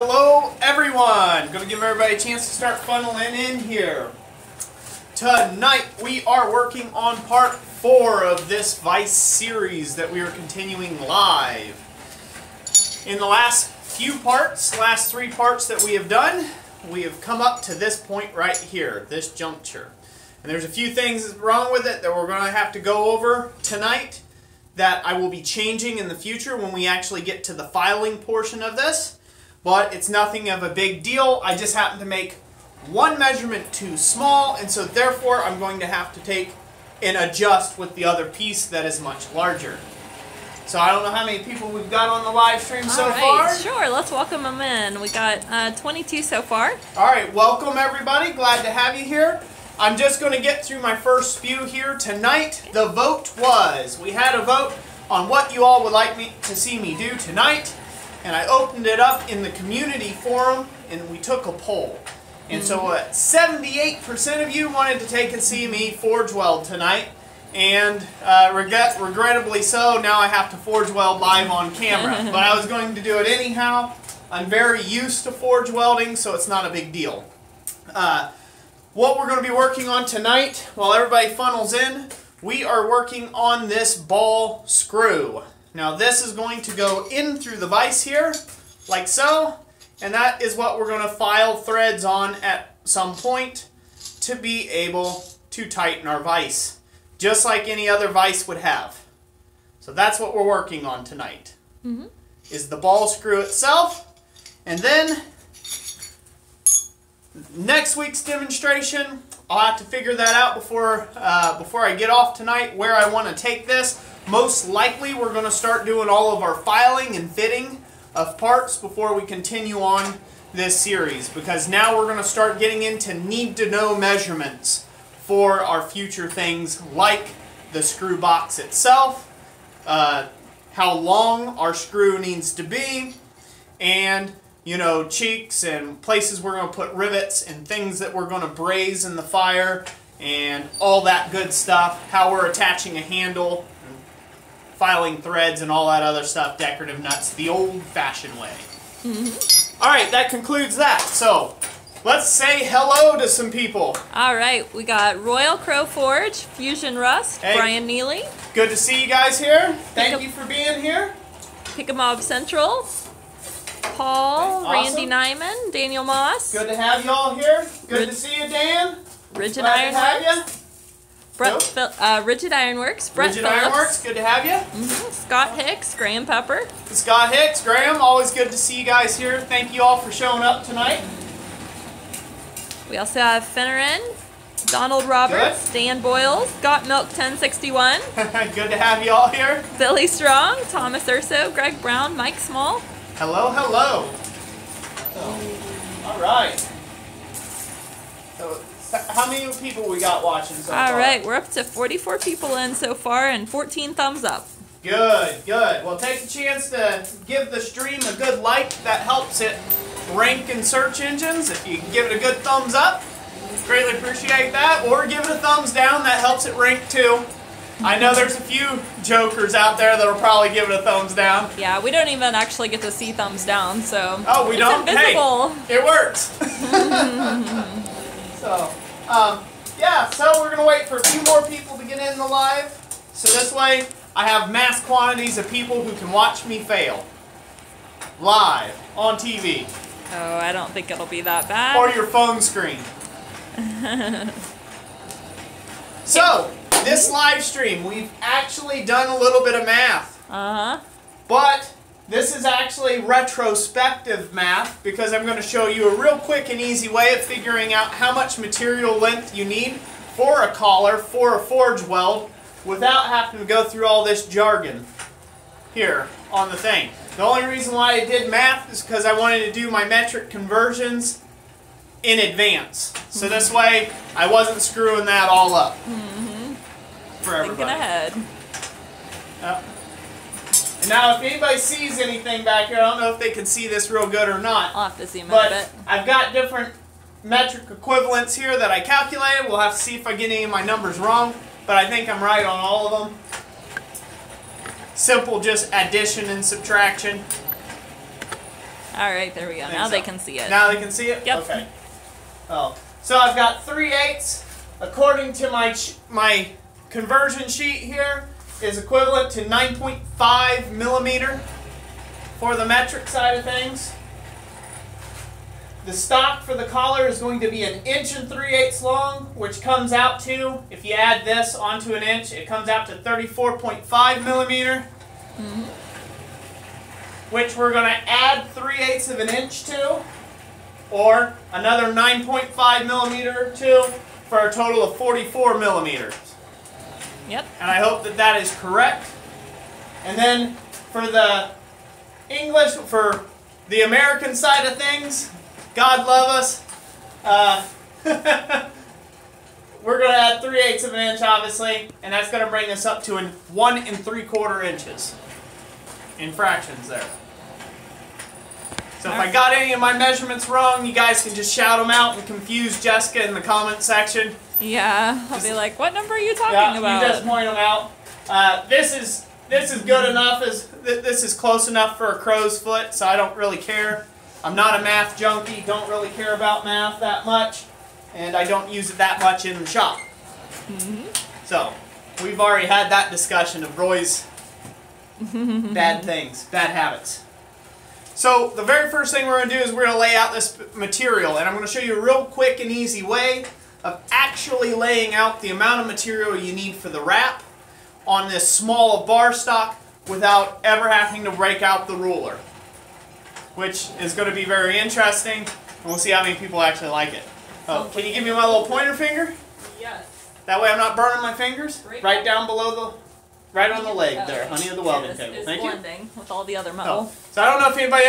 Hello everyone! Going to give everybody a chance to start funneling in here. Tonight we are working on part 4 of this Vice series that we are continuing live. In the last three parts that we have done, we have come up to this point right here, this juncture. And there's a few things wrong with it that we're going to have to go over tonight that I will be changing in the future when we actually get to the filing portion of this. But it's nothing of a big deal. I just happen to make one measurement too small, and so therefore I'm going to have to take and adjust with the other piece that is much larger. So I don't know how many people we've got on the live stream so far. Sure, let's welcome them in. We got 22 so far. Alright, welcome everybody. Glad to have you here. I'm just going to get through my first spew here tonight. The vote was, we had a vote on what you all would like me to see me do tonight. And I opened it up in the community forum, and we took a poll. And so 78% of you wanted to take and see me forge weld tonight. And regrettably so, now I have to forge weld live on camera. But I was going to do it anyhow. I'm very used to forge welding, so it's not a big deal. What we're going to be working on tonight, while everybody funnels in, we are working on this ball screw. Now this is going to go in through the vise here, like so, and that is what we're going to file threads on at some point to be able to tighten our vise, just like any other vise would have. So that's what we're working on tonight, is the ball screw itself. And then next week's demonstration, I'll have to figure that out before I get off tonight, where I want to take this. Most likely we're going to start doing all of our filing and fitting of parts before we continue on this series, because now we're going to start getting into need-to-know measurements for our future things, like the screw box itself, how long our screw needs to be, and cheeks and places we're going to put rivets and things that we're going to braze in the fire and all that good stuff, how we're attaching a handle, filing threads and all that other stuff, decorative nuts, the old-fashioned way. Alright, that concludes that. So, let's say hello to some people. Alright, we got Royal Crow Forge, Fusion Rust, hey, Brian Neely. Good to see you guys here. Thank you for being here. Pickamob Central, Paul, awesome. Randy Nyman, Daniel Moss. Good to have you all here. Good to see you, Dan. Rigid Glad to have Ironworks. you. Rigid Ironworks, Brett Rigid Phillips. Ironworks, good to have you. Scott Hicks, Graham Pepper. Scott Hicks, Graham, always good to see you guys here. Thank you all for showing up tonight. We also have Finneran, Donald Roberts, Dan Boyles, Got Milk 1061. Good to have you all here. Billy Strong, Thomas Urso, Greg Brown, Mike Small. Hello, hello. All right. So, how many people we got watching so far? All right, we're up to 44 people in so far and 14 thumbs up. Good, good. Well, take a chance to give the stream a good like. That helps it rank in search engines. If you can give it a good thumbs up, greatly appreciate that. Or give it a thumbs down. That helps it rank too. I know there's a few jokers out there that will probably give it a thumbs down. Yeah, we don't even actually get to see thumbs down, so oh, we it's don't? invisible. Hey, it works. So, yeah, so we're going to wait for a few more people to get in the live. So this way, I have mass quantities of people who can watch me fail. Live, on TV. Oh, I don't think it'll be that bad. Or your phone screen. So, this live stream, we've actually done a little bit of math. But this is actually retrospective math, because I'm going to show you a real quick and easy way of figuring out how much material length you need for a collar, for a forge weld, without having to go through all this jargon here on the thing. The only reason why I did math is because I wanted to do my metric conversions in advance. So this way, I wasn't screwing that all up for everybody. Thinking ahead. And now, if anybody sees anything back here, I don't know if they can see this real good or not. I'll have to zoom in but a bit. I've got different metric equivalents here that I calculated. We'll have to see if I get any of my numbers wrong, but I think I'm right on all of them. Simple, just addition and subtraction. All right, there we go. Now they can see it. Now they can see it? Yep. Okay. Oh, so I've got 3/8. According to my conversion sheet here, is equivalent to 9.5 millimeter for the metric side of things. The stock for the collar is going to be 1 3/8 inches long, which comes out to, if you add this onto 1 inch, it comes out to 34.5 millimeter. Mm-hmm. Which we're going to add 3/8 of an inch to, or another 9.5 millimeter to, for a total of 44 millimeters. Yep. And I hope that that is correct. And then for the English, for the American side of things, God love us, we're going to add 3/8 of an inch, obviously, and that's going to bring us up to 1 3/4 inches in fractions there. So if I got any of my measurements wrong, you guys can just shout them out and confuse Jessica in the comment section. Yeah, I'll be like, what number are you talking about? You just point them out. This is good enough. This is close enough for a crow's foot, so I don't really care. I'm not a math junkie, don't really care about math that much, and I don't use it that much in the shop. Mm-hmm. So, we've already had that discussion of Roy's bad things, bad habits. So, the very first thing we're going to do is we're going to lay out this material, and I'm going to show you a real quick and easy way of actually laying out the amount of material you need for the wrap on this small bar stock without ever having to break out the ruler, which is going to be very interesting, and we'll see how many people actually like it. Oh, can you give me my little pointer finger? Yes. That way I'm not burning my fingers? Right down below the... Right on the leg there, honey, of the welding table. Thank you. Blending with all the other metal. So I don't know if anybody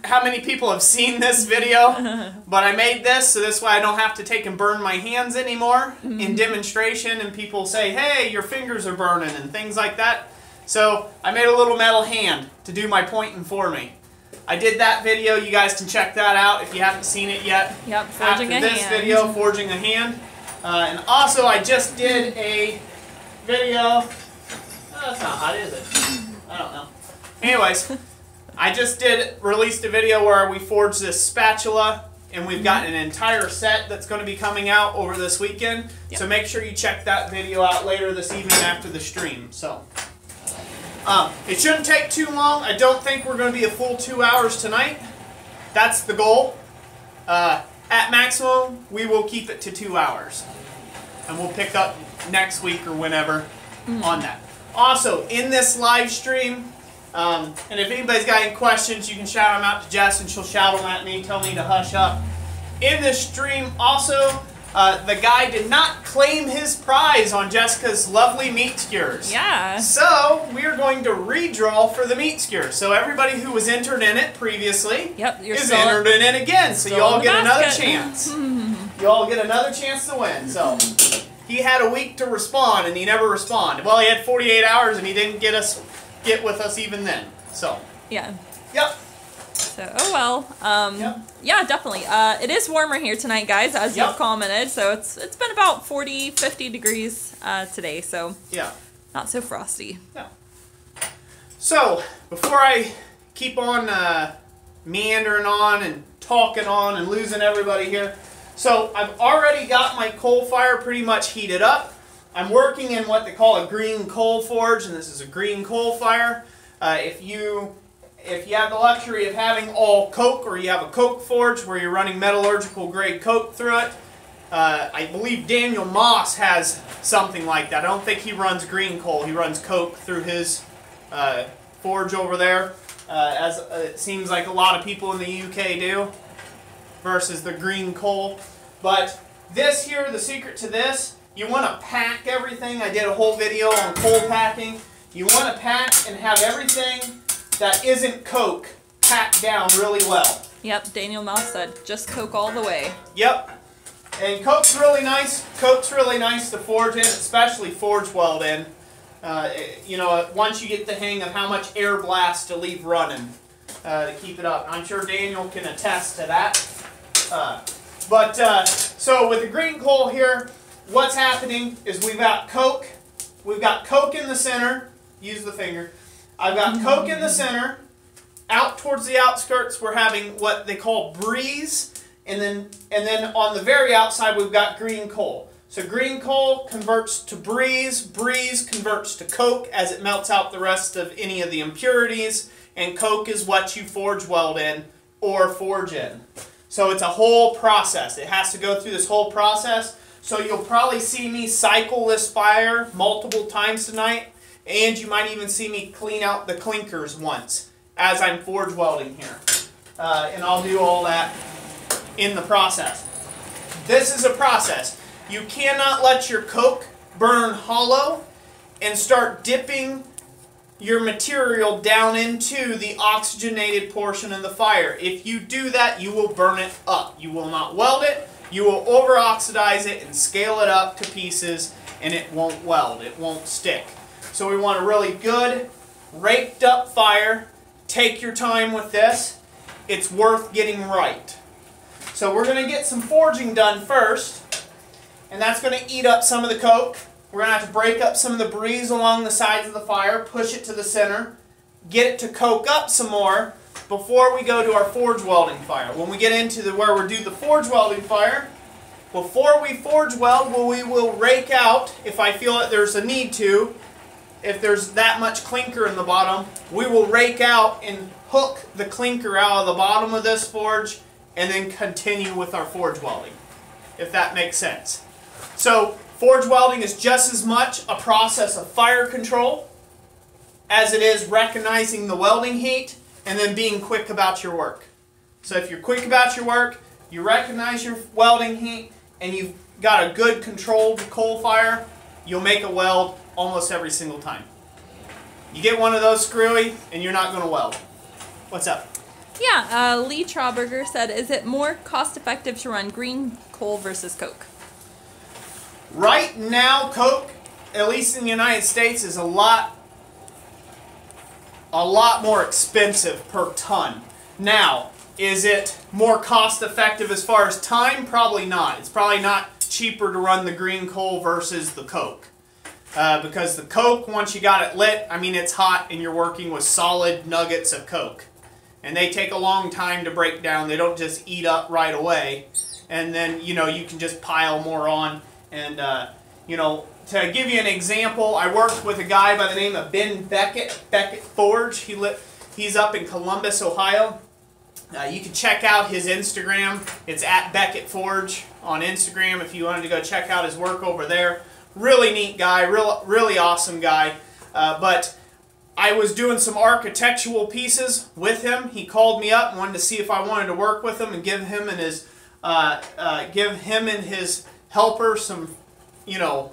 how many people have seen this video, but I made this so this way I don't have to take and burn my hands anymore in demonstration, and people say, hey, your fingers are burning and things like that. So I made a little metal hand to do my pointing for me. I did that video. You guys can check that out if you haven't seen it yet. Yep, forging a hand. After this video, forging a hand. And also I just did a video. That's not hot, is it? I don't know. Anyways, I just released a video where we forged this spatula, and we've got an entire set that's going to be coming out over this weekend. Yep. So make sure you check that video out later this evening after the stream. So it shouldn't take too long. I don't think we're going to be a full 2 hours tonight. That's the goal. At maximum, we will keep it to 2 hours. And we'll pick up next week or whenever on that. Also, in this live stream, and if anybody's got any questions, you can shout them out to Jess and she'll shout them at me, tell me to hush up. In this stream, also, the guy did not claim his prize on Jessica's lovely meat skewers. Yeah. So, we're going to redraw for the meat skewers. So, everybody who was entered in it previously is entered in it again. So, you all get another chance. You all get another chance to win. So, he had a week to respond, and he never responded. Well, he had 48 hours, and he didn't get with us even then. So. Yeah. Yep. So, oh well. Yep. Yeah, definitely. It is warmer here tonight, guys, as you've commented. So it's been about 40, 50 degrees today. So yeah, not so frosty. Yeah. So before I keep on meandering on and talking on and losing everybody here. So I've already got my coal fire pretty much heated up. I'm working in what they call a green coal forge, and this is a green coal fire. If you have the luxury of having all coke, or you have a coke forge where you're running metallurgical grade coke through it, I believe Daniel Moss has something like that. I don't think he runs green coal. He runs coke through his forge over there, as it seems like a lot of people in the UK do, versus the green coal. But this here, the secret to this, you want to pack everything. I did a whole video on coal packing. You want to pack and have everything that isn't coke packed down really well. Yep, Daniel Moss said, just coke all the way. Yep. And coke's really nice. Coke's really nice to forge in, especially forge weld in. You know, once you get the hang of how much air blast to leave running to keep it up. I'm sure Daniel can attest to that. So with the green coal here, what's happening is we've got coke. We've got coke in the center. Use the finger. I've got coke in the center. out towards the outskirts, we're having what they call breeze, and then on the very outside, we've got green coal. So green coal converts to breeze, breeze converts to coke as it melts out the rest of any of the impurities, and coke is what you forge weld in or forge in. So it's a whole process. It has to go through this whole process. So you'll probably see me cycle this fire multiple times tonight, and you might even see me clean out the clinkers once as I'm forge welding here. And I'll do all that in the process. This is a process. You cannot let your coke burn hollow and start dipping your material down into the oxygenated portion of the fire. If you do that, you will burn it up. You will not weld it. You will over-oxidize it and scale it up to pieces, and it won't weld. It won't stick. So we want a really good, raked up fire. Take your time with this. It's worth getting right. So we're going to get some forging done first, and that's going to eat up some of the coke. We're going to have to break up some of the breeze along the sides of the fire, push it to the center, get it to coke up some more before we go to our forge welding fire. When we get into where we do the forge welding fire, before we forge weld, we will rake out, if I feel that there's a need to, if there's that much clinker in the bottom, we will rake out and hook the clinker out of the bottom of this forge and then continue with our forge welding, if that makes sense. So forge welding is just as much a process of fire control as it is recognizing the welding heat and then being quick about your work. So if you're quick about your work, you recognize your welding heat, and you've got a good controlled coal fire, you'll make a weld almost every single time. You get one of those screwy, and you're not going to weld. What's up? Yeah, Lee Trauberger said, is it more cost-effective to run green coal versus coke? Right now, coke, at least in the United States, is a lot more expensive per ton. Now, is it more cost-effective as far as time? Probably not. It's probably not cheaper to run the green coal versus the coke. Because the coke, once you got it lit, I mean, it's hot and you're working with solid nuggets of coke. And they take a long time to break down. They don't just eat up right away. And then, you know, you can just pile more on. And, you know, to give you an example, I worked with a guy by the name of Ben Beckett, Beckett Forge. He's up in Columbus, Ohio. You can check out his Instagram. It's at Beckett Forge on Instagram if you wanted to go check out his work over there. Really neat guy, really awesome guy. But I was doing some architectural pieces with him. He called me up and wanted to see if I wanted to work with him and give him and his helper some, you know,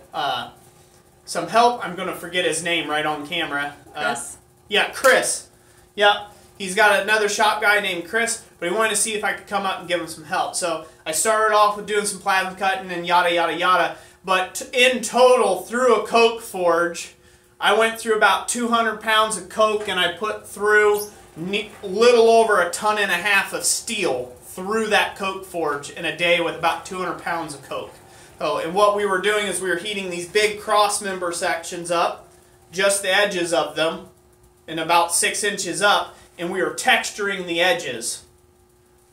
some help. I'm going to forget his name right on camera. Chris? Yeah, Chris. Yeah, he's got another shop guy named Chris, but he wanted to see if I could come up and give him some help. So I started off with doing some plasma cutting and yada, yada, yada. But in total, through a coke forge, I went through about 200 pounds of coke, and I put through little over 1.5 tons of steel through that coke forge in a day with about 200 pounds of coke. Oh, and what we were doing is we were heating these big cross member sections up, just the edges of them, and about 6 inches up, and we were texturing the edges.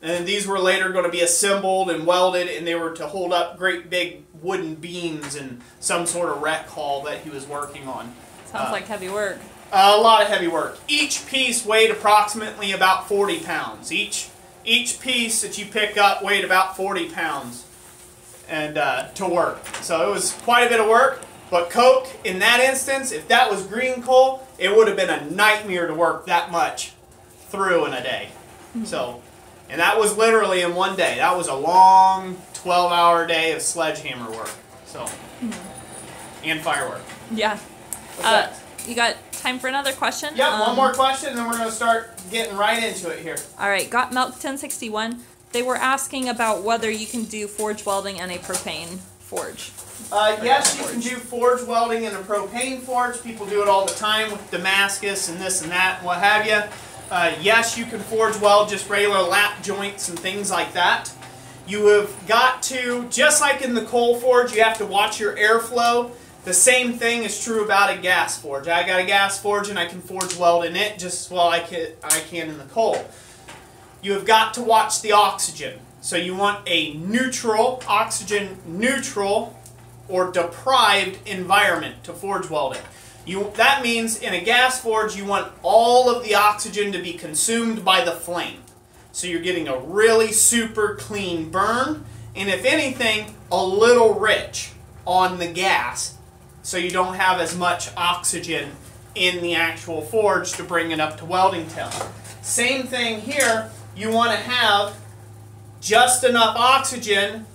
And these were later going to be assembled and welded, and they were to hold up great big wooden beams in some sort of rec hall that he was working on. Sounds like heavy work. A lot of heavy work. Each piece weighed approximately about 40 pounds. Each piece that you pick up weighed about 40 pounds and to work. So it was quite a bit of work. But coke, in that instance, if that was green coal, it would have been a nightmare to work that much through in a day. So, and that was literally in one day. That was a long 12-hour day of sledgehammer work. So, and firework. Yeah. What's that? You got time for another question? Yeah, one more question, and then we're going to start getting right into it here. All right, Got Milk 1061. They were asking about whether you can do forge welding in a propane forge. Yes, you can do forge welding in a propane forge. People do it all the time with Damascus and this and that and what have you. Yes, you can forge weld just regular lap joints and things like that. You have got to, just like in the coal forge, you have to watch your airflow. The same thing is true about a gas forge. I got a gas forge and I can forge weld in it just as well I can in the coal. You have got to watch the oxygen. So you want a neutral, oxygen neutral, or deprived environment to forge welding. That means in a gas forge you want all of the oxygen to be consumed by the flame. So you're getting a really super clean burn, and if anything, a little rich on the gas, so you don't have as much oxygen in the actual forge to bring it up to welding temp. Same thing here, you want to have just enough oxygen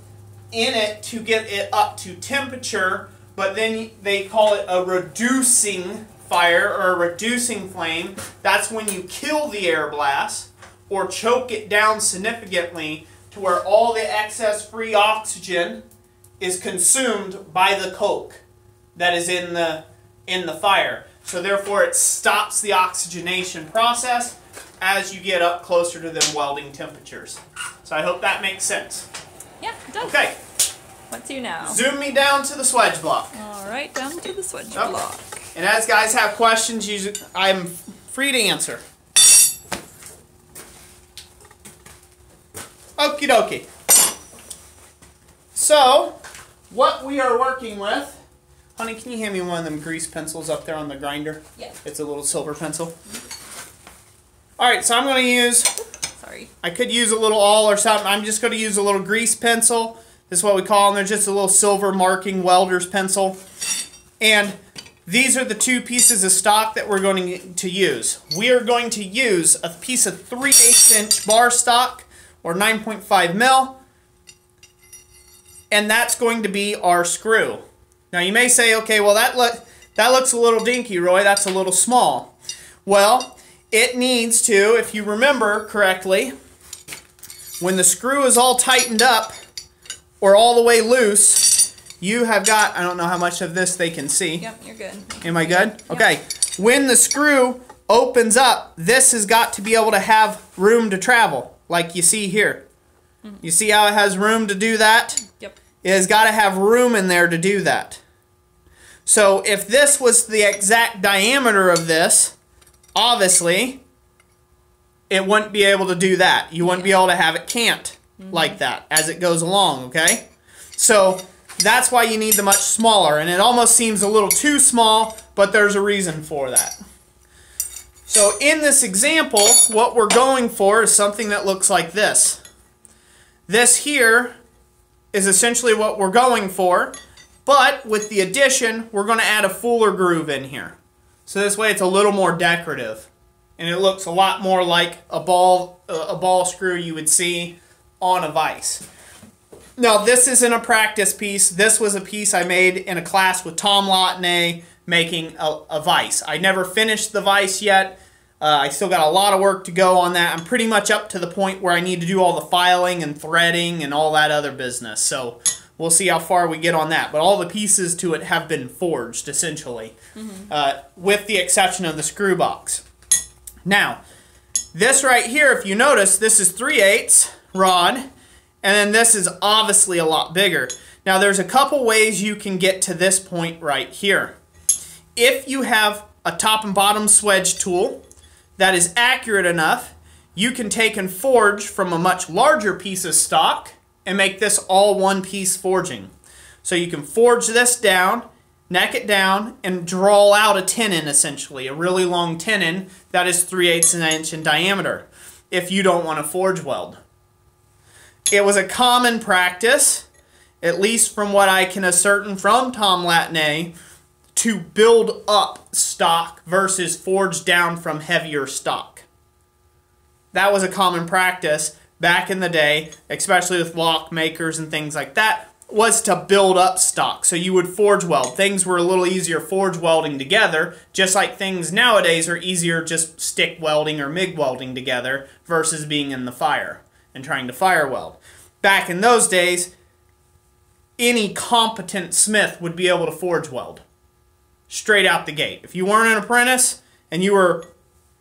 in it to get it up to temperature, but then they call it a reducing fire or a reducing flame. That's when you kill the air blast or choke it down significantly to where all the excess free oxygen is consumed by the coke that is in the fire. So therefore it stops the oxygenation process as you get up closer to them welding temperatures. So I hope that makes sense. Yeah, it does. Okay. What to now? Zoom me down to the swedge block. Alright, down to the swedge block. And as guys have questions, I'm free to answer. Okie dokie. So, what we are working with, honey, can you hand me one of them grease pencils up there on the grinder? Yeah. It's a little silver pencil. Alright, so I'm going to use, sorry, I could use a little awl or something. I'm just going to use a little grease pencil. This is what we call them. They're just a little silver marking welder's pencil. And these are the two pieces of stock that we're going to use. We are going to use a piece of 3/8 inch bar stock, or 9.5 mil, and that's going to be our screw. Now you may say, okay, well that looks a little dinky, Roy, that's a little small. Well, it needs to, if you remember correctly, when the screw is all tightened up or all the way loose, you have got, I don't know how much of this they can see. Yep, you're good. Am I good? Yep. Okay. When the screw opens up, this has got to be able to have room to travel, like you see here. You see how it has room to do that? Yep. It has got to have room in there to do that. So if this was the exact diameter of this, obviously, it wouldn't be able to do that. You wouldn't be able to have it cant like that as it goes along, okay? So that's why you need the much smaller, and it almost seems a little too small, but there's a reason for that. So in this example, what we're going for is something that looks like this. This here is essentially what we're going for, but with the addition, we're going to add a fuller groove in here. So this way it's a little more decorative, and it looks a lot more like a ball screw you would see on a vise. Now this isn't a practice piece. This was a piece I made in a class with Tom Lotnay making a vise. I never finished the vise yet. I still got a lot of work to go on that. I'm pretty much up to the point where I need to do all the filing and threading and all that other business. So we'll see how far we get on that. But all the pieces to it have been forged, essentially, with the exception of the screw box. Now, this right here, if you notice, this is 3/8 rod, and then this is obviously a lot bigger. Now, there's a couple ways you can get to this point right here. If you have a top and bottom swedge tool that is accurate enough, you can take and forge from a much larger piece of stock and make this all one piece forging. So you can forge this down, neck it down, and draw out a tenon, essentially, a really long tenon that is 3/8 inch in diameter, if you don't want to forge weld. It was a common practice, at least from what I can ascertain from Tom Lotnay, to build up stock versus forge down from heavier stock. That was a common practice back in the day, especially with lock makers and things like that, was to build up stock. So you would forge weld. Things were a little easier forge welding together, just like things nowadays are easier just stick welding or MIG welding together versus being in the fire and trying to fire weld. Back in those days, any competent smith would be able to forge weld straight out the gate. If you weren't an apprentice and you were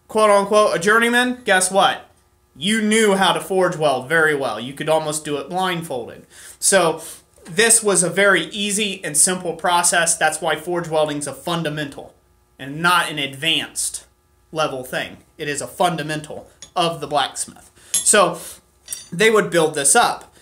quote-unquote a journeyman, guess what? You knew how to forge weld very well. You could almost do it blindfolded. So this was a very easy and simple process. That's why forge welding is a fundamental and not an advanced level thing. It is a fundamental of the blacksmith. So they would build this up.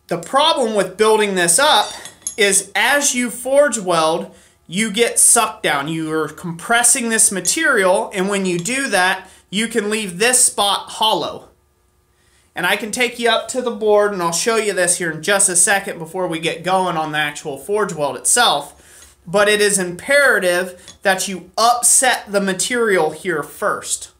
The problem with building this up is as you forge weld, you get sucked down. You are compressing this material, and when you do that, you can leave this spot hollow. And I can take you up to the board, and I'll show you this here in just a second before we get going on the actual forge weld itself. But it is imperative that you upset the material here first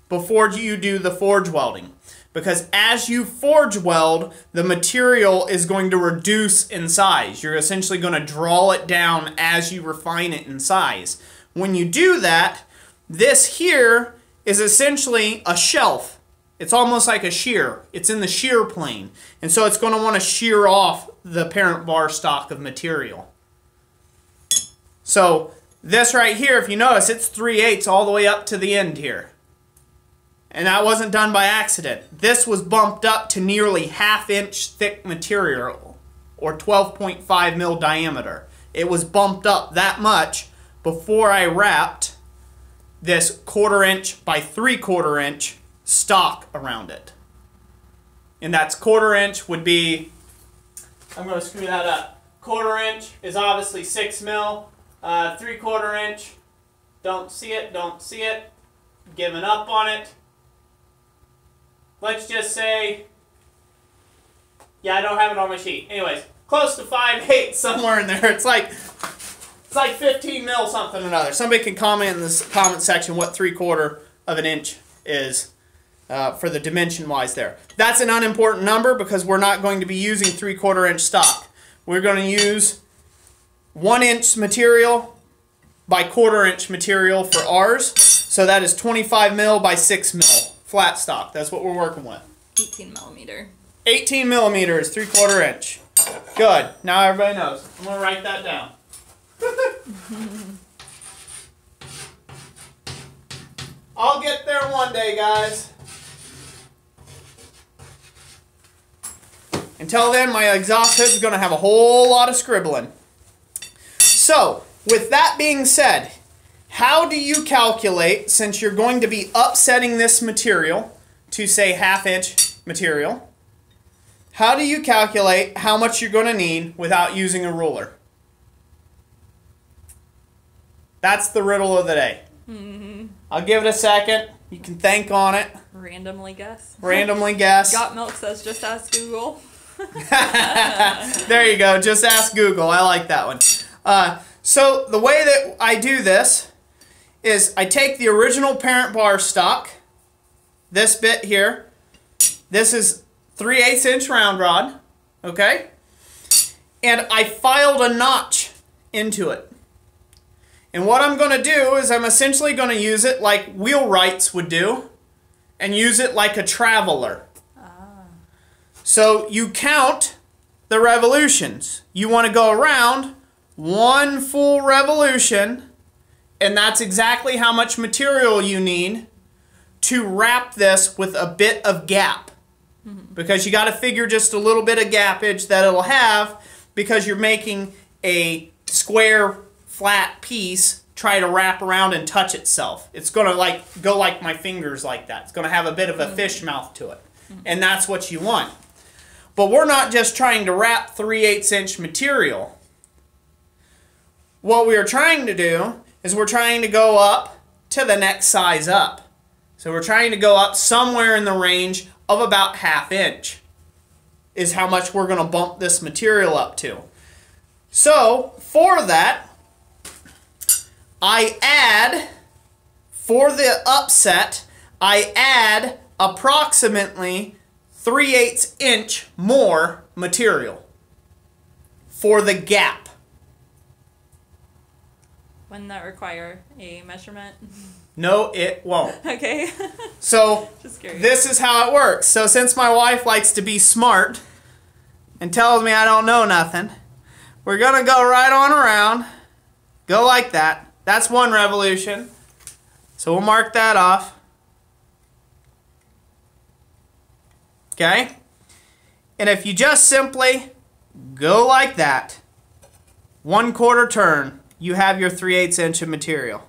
before you do the forge welding. Because as you forge weld, the material is going to reduce in size. You're essentially going to draw it down as you refine it in size. When you do that, this here is essentially a shelf. It's almost like a shear. It's in the shear plane. And so it's going to want to shear off the parent bar stock of material. So this right here, if you notice, it's 3/8 all the way up to the end here. And that wasn't done by accident. This was bumped up to nearly 1/2 inch thick material, or 12.5 mil diameter. It was bumped up that much before I wrapped this 1/4 inch by 3/4 inch stock around it. And that's 1/4 inch would be, I'm going to screw that up. 1/4 inch is obviously 6 mil. 3/4 inch, don't see it, giving up on it. Let's just say, yeah, I don't have it on my sheet. Anyways, close to 5/8, somewhere in there. It's like 15 mil something or another. Somebody can comment in the comment section what 3/4 of an inch is for the dimension-wise there. That's an unimportant number because we're not going to be using 3/4 inch stock. We're going to use 1 inch material by 1/4 inch material for ours. So that is 25 mil by 6 mil. Flat stock. That's what we're working with. 18 millimeter. 18 millimeters, 3/4 inch. Good. Now everybody knows. I'm going to write that down. I'll get there one day, guys. Until then, my exhaust hood is going to have a whole lot of scribbling. So, with that being said, how do you calculate, since you're going to be upsetting this material to, say, 1/2 inch material, how do you calculate how much you're going to need without using a ruler? That's the riddle of the day. I'll give it a second. You can think on it. Randomly guess. Randomly guess. Got Milk says just ask Google. There you go. Just ask Google. I like that one. So the way that I do this is I take the original parent bar stock, this bit here. This is 3/8 inch round rod, okay? And I filed a notch into it. And what I'm going to do is I'm essentially going to use it like wheelwrights would do and use it like a traveler. So you count the revolutions. You want to go around 1 full revolution, and that's exactly how much material you need to wrap this with a bit of gap. Because you got to figure just a little bit of gappage that it'll have because you're making a square flat piece try to wrap around and touch itself. It's going to go like my fingers like that. It's going to have a bit of a fish mouth to it. And that's what you want. But we're not just trying to wrap 3/8 inch material. What we are trying to do is we're trying to go up to the next size up. So we're trying to go up somewhere in the range of about 1/2 inch is how much we're going to bump this material up to. So for that, I add, for the upset, I add approximately 3/8 inch more material for the gap. Wouldn't that require a measurement? No, it won't. Okay. So Just curious. this is how it works. So since my wife likes to be smart and tells me I don't know nothing, we're going to go right on around, go like that. That's 1 revolution. So we'll mark that off. Okay? And if you just simply go like that. 1/4 turn, you have your 3/8 inch of material.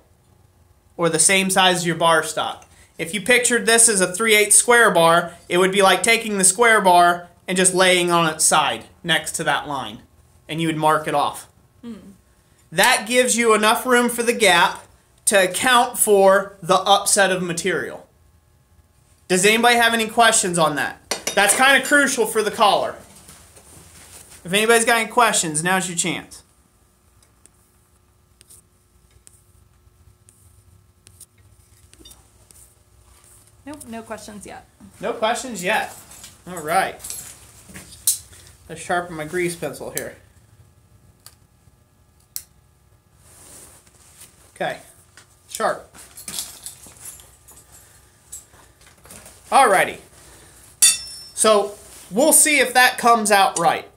Or the same size as your bar stock. If you pictured this as a 3/8 square bar, it would be like taking the square bar and just laying on its side next to that line. And you would mark it off. That gives you enough room for the gap to account for the upset of material. Does anybody have any questions on that? That's kind of crucial for the collar. If anybody's got any questions, now's your chance. Nope, no questions yet. No questions yet. All right. Let's sharpen my grease pencil here. Okay. Sharp. Alrighty. So, we'll see if that comes out right.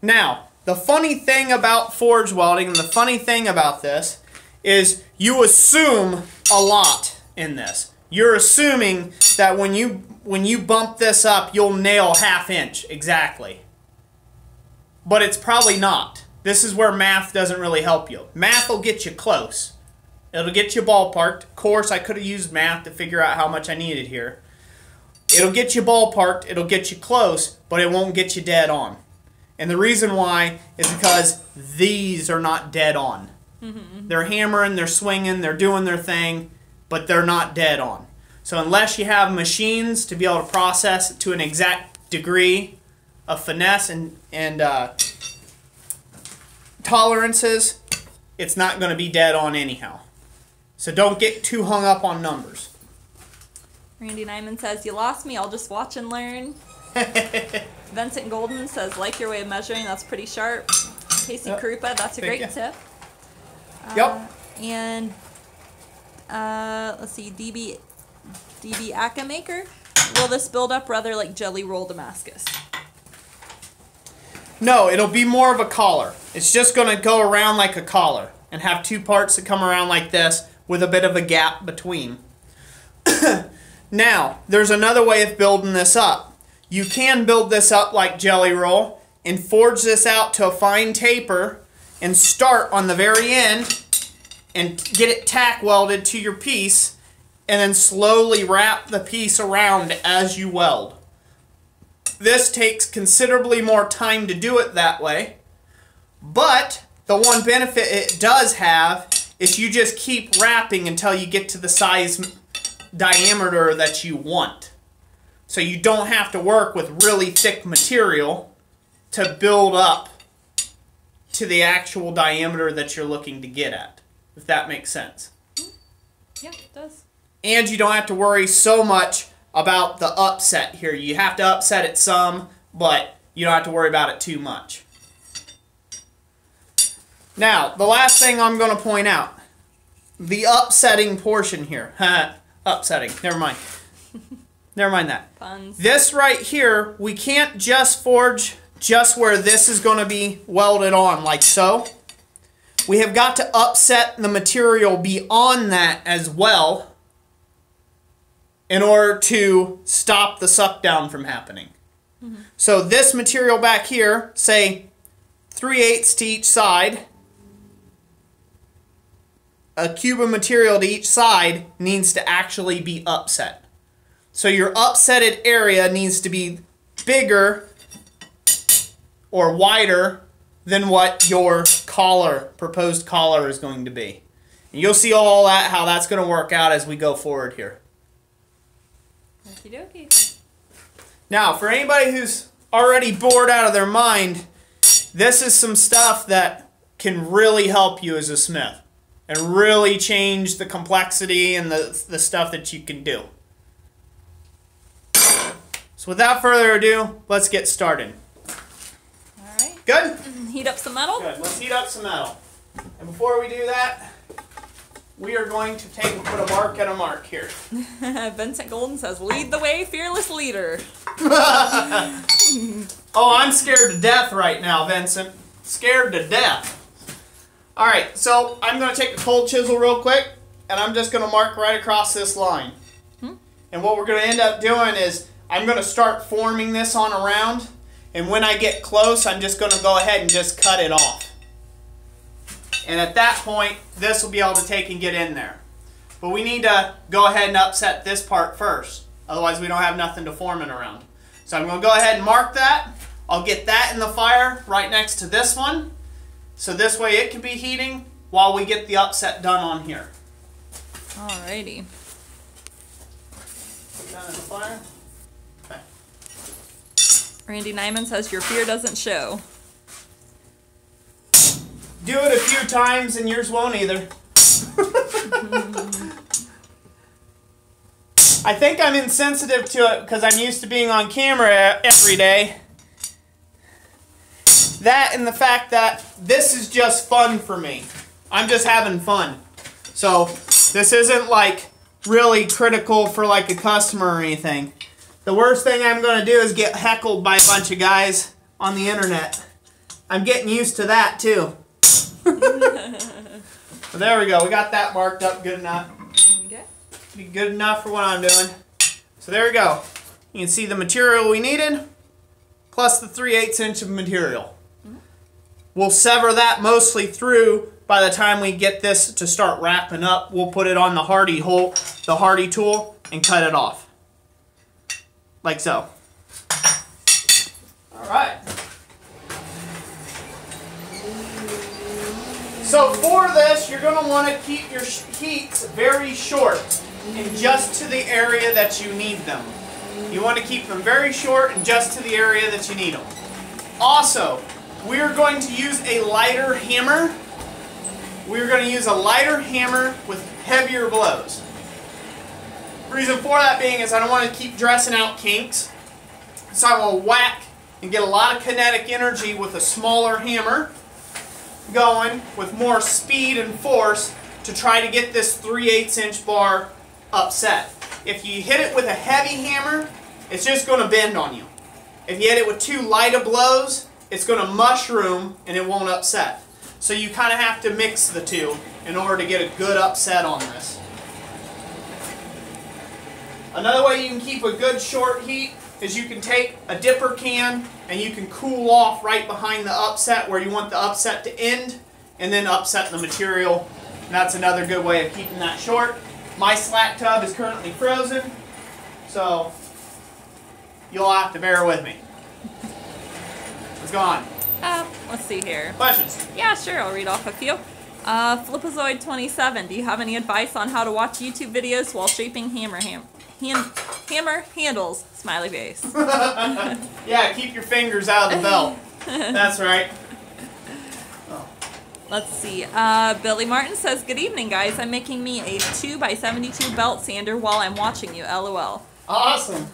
Now, the funny thing about forge welding and the funny thing about this is you assume a lot in this. You're assuming that when you bump this up, you'll nail 1/2 inch exactly. But it's probably not. This is where math doesn't really help you. Math will get you close. It'll get you ballparked. Of course, I could have used math to figure out how much I needed here. It'll get you ballparked, it'll get you close, but it won't get you dead on. And the reason why is because these are not dead on. They're hammering, they're swinging, they're doing their thing, but they're not dead on. So unless you have machines to be able to process it to an exact degree of finesse and tolerances, it's not going to be dead on anyhow. So don't get too hung up on numbers. Randy Nyman says, you lost me, I'll just watch and learn. Vincent Golden says, like your way of measuring, that's pretty sharp. Casey Krupa, that's a great tip. And let's see, DB Akamaker, will this build up rather like jelly roll Damascus? No, it'll be more of a collar. It's just going to go around like a collar and have two parts that come around like this with a bit of a gap between. Now, there's another way of building this up. You can build this up like jelly roll and forge this out to a fine taper and start on the very end and get it tack welded to your piece and then slowly wrap the piece around as you weld. This takes considerably more time to do it that way, but the one benefit it does have is you just keep wrapping until you get to the size diameter that you want. So you don't have to work with really thick material to build up to the actual diameter that you're looking to get at, if that makes sense. Yeah, it does. And you don't have to worry so much about the upset here. You have to upset it some, but you don't have to worry about it too much. Now, the last thing I'm going to point out, the upsetting portion here. Upsetting, never mind. Never mind that. Puns. This right here, we can't just forge just where this is going to be welded on, like so. We have got to upset the material beyond that as well in order to stop the suck down from happening. So this material back here, say 3/8 to each side, a cube of material to each side needs to actually be upset. So your upsetted area needs to be bigger or wider than what your collar, proposed collar, is going to be. And you'll see all that, how that's going to work out as we go forward here. Okie dokie. Now, for anybody who's already bored out of their mind, this is some stuff that can really help you as a smith and really change the complexity and the stuff that you can do. So without further ado, let's get started. All right. Good? Heat up some metal. Good. Let's heat up some metal. And before we do that, we are going to take and put a mark and a mark here. Vincent Golden says, lead the way, fearless leader. Oh, I'm scared to death right now, Vincent. Scared to death. All right, so I'm going to take a cold chisel real quick, and I'm just going to mark right across this line. And what we're going to end up doing is I'm going to start forming this on around, And when I get close, I'm just going to go ahead and just cut it off. And at that point, this will be able to take and get in there. But we need to go ahead and upset this part first. Otherwise, we don't have nothing to form it around. So I'm going to go ahead and mark that. I'll get that in the fire right next to this one. So this way it can be heating while we get the upset done on here. Alrighty. Put that in the fire. Okay. Randy Nyman says your fear doesn't show. Do it a few times and yours won't either. I think I'm insensitive to it because I'm used to being on camera every day. That and the fact that this is just fun for me. I'm just having fun. So this isn't like really critical for like a customer or anything. The worst thing I'm going to do is get heckled by a bunch of guys on the internet. I'm getting used to that too. So there we go. We got that marked up good enough. Okay. Be good enough for what I'm doing. So there we go. You can see the material we needed plus the 3/8 inch of material. We'll sever that mostly through by the time we get this to start wrapping up. We'll put it on the Hardy tool and cut it off. Like so. Alright. So for this, you're going to want to keep your heats very short and just to the area that you need them. You want to keep them very short and just to the area that you need them. Also, we're going to use a lighter hammer. We're going to use a lighter hammer with heavier blows. The reason for that being is I don't want to keep dressing out kinks. So I will whack and get a lot of kinetic energy with a smaller hammer going with more speed and force to try to get this 3/8 inch bar upset. If you hit it with a heavy hammer, it's just going to bend on you. If you hit it with too light of blows, it's going to mushroom and it won't upset. So you kind of have to mix the two in order to get a good upset on this. Another way you can keep a good short heat is you can take a dipper can and you can cool off right behind the upset where you want the upset to end and then upset the material. And that's another good way of keeping that short. My slack tub is currently frozen, so you'll have to bear with me. It's gone. Let's see here. Questions? Yeah, sure. I'll read off a few. Flipazoid27, do you have any advice on how to watch YouTube videos while shaping hammer handles? Smiley face. Yeah, keep your fingers out of the belt. That's right. Oh. Let's see. Billy Martin says, good evening, guys. I'm making me a 2x72 belt sander while I'm watching you. LOL. Awesome.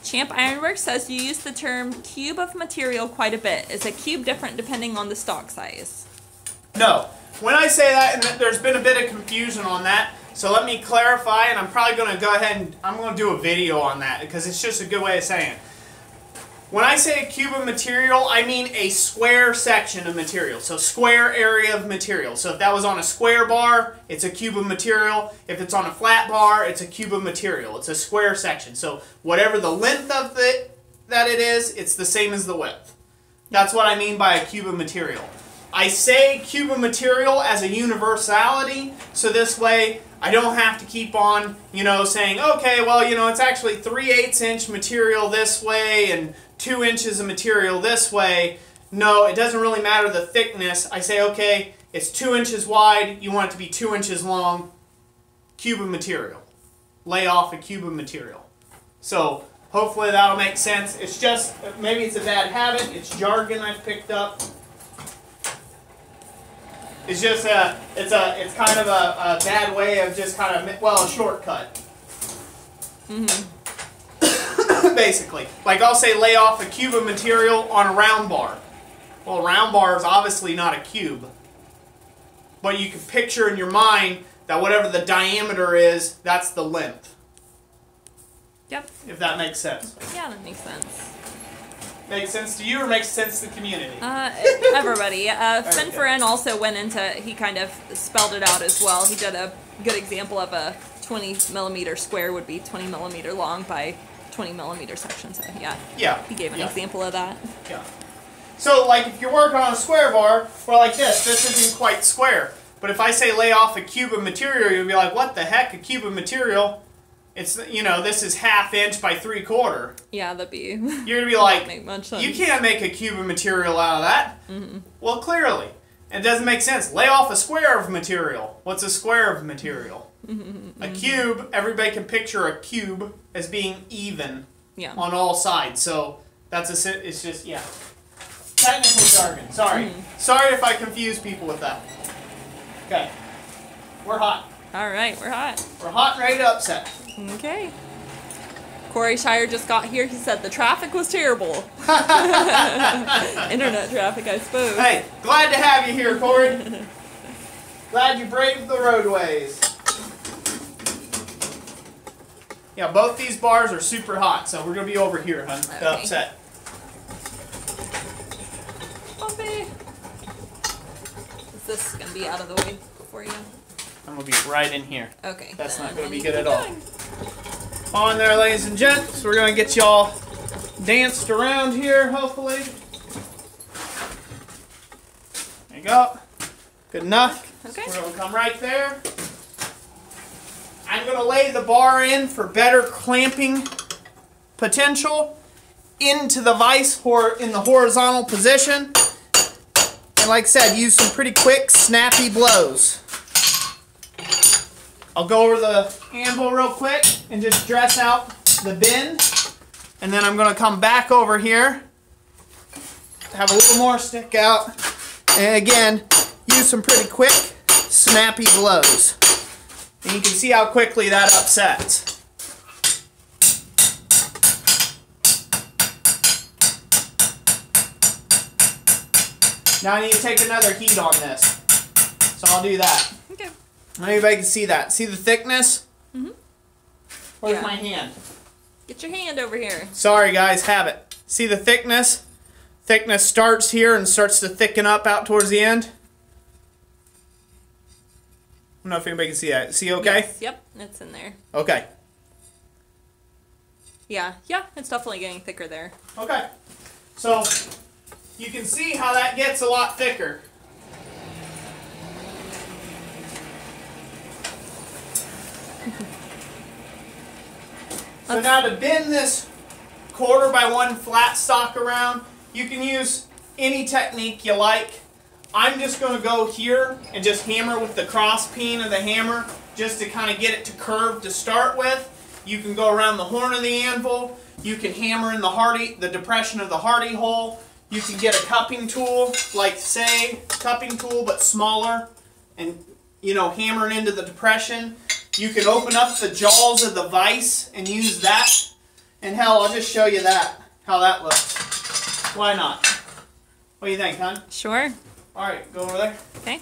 Champ Ironworks says you use the term cube of material quite a bit. Is a cube different depending on the stock size? No. When I say that, and there's been a bit of confusion on that, so let me clarify, and I'm probably going to go ahead and I'm going to do a video on that because it's just a good way of saying it. When I say a cube of material, I mean a square section of material. So square area of material. So if that was on a square bar, it's a cube of material. If it's on a flat bar, it's a cube of material. It's a square section. So whatever the length of that it is, it's the same as the width. That's what I mean by a cube of material. I say cube of material as a universality, so this way I don't have to keep on, saying, okay, well, it's actually 3/8 inch material this way and 2 inches of material this way. No, it doesn't really matter the thickness. I say, okay, it's 2 inches wide, you want it to be 2 inches long, cube of material. Lay off a cube of material. So hopefully that'll make sense. It's just, maybe it's a bad habit, it's jargon I've picked up. It's just it's kind of a bad way of just kind of, well, a shortcut. Basically. Like I'll say lay off a cube of material on a round bar. Well, a round bar is obviously not a cube. But you can picture in your mind that whatever the diameter is, that's the length. Yep. If that makes sense. Yeah, that makes sense. Makes sense to you or makes sense to the community? Everybody. Finn Ferrin also went into, he kind of spelled it out as well. He did a good example of a 20 millimeter square would be 20 millimeter long by 20mm section, so yeah. Yeah. He gave an example of that. Yeah. So, like, if you're working on a square bar, or like this isn't quite square. But if I say lay off a cube of material, you'll be like, what the heck, a cube of material? It's, you know, this is 1/2 inch by 3/4. Yeah, that'd be... You're going to be like, make much sense. You can't make a cube of material out of that. Well, clearly. It doesn't make sense. Lay off a square of material. What's a square of material? A cube, everybody can picture a cube as being even on all sides. So, that's it's just, yeah. Technical jargon. Sorry. Sorry if I confuse people with that. Okay. We're hot. All right, we're hot. We're hot and ready to upset. Okay. Corey Shire just got here. He said the traffic was terrible. Internet traffic, I suppose. Hey, glad to have you here, Corey. Glad you braved the roadways. Yeah, both these bars are super hot, so we're going to be over here, hun, to upset. Bumpy. Is this going to be out of the way for you? I'm going to be right in here. Okay. That's not going to be good at all. On there, ladies and gents. We're going to get y'all danced around here, hopefully. There you go. Good enough. Okay. So we're going to come right there. I'm going to lay the bar in for better clamping potential into the vise in the horizontal position. And like I said, use some pretty quick, snappy blows. I'll go over the anvil real quick and just dress out the bend. And then I'm going to come back over here, have a little more stick out. And again, use some pretty quick, snappy blows. And you can see how quickly that upsets. Now I need to take another heat on this. So I'll do that. Okay. Everybody can see that. See the thickness? Where's my hand? Get your hand over here. Sorry guys, have it. See the thickness? Thickness starts here and starts to thicken up out towards the end. I don't know if anybody can see that. See okay? Yes, yep, it's in there. Okay. Yeah, it's definitely getting thicker there. Okay. So, you can see how that gets a lot thicker. So now to bend this 1/4 by 1 flat stock around, you can use any technique you like. I'm just going to go here and just hammer with the cross peen of the hammer just to kind of get it to curve to start with. You can go around the horn of the anvil. You can hammer in the depression of the hardy hole. You can get a cupping tool, like say, cupping tool but smaller, and hammer it into the depression. You can open up the jaws of the vise and use that. And hell, I'll just show you how that looks. Why not? What do you think, hon? Sure. Alright, go over there. Okay.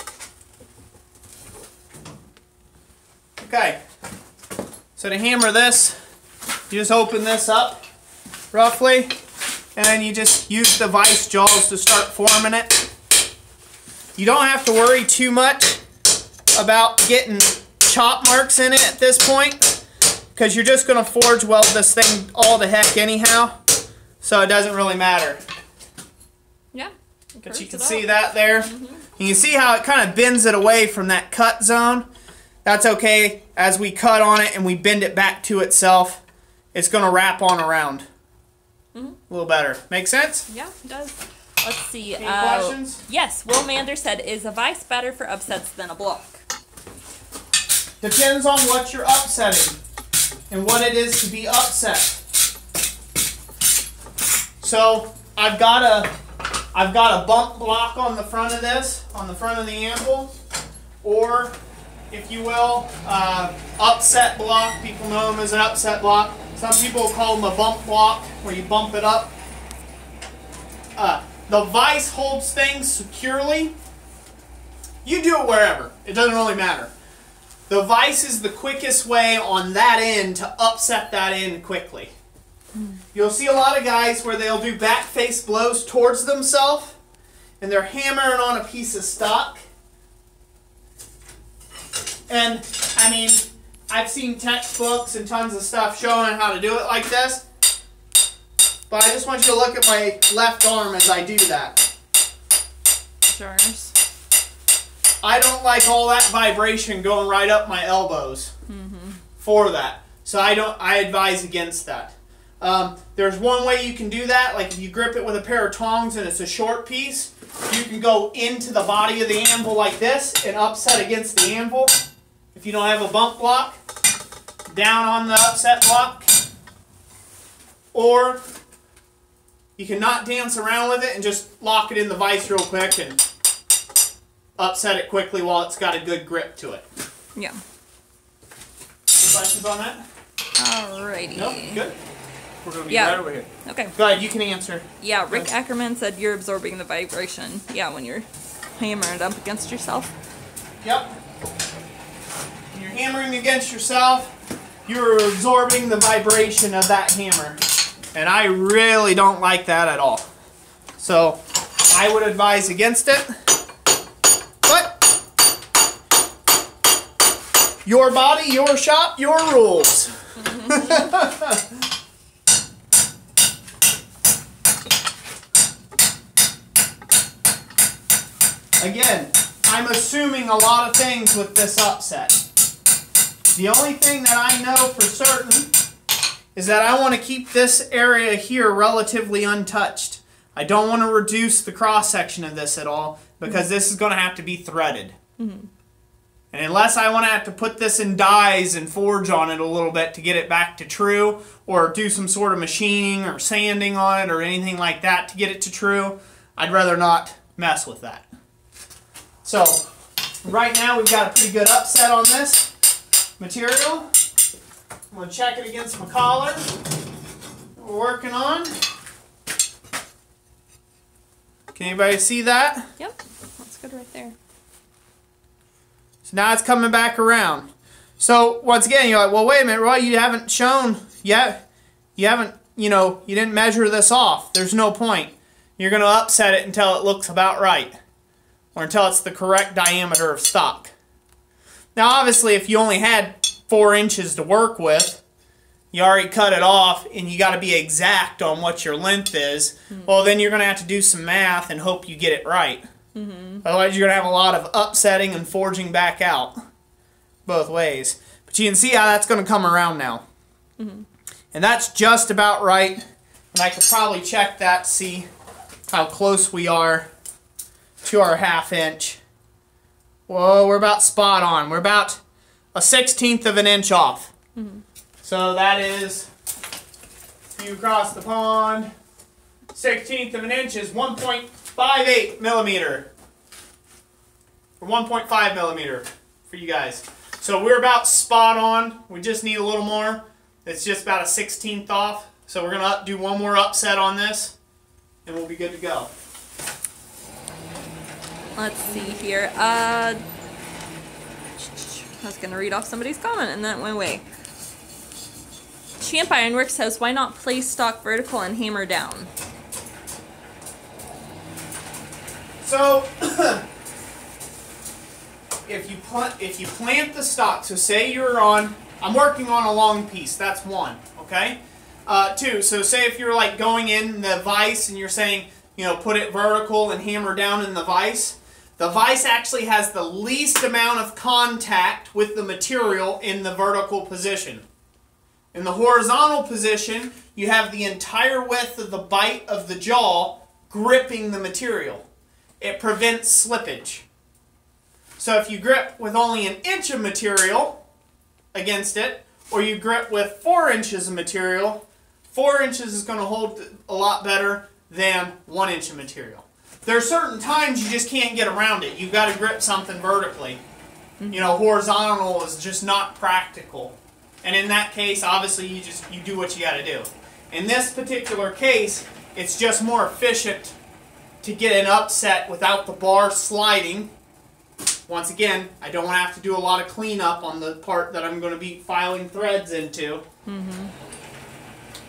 Okay. So to hammer this, you just open this up, roughly, and then you just use the vise jaws to start forming it. You don't have to worry too much about getting chop marks in it at this point, because you're just going to forge weld this thing all to heck anyhow, so it doesn't really matter. Yeah. But you can see that there. You can see how it kind of bends it away from that cut zone. That's okay. As we cut on it and we bend it back to itself, it's going to wrap on around. A little better. Make sense? Yeah, it does. Let's see. Any questions? Yes, Will Mander said, is a vise better for upsets than a block? Depends on what you're upsetting and what it is to be upset. So I've got a bump block on the front of this, on the front of the anvil, or if you will, upset block. People know them as an upset block. Some people call them a bump block, where you bump it up. The vise holds things securely. You do it wherever. It doesn't really matter. The vise is the quickest way on that end to upset that end quickly. You'll see a lot of guys where they'll do back face blows towards themselves, and they're hammering on a piece of stock. And, I mean, I've seen textbooks and tons of stuff showing how to do it like this. but I just want you to look at my left arm as I do that. Jars. I don't like all that vibration going right up my elbows for that. So I advise against that. There's one way you can do that, like if you grip it with a pair of tongs and it's a short piece, you can go into the body of the anvil like this and upset against the anvil. If you don't have a bump block, down on the upset block. Or you can not dance around with it and just lock it in the vise real quick and upset it quickly while it's got a good grip to it. Yeah. Any questions on that? Alrighty. Nope, good. We're going to be right over here. Okay. Go ahead, you can answer. Yeah, Rick Ackerman said you're absorbing the vibration. Yeah, when you're hammering it up against yourself. Yep. When you're hammering against yourself, you're absorbing the vibration of that hammer. And I really don't like that at all. So, I would advise against it. But, your body, your shop, your rules. Again, I'm assuming a lot of things with this upset. The only thing that I know for certain is that I want to keep this area here relatively untouched. I don't want to reduce the cross-section of this at all because this is going to have to be threaded. And unless I want to have to put this in dies and forge on it a little bit to get it back to true, or do some sort of machining or sanding on it or anything like that to get it to true, I'd rather not mess with that. So, right now we've got a pretty good upset on this material. I'm going to check it against my collar we're working on. Can anybody see that? Yep, that's good right there. So now it's coming back around. So once again, you're like, well, wait a minute, Roy, you haven't shown yet. You haven't, you didn't measure this off. There's no point. You're going to upset it until it looks about right, or until it's the correct diameter of stock. Now, obviously, if you only had 4 inches to work with, you already cut it off, and you got to be exact on what your length is, well, then you're going to have to do some math and hope you get it right. Otherwise, you're going to have a lot of upsetting and forging back out both ways. But you can see how that's going to come around now. And that's just about right. And I could probably check that to see how close we are to our 1/2 inch. Whoa, we're about spot on. We're about a 1/16 of an inch off. So that is, you across the pond, 1/16 of an inch is 1.58 millimeter. Or 1.5 millimeter for you guys. So we're about spot on. We just need a little more. It's just about a 1/16 off. So we're going to do one more upset on this, and we'll be good to go. Let's see here. I was going to read off somebody's comment and that went away. Champ Ironworks says, why not place stock vertical and hammer down? So, if you plant the stock, so say you're on, I'm working on a long piece, that's 1, okay? 2, so say if you're like going in the vise and you're saying, put it vertical and hammer down in the vise actually has the least amount of contact with the material in the vertical position. In the horizontal position, you have the entire width of the bite of the jaw gripping the material. It prevents slippage. So if you grip with only 1 inch of material against it, or you grip with 4 inches of material, 4 inches is going to hold a lot better than 1 inch of material. There are certain times you just can't get around it. You've got to grip something vertically. Horizontal is just not practical. And in that case, obviously, you do what you got to do. In this particular case, it's just more efficient to get an upset without the bar sliding. Once again, I don't want to have to do a lot of cleanup on the part that I'm going to be filing threads into.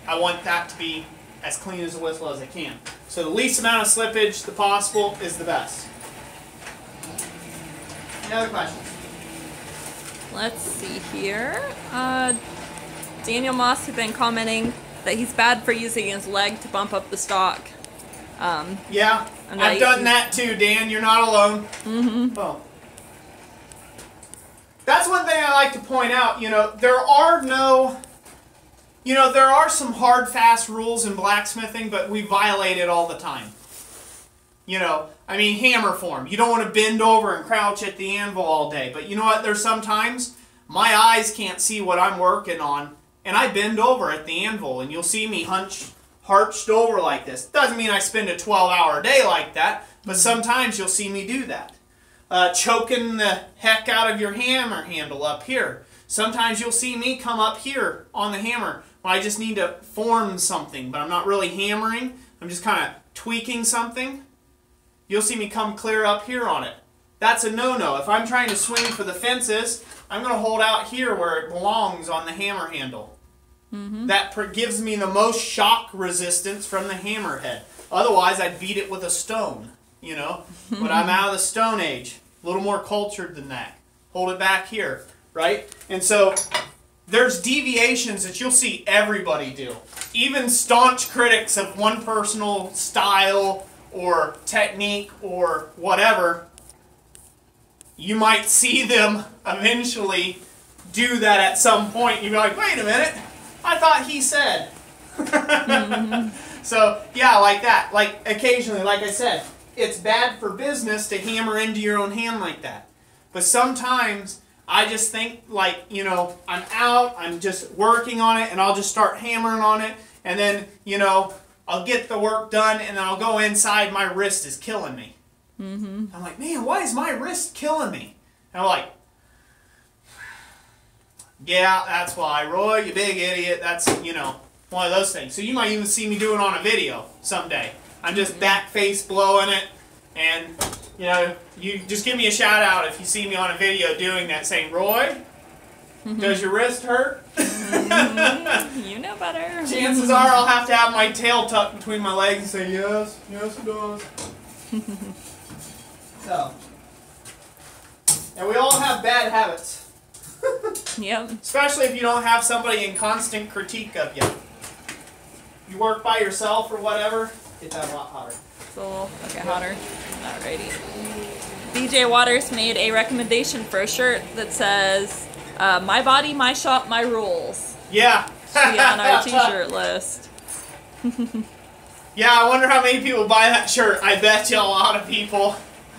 I want that to be as clean as a whistle as I can. So the least amount of slippage the possible is the best. Any other questions? Let's see here. Daniel Moss has been commenting, that he's bad for using his leg to bump up the stock. Yeah, I've done that too, Dan. You're not alone. Mm-hmm. Oh. That's one thing I like to point out. You know, there are some hard, fast rules in blacksmithing, but we violate it all the time. You know, I mean, hammer form. You don't want to bend over and crouch at the anvil all day. But you know what? There's sometimes my eyes can't see what I'm working on, and I bend over at the anvil, and you'll see me hunched over like this. Doesn't mean I spend a 12-hour day like that, but sometimes you'll see me do that. Choking the heck out of your hammer handle up here. Sometimes you'll see me come up here on the hammer when I just need to form something, but I'm not really hammering. I'm just kind of tweaking something. You'll see me come clear up here on it. That's a no-no. If I'm trying to swing for the fences, I'm going to hold out here where it belongs on the hammer handle. Mm-hmm. That gives me the most shock resistance from the hammerhead. Otherwise, I'd beat it with a stone, you know. But I'm out of the Stone Age. A little more cultured than that. Hold it back here, right? And so there's deviations that you'll see everybody do. Even staunch critics of one personal style or technique or whatever, you might see them eventually do that at some point. You'll be like, wait a minute, I thought he said. Mm-hmm. So, yeah, like that. Like, occasionally, like I said, it's bad for business to hammer into your own hand like that. But sometimes I just think, like, you know, I'm out, I'm just working on it, and I'll just start hammering on it, and then, you know, I'll get the work done, and then I'll go inside, my wrist is killing me. Mm-hmm. I'm like, man, why is my wrist killing me? And I'm like, yeah, that's why, Roy, you big idiot. That's, you know, one of those things. So you might even see me do it on a video someday. I'm just back face blowing it, and, you know, you just give me a shout out if you see me on a video doing that, saying, Roy, does your wrist hurt? You know better. Chances are I'll have to have my tail tucked between my legs and say, yes, yes it does. So, and we all have bad habits. Yep. Especially if you don't have somebody in constant critique of you. You work by yourself or whatever, get that a lot hotter. It's a little, okay, hotter. Alrighty. DJ Waters made a recommendation for a shirt that says, my body, my shop, my rules. Yeah. Should be on our t-shirt list. Yeah, I wonder how many people buy that shirt. I bet you a lot of people.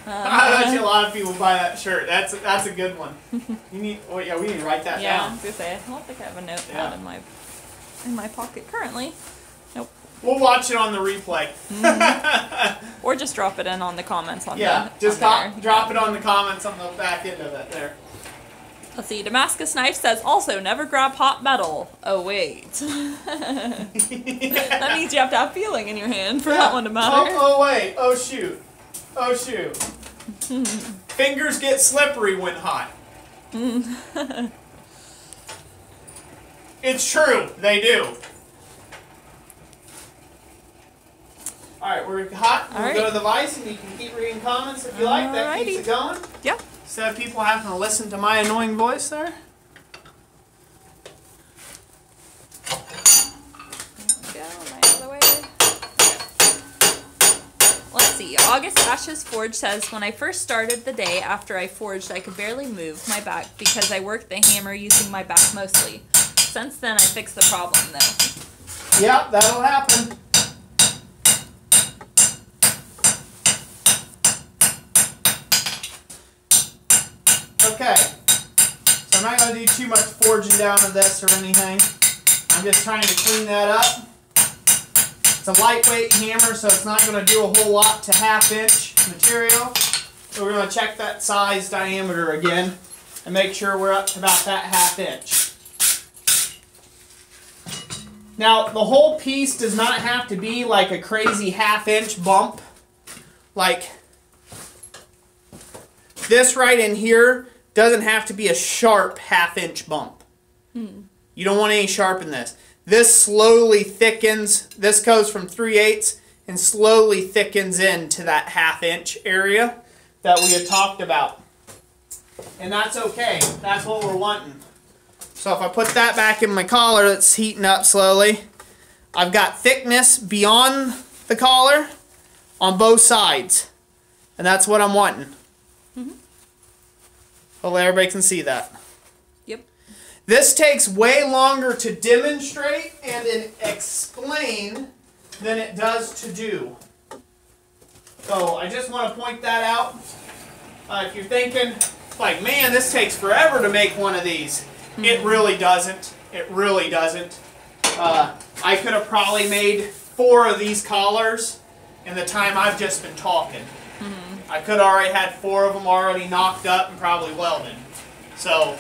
I bet you a lot of people buy that shirt. That's a good one. You need. Oh yeah, we need to write that down. Yeah, I was gonna say I don't think I have a notepad in my pocket currently. Nope. We'll watch it on the replay. Mm-hmm. Or just drop it in on the comments on just drop it on the comments on the back end of it there. Let's see. Damascus Knife says also never grab hot metal. Oh wait. That means you have to have feeling in your hand for that one to matter. Oh wait. Oh shoot. Oh shoot. Fingers get slippery when hot. It's true. They do. Alright, we're hot. We'll go to the Vice, and you can keep reading comments if you like. That keeps it going. Yeah. Instead of people having to listen to my annoying voice there. Let's see. August Ashes Forge says, when I first started the day after I forged, I could barely move my back because I worked the hammer using my back mostly. Since then, I fixed the problem, though. Yep, that'll happen. Okay, so I'm not going to do too much forging down of this or anything. I'm just trying to clean that up. It's a lightweight hammer, so it's not going to do a whole lot to half-inch material. So we're going to check that size diameter again and make sure we're up to about that half-inch. Now, the whole piece does not have to be like a crazy half-inch bump. Like this right in here doesn't have to be a sharp half-inch bump. You don't want any sharp in this. This slowly thickens. This goes from 3/8 and slowly thickens into that half-inch area that we had talked about. And that's okay. That's what we're wanting. So if I put that back in my collar that's heating up slowly, I've got thickness beyond the collar on both sides. And that's what I'm wanting. Hopefully everybody can see that. Yep. This takes way longer to demonstrate and explain than it does to do. So I just want to point that out. If you're thinking, like, man, this takes forever to make one of these. It really doesn't. It really doesn't. I could have probably made 4 of these collars in the time I've just been talking. I could have already had 4 of them already knocked up and probably welded. So,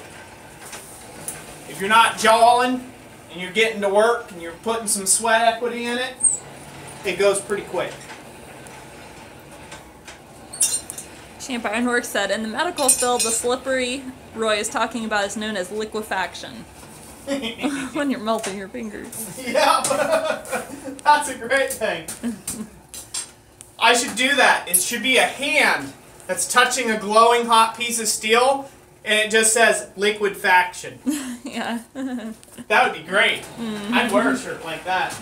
if you're not jawing and you're getting to work and you're putting some sweat equity in it, it goes pretty quick. Champ Ironworks said, in the medical field, the slippery Roy is talking about is known as liquefaction. When you're melting your fingers. Yeah, that's a great thing. I should do that. It should be a hand that's touching a glowing hot piece of steel, and it just says liquefaction. Yeah. That would be great. I'd wear a shirt like that.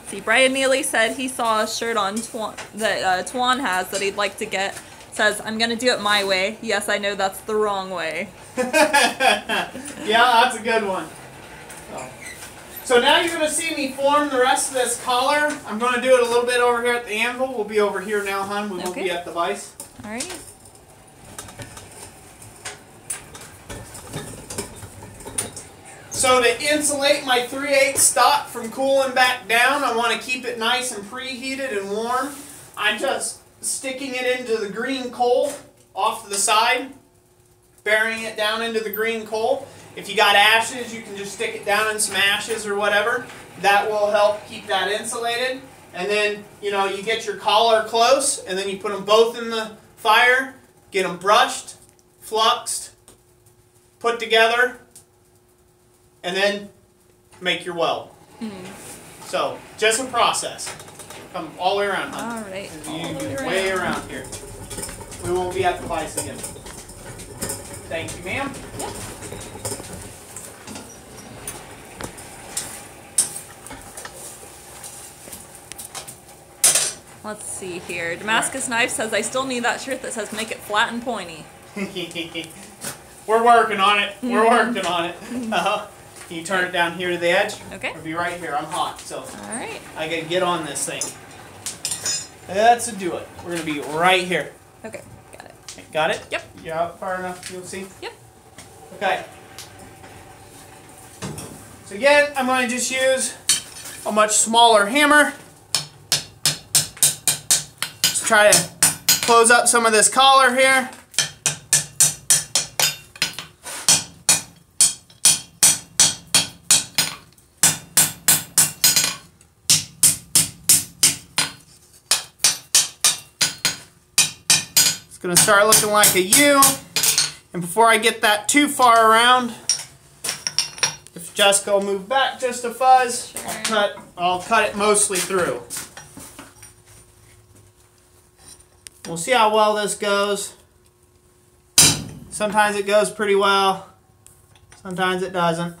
See, Brian Neely said he saw a shirt on that Twan has that he'd like to get. Says, I'm going to do it my way. Yes, I know that's the wrong way. Yeah, that's a good one. So now you're going to see me form the rest of this collar. I'm going to do it a little bit over here at the anvil. We'll be over here now, hon. We won't be at the vise. All right. So to insulate my 3/8 stock from cooling back down, I want to keep it nice and preheated and warm. I'm just sticking it into the green coal off to the side, burying it down into the green coal. If you got ashes, you can just stick it down in some ashes or whatever. That will help keep that insulated. And then, you know, you get your collar close, and then you put them both in the fire, get them brushed, fluxed, put together, and then make your weld. So, just a process. Come all the way around, huh? All right. You get way around here. We won't be at the vise again. Thank you, ma'am. Yep. Let's see here. Damascus Knife says, I still need that shirt that says, make it flat and pointy. We're working on it. We're working on it. Can you turn it down here to the edge? Okay. It'll be right here. I'm hot, so All right. I gotta get on this thing. Let's do it. We're gonna be right here. Okay. Got it. Got it? Yep. You're out far enough, you'll see? Yep. Okay. So again, I'm going to just use a much smaller hammer. Just try to close up some of this collar here. It's going to start looking like a U. And before I get that too far around, if Jessica will move back just a fuzz, I'll cut it mostly through. We'll see how well this goes. Sometimes it goes pretty well, sometimes it doesn't.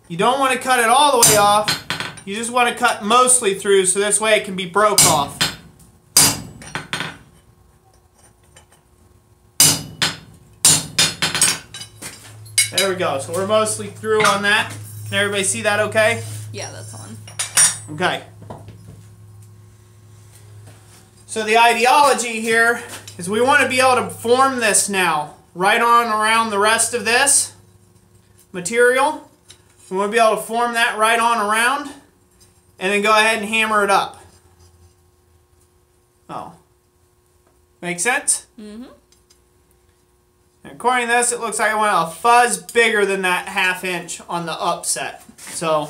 You don't want to cut it all the way off. You just want to cut mostly through so this way it can be broke off. There we go. So we're mostly through on that. Can everybody see that okay? Yeah, that's on. Okay. So the ideology here is we want to be able to form this now right on around the rest of this material. We want to be able to form that right on around and then go ahead and hammer it up. Oh. Make sense? Mm-hmm. And according to this, it looks like I want a fuzz bigger than that 1/2 inch on the upset. So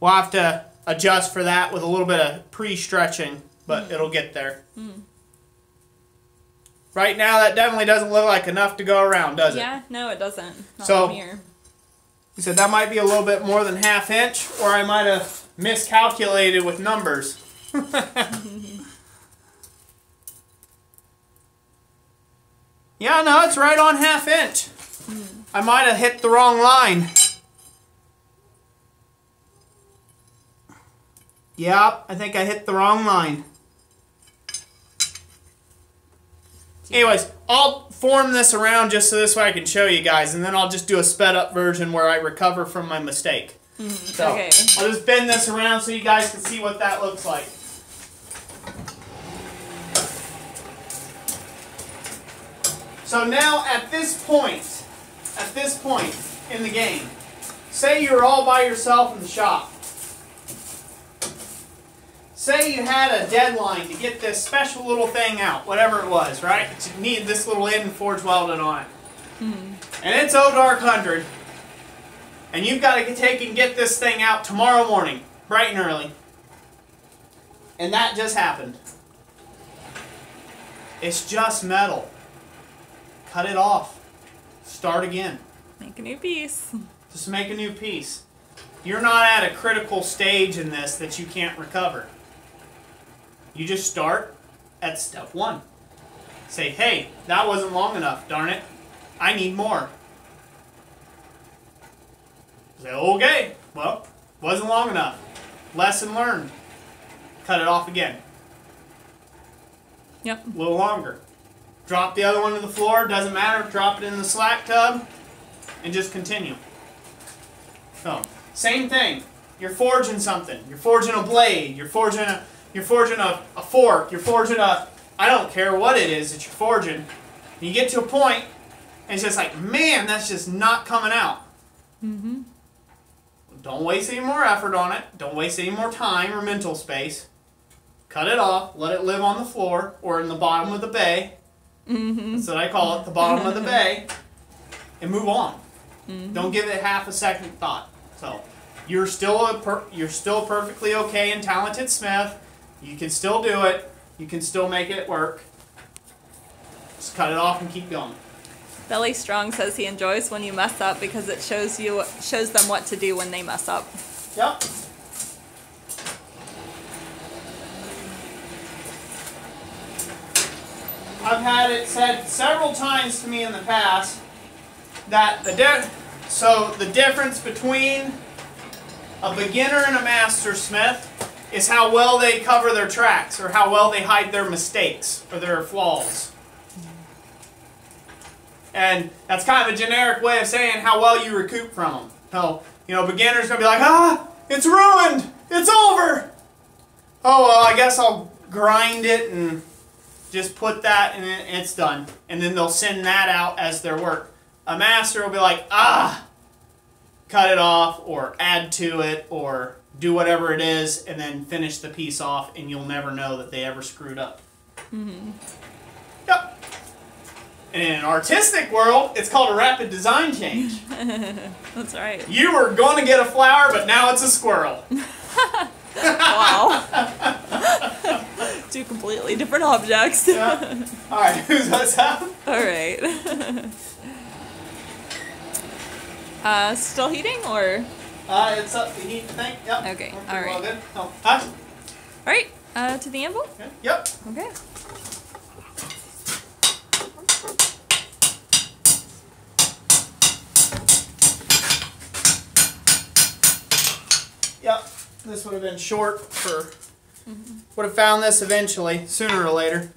we'll have to adjust for that with a little bit of pre-stretching, but it'll get there. Right now, that definitely doesn't look like enough to go around, does it? Yeah, no, it doesn't. Not So, from here. he said that might be a little bit more than 1/2 inch, or I might have miscalculated with numbers. Yeah, no, it's right on 1/2 inch. I might have hit the wrong line. Yep, I think I hit the wrong line. Anyways, I'll form this around just so this way I can show you guys, and then I'll just do a sped up version where I recover from my mistake. So, Okay. I'll just bend this around so you guys can see what that looks like. So now at this point in the game, say you're all by yourself in the shop. Say you had a deadline to get this special little thing out, whatever it was, right? You need this little end forge welded on it. And it's dark 100. And you've got to take and get this thing out tomorrow morning, bright and early. And that just happened. It's just metal. Cut it off. Start again. Make a new piece. Just make a new piece. You're not at a critical stage in this that you can't recover. You just start at step 1. Say, hey, that wasn't long enough, darn it. I need more. Say, okay, well, wasn't long enough. Lesson learned. Cut it off again. Yep. A little longer. Drop the other one to the floor, doesn't matter, drop it in the slack tub, and just continue. So, same thing. You're forging something. You're forging a blade. You're forging a fork. You're forging a, I don't care what it is that you're forging. You get to a point, and it's just like, man, that's just not coming out. Don't waste any more effort on it. Don't waste any more time or mental space. Cut it off. Let it live on the floor or in the bottom of the bay. That's what I call it, the bottom of the bay. And move on. Don't give it half a second thought. So, you're still a perfectly okay and talented smith. You can still do it. You can still make it work. Just cut it off and keep going. Billy Strong says he enjoys when you mess up because it shows them what to do when they mess up. Yep. I've had it said several times to me in the past that the difference between a beginner and a master smith is how well they cover their tracks or how well they hide their mistakes or their flaws. And that's kind of a generic way of saying how well you recoup from them. So, beginners going to be like, it's ruined! It's over! Oh, well, I guess I'll grind it and just put that and it's done. And then they'll send that out as their work. A master will be like, cut it off or add to it or do whatever it is and then finish the piece off and you'll never know that they ever screwed up. Yep. And in an artistic world, it's called a rapid design change. That's right. You were going to get a flower, but now it's a squirrel. Wow. Two completely different objects. Yeah. All right, who's us up? All right. Still heating or? It's up to heat, I think. Yep. Okay. All right. All good. Oh, All right. To the anvil. okay. Yep. Okay. Yep. This would have been short for. Would have found this eventually, sooner or later.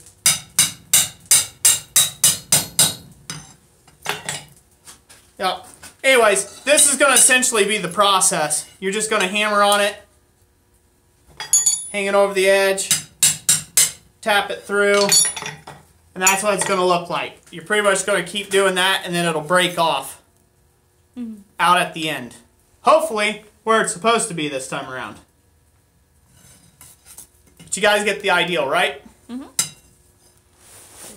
Yep. Anyways, this is going to essentially be the process. You're just going to hammer on it, hang it over the edge, tap it through, and that's what it's going to look like. You're pretty much going to keep doing that, and then it'll break off out at the end. Hopefully, where it's supposed to be this time around. But you guys get the ideal, right?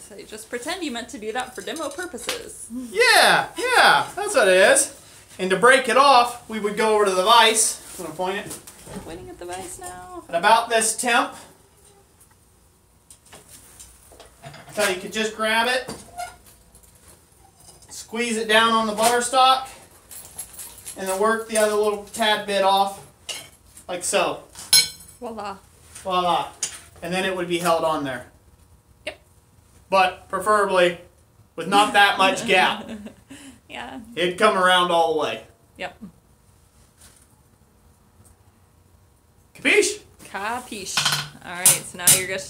So you just pretend you meant to do that for demo purposes. Yeah, that's what it is. And to break it off, we would go over to the vise. I'm going to point it. Pointing at the vise now. At about this temp. So you could just grab it, squeeze it down on the bar stock, and then work the other little tad bit off, like so. Voila. Voila. And then it would be held on there. Yep. But preferably with not that much gap. Yeah. It'd come around all the way. Yep. Capiche? Capiche. Alright, so now you're gonna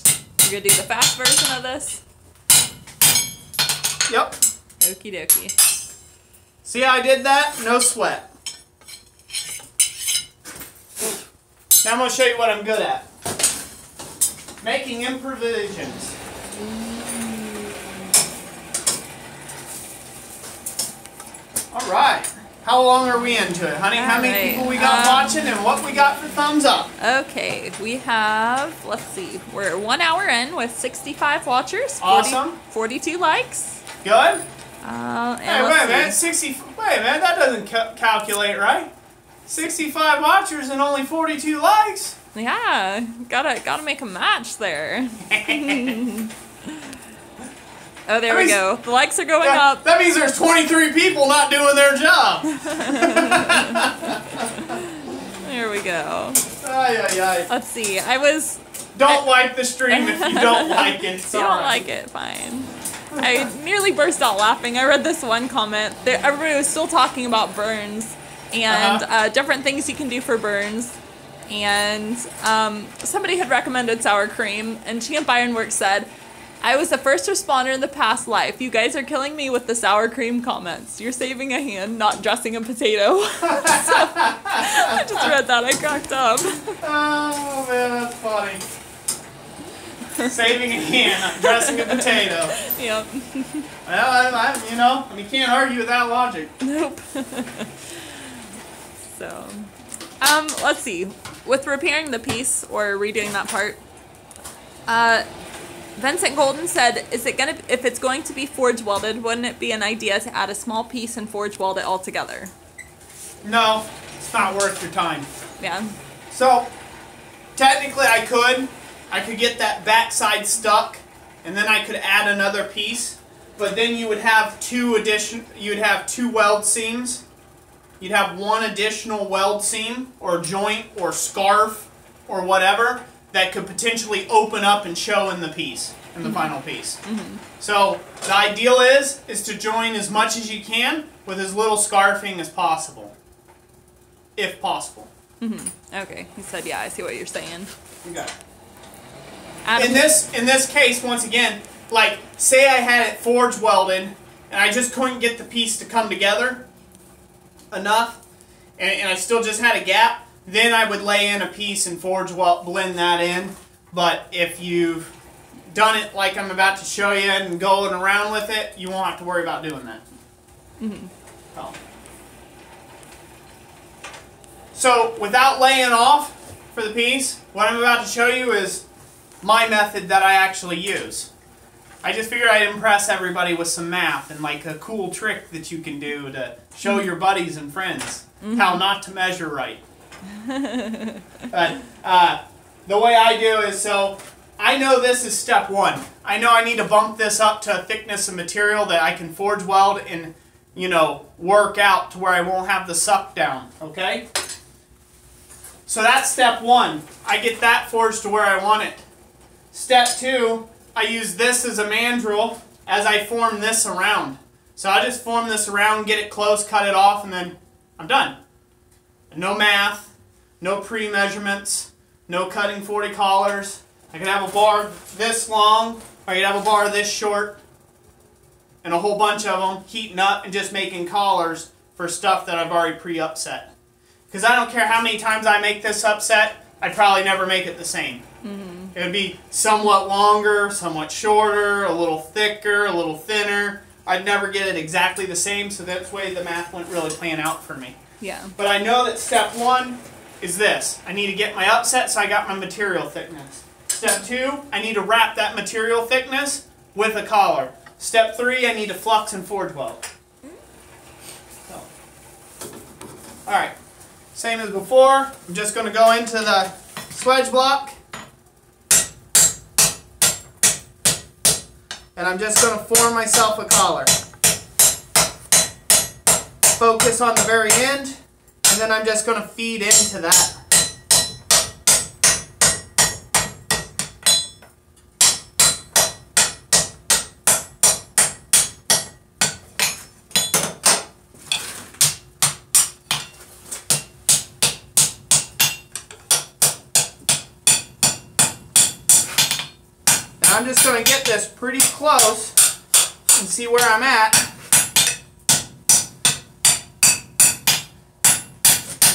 do the fast version of this? Yep. Okie dokie. See how I did that? No sweat. Now I'm going to show you what I'm good at. Making improvisations. Alright. How long are we into it, honey? How many people we got watching and what we got for thumbs up? Okay, we have, let's see, we're 1 hour in with 65 watchers. Awesome. 42 likes. Good. And wait a minute, wait a minute, that doesn't calculate right. 65 watchers and only 42 likes? Yeah, gotta make a match there. Oh, there we go. The likes are going up. That means there's 23 people not doing their job. There we go. Ay, ay, ay. Let's see. Don't like the stream if you don't like it. If you don't like it, fine. I nearly burst out laughing. I read this one comment. Everybody was still talking about burns and different things you can do for burns. And somebody had recommended sour cream, and Champ Ironworks said, I was the first responder in the past life. You guys are killing me with the sour cream comments. You're saving a hand, not dressing a potato. So, I just read that. I cracked up. Oh, man, that's funny. Saving a hand, not dressing a potato. Yep. Well, you can't argue with that logic. Nope. So, let's see. With repairing the piece, or redoing that part, Vincent Golden said, if it's going to be forge welded, wouldn't it be an idea to add a small piece and forge weld it all together? No, it's not worth your time. Yeah. So, technically I could get that backside stuck, and then I could add another piece, but then you would have two weld seams. You'd have one additional weld seam, or joint, or scarf, or whatever, that could potentially open up and show in the piece, in the final piece. So the ideal is to join as much as you can with as little scarfing as possible, if possible. Okay, he said, yeah, I see what you're saying. Okay. In this case, once again, like, say I had it forge welded, and I just couldn't get the piece to come together enough, and I still just had a gap, then I would lay in a piece and forge weld, blend that in. But if you've done it like I'm about to show you and going around with it, you won't have to worry about doing that. Oh. So without laying off for the piece, what I'm about to show you is my method that I actually use. I just figured I'd impress everybody with some math and like a cool trick that you can do to show your buddies and friends how not to measure right. But the way I do is, so I know this is step one. I know I need to bump this up to a thickness of material that I can forge weld and, work out to where I won't have the suck down, okay? So that's step one. I get that forged to where I want it. Step two, I use this as a mandrel as I form this around. So I just form this around, get it close, cut it off, and then I'm done. No math, no pre-measurements, no cutting 40 collars. I can have a bar this long, or I can have a bar this short, and a whole bunch of them heating up and just making collars for stuff that I've already pre-upset. Because I don't care how many times I make this upset, I'd probably never make it the same. It would be somewhat longer, somewhat shorter, a little thicker, a little thinner. I'd never get it exactly the same, so that's the way the math wouldn't really plan out for me. Yeah. But I know that step one is this. I need to get my upset, so I got my material thickness. Step two, I need to wrap that material thickness with a collar. Step three, I need to flux and forge weld. So. Alright, same as before. I'm just going to go into the swedge block. And I'm just going to form myself a collar. Focus on the very end, and then I'm just going to feed into that. I'm just going to get this pretty close and see where I'm at.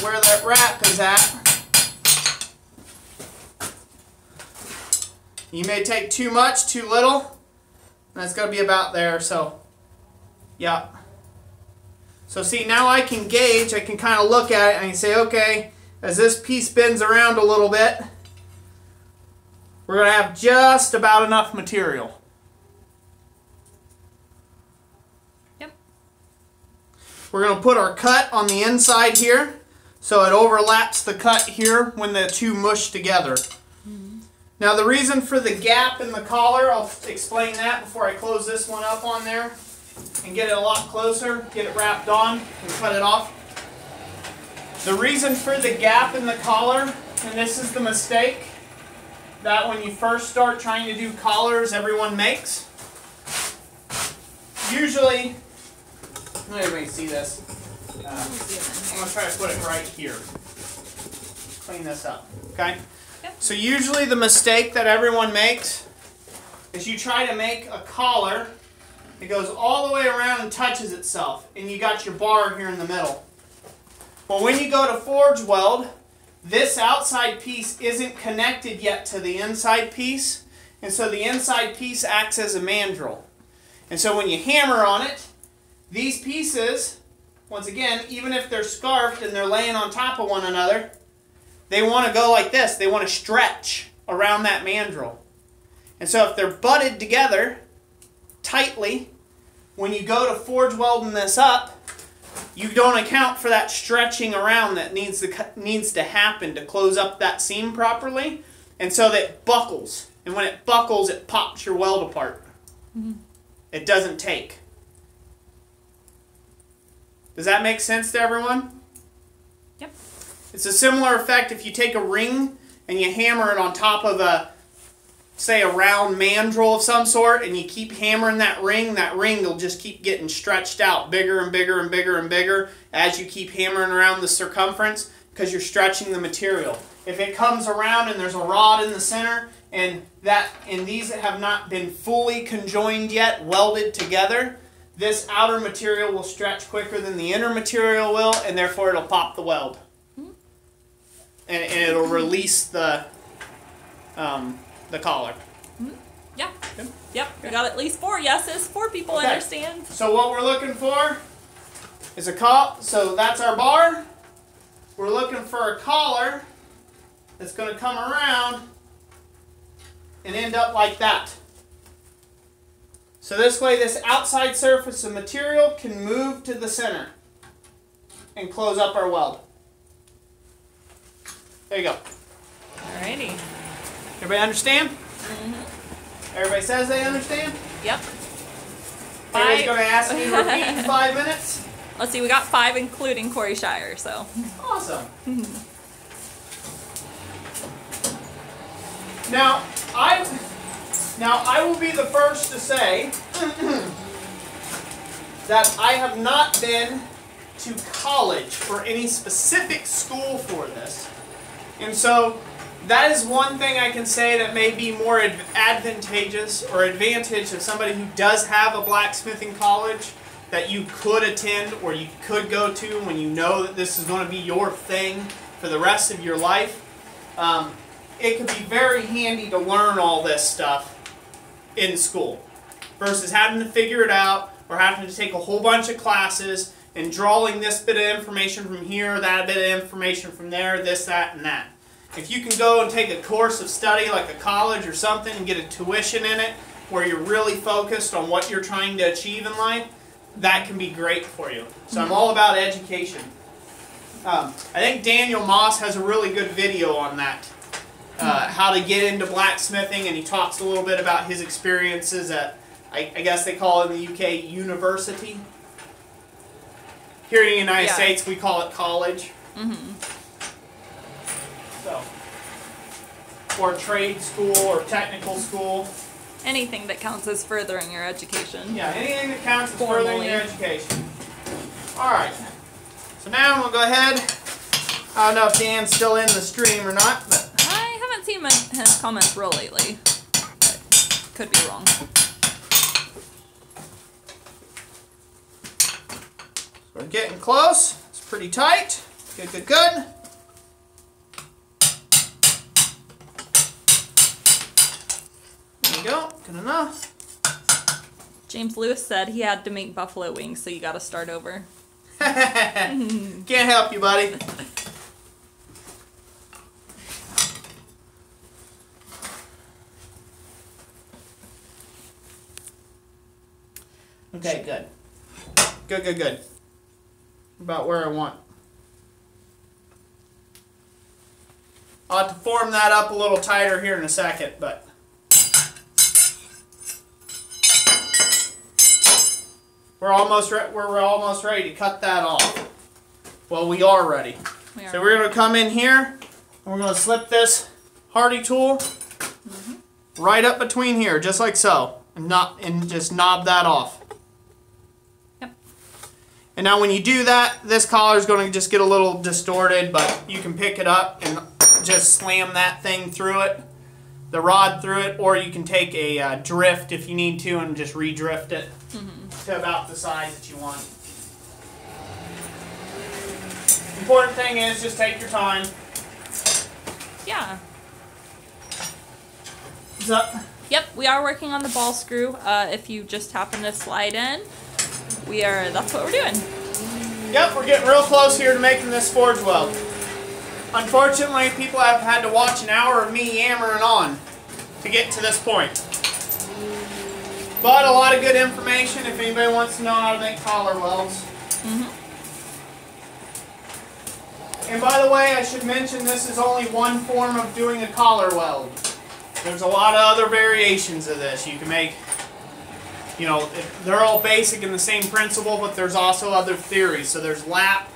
Where that wrap is at. You may take too much, too little. That's going to be about there, so yeah. So see, now I can gauge, I can kind of look at it and I can say, okay, as this piece bends around a little bit, we're going to have just about enough material. Yep. We're going to put our cut on the inside here, so it overlaps the cut here when the two mush together. Now the reason for the gap in the collar, I'll explain that before I close this one up on there and get it a lot closer, get it wrapped on and cut it off. The reason for the gap in the collar, and this is the mistake that when you first start trying to do collars everyone makes. Usually, let everybody see this. I'm going to try to put it right here. Clean this up, okay? So usually the mistake that everyone makes is you try to make a collar that goes all the way around and touches itself, and you got your bar here in the middle. Well, when you go to forge weld, this outside piece isn't connected yet to the inside piece, and so the inside piece acts as a mandrel. And so when you hammer on it, these pieces, once again, even if they're scarfed and they're laying on top of one another, they want to go like this. They want to stretch around that mandrel. And so if they're butted together tightly, when you go to forge welding this up, you don't account for that stretching around that needs to happen to close up that seam properly. And so that it buckles. And when it buckles, it pops your weld apart. It doesn't take. Does that make sense to everyone? Yep. It's a similar effect if you take a ring and you hammer it on top of a, say, a round mandrel of some sort, and you keep hammering that ring will just keep getting stretched out bigger and bigger and bigger and bigger as you keep hammering around the circumference because you're stretching the material. If it comes around and there's a rod in the center and these that have not been fully conjoined yet, welded together, this outer material will stretch quicker than the inner material will, and therefore it'll pop the weld. And it'll release the collar. Yeah. Yep. We got at least 4 yeses. 4 people understand. So what we're looking for is a collar. So that's our bar. We're looking for a collar that's going to come around and end up like that. So this way, this outside surface of material can move to the center and close up our weld. There you go. Alrighty. Everybody understand? Everybody says they understand? Yep. Everybody's going to ask me to repeat in 5 minutes? Let's see, we got 5 including Corey Shire, so. Awesome. Now I will be the first to say that I have not been to college or any specific school for this. And so that is one thing I can say that may be more advantageous or advantage of somebody who does have a blacksmithing college that you could attend or you could go to when you know that this is going to be your thing for the rest of your life. It can be very handy to learn all this stuff in school versus having to figure it out or having to take a whole bunch of classes and drawing this bit of information from here, that bit of information from there, this, that, and that. If you can go and take a course of study like a college or something and get a tuition in it where you're really focused on what you're trying to achieve in life, that can be great for you. So I'm all about education. I think Daniel Moss has a really good video on that. How to get into blacksmithing, and he talks a little bit about his experiences at, I guess they call it in the UK, university. Here in the United States, we call it college. So, or trade school or technical school. Anything that counts as furthering your education. Yeah, anything that counts as furthering your education. Alright, so now I'm going to go ahead. I don't know if Dan's still in the stream or not, but I haven't seen his comments real lately. Could be wrong. We're getting close. It's pretty tight. Good, good, good. There you go. Good enough. James Lewis said he had to make buffalo wings, so you got to start over. Can't help you, buddy. Okay, good. Good, good, good. About where I want. I'll have to form that up a little tighter here in a second, but we're almost ready to cut that off. Well, we are ready. So we're going to come in here and we're going to slip this Hardy tool right up between here, just like so, and just knob that off. And now when you do that, this collar is going to just get a little distorted, but you can pick it up and just slam that thing through it, the rod through it, or you can take a drift if you need to and just re-drift it to about the size that you want. Important thing is just take your time. Yeah. What's up? Yep, we are working on the ball screw. If you just happen to slide in, that's what we're doing. Yep, we're getting real close here to making this forge weld. Unfortunately, people have had to watch an hour of me yammering on to get to this point. But a lot of good information if anybody wants to know how to make collar welds. And by the way, I should mention this is only one form of doing a collar weld. There's a lot of other variations of this. You can make, you know, they're all basic in the same principle, but there's also other theories. So there's lap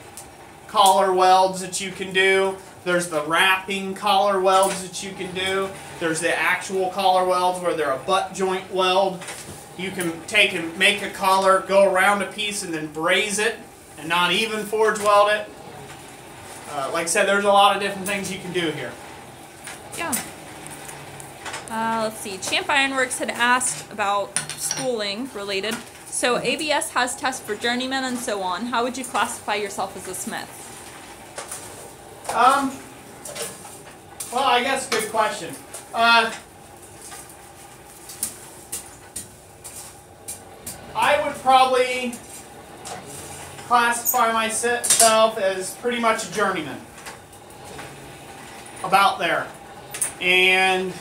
collar welds that you can do. There's the wrapping collar welds that you can do. There's the actual collar welds where they're a butt joint weld. You can take and make a collar, go around a piece, and then braze it, and not even forge weld it. Like I said, there's a lot of different things you can do here. Yeah. Let's see. Champ Ironworks had asked about schooling related. So ABS has tests for journeymen and so on. How would you classify yourself as a smith? Well, I guess good question. I would probably classify myself as pretty much a journeyman. About there. And,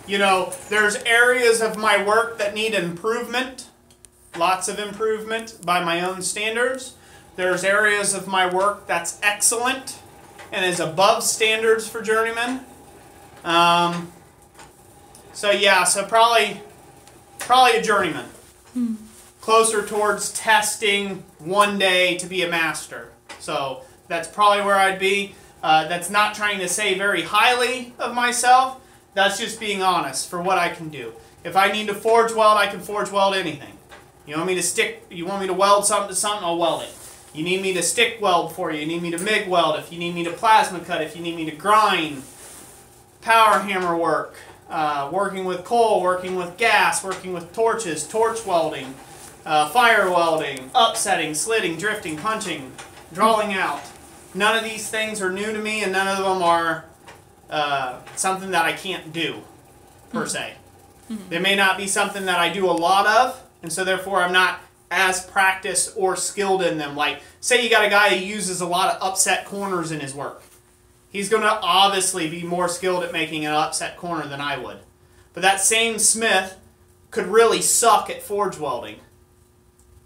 you know, there's areas of my work that need improvement. Lots of improvement by my own standards. There's areas of my work that's excellent and is above standards for journeymen. So yeah, so probably a journeyman. Closer towards testing one day to be a master. So that's probably where I'd be. That's not trying to say very highly of myself. That's just being honest for what I can do. If I need to forge weld, I can forge weld anything. You want me to weld something to something, I'll weld it. You need me to stick weld for you. You need me to MIG weld. If you need me to plasma cut. If you need me to grind. Power hammer work. Working with coal. Working with gas. Working with torches. Torch welding. Fire welding. Upsetting. Slitting. Drifting. Punching. Drawing out. None of these things are new to me, and none of them are something that I can't do, per se. They may not be something that I do a lot of, and so therefore I'm not as practiced or skilled in them. Like, say you got a guy who uses a lot of upset corners in his work. He's going to obviously be more skilled at making an upset corner than I would. But that same smith could really suck at forge welding.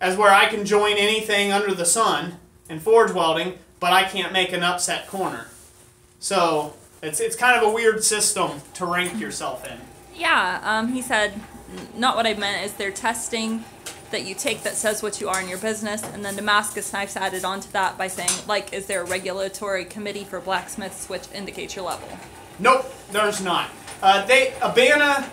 As where I can join anything under the sun in forge welding, but I can't make an upset corner. So it's kind of a weird system to rank yourself in. Yeah, he said, not what I meant is they're testing that you take that says what you are in your business, and then Damascus Knives added on to that by saying, like, is there a regulatory committee for blacksmiths which indicates your level? Nope, there's not. Abana,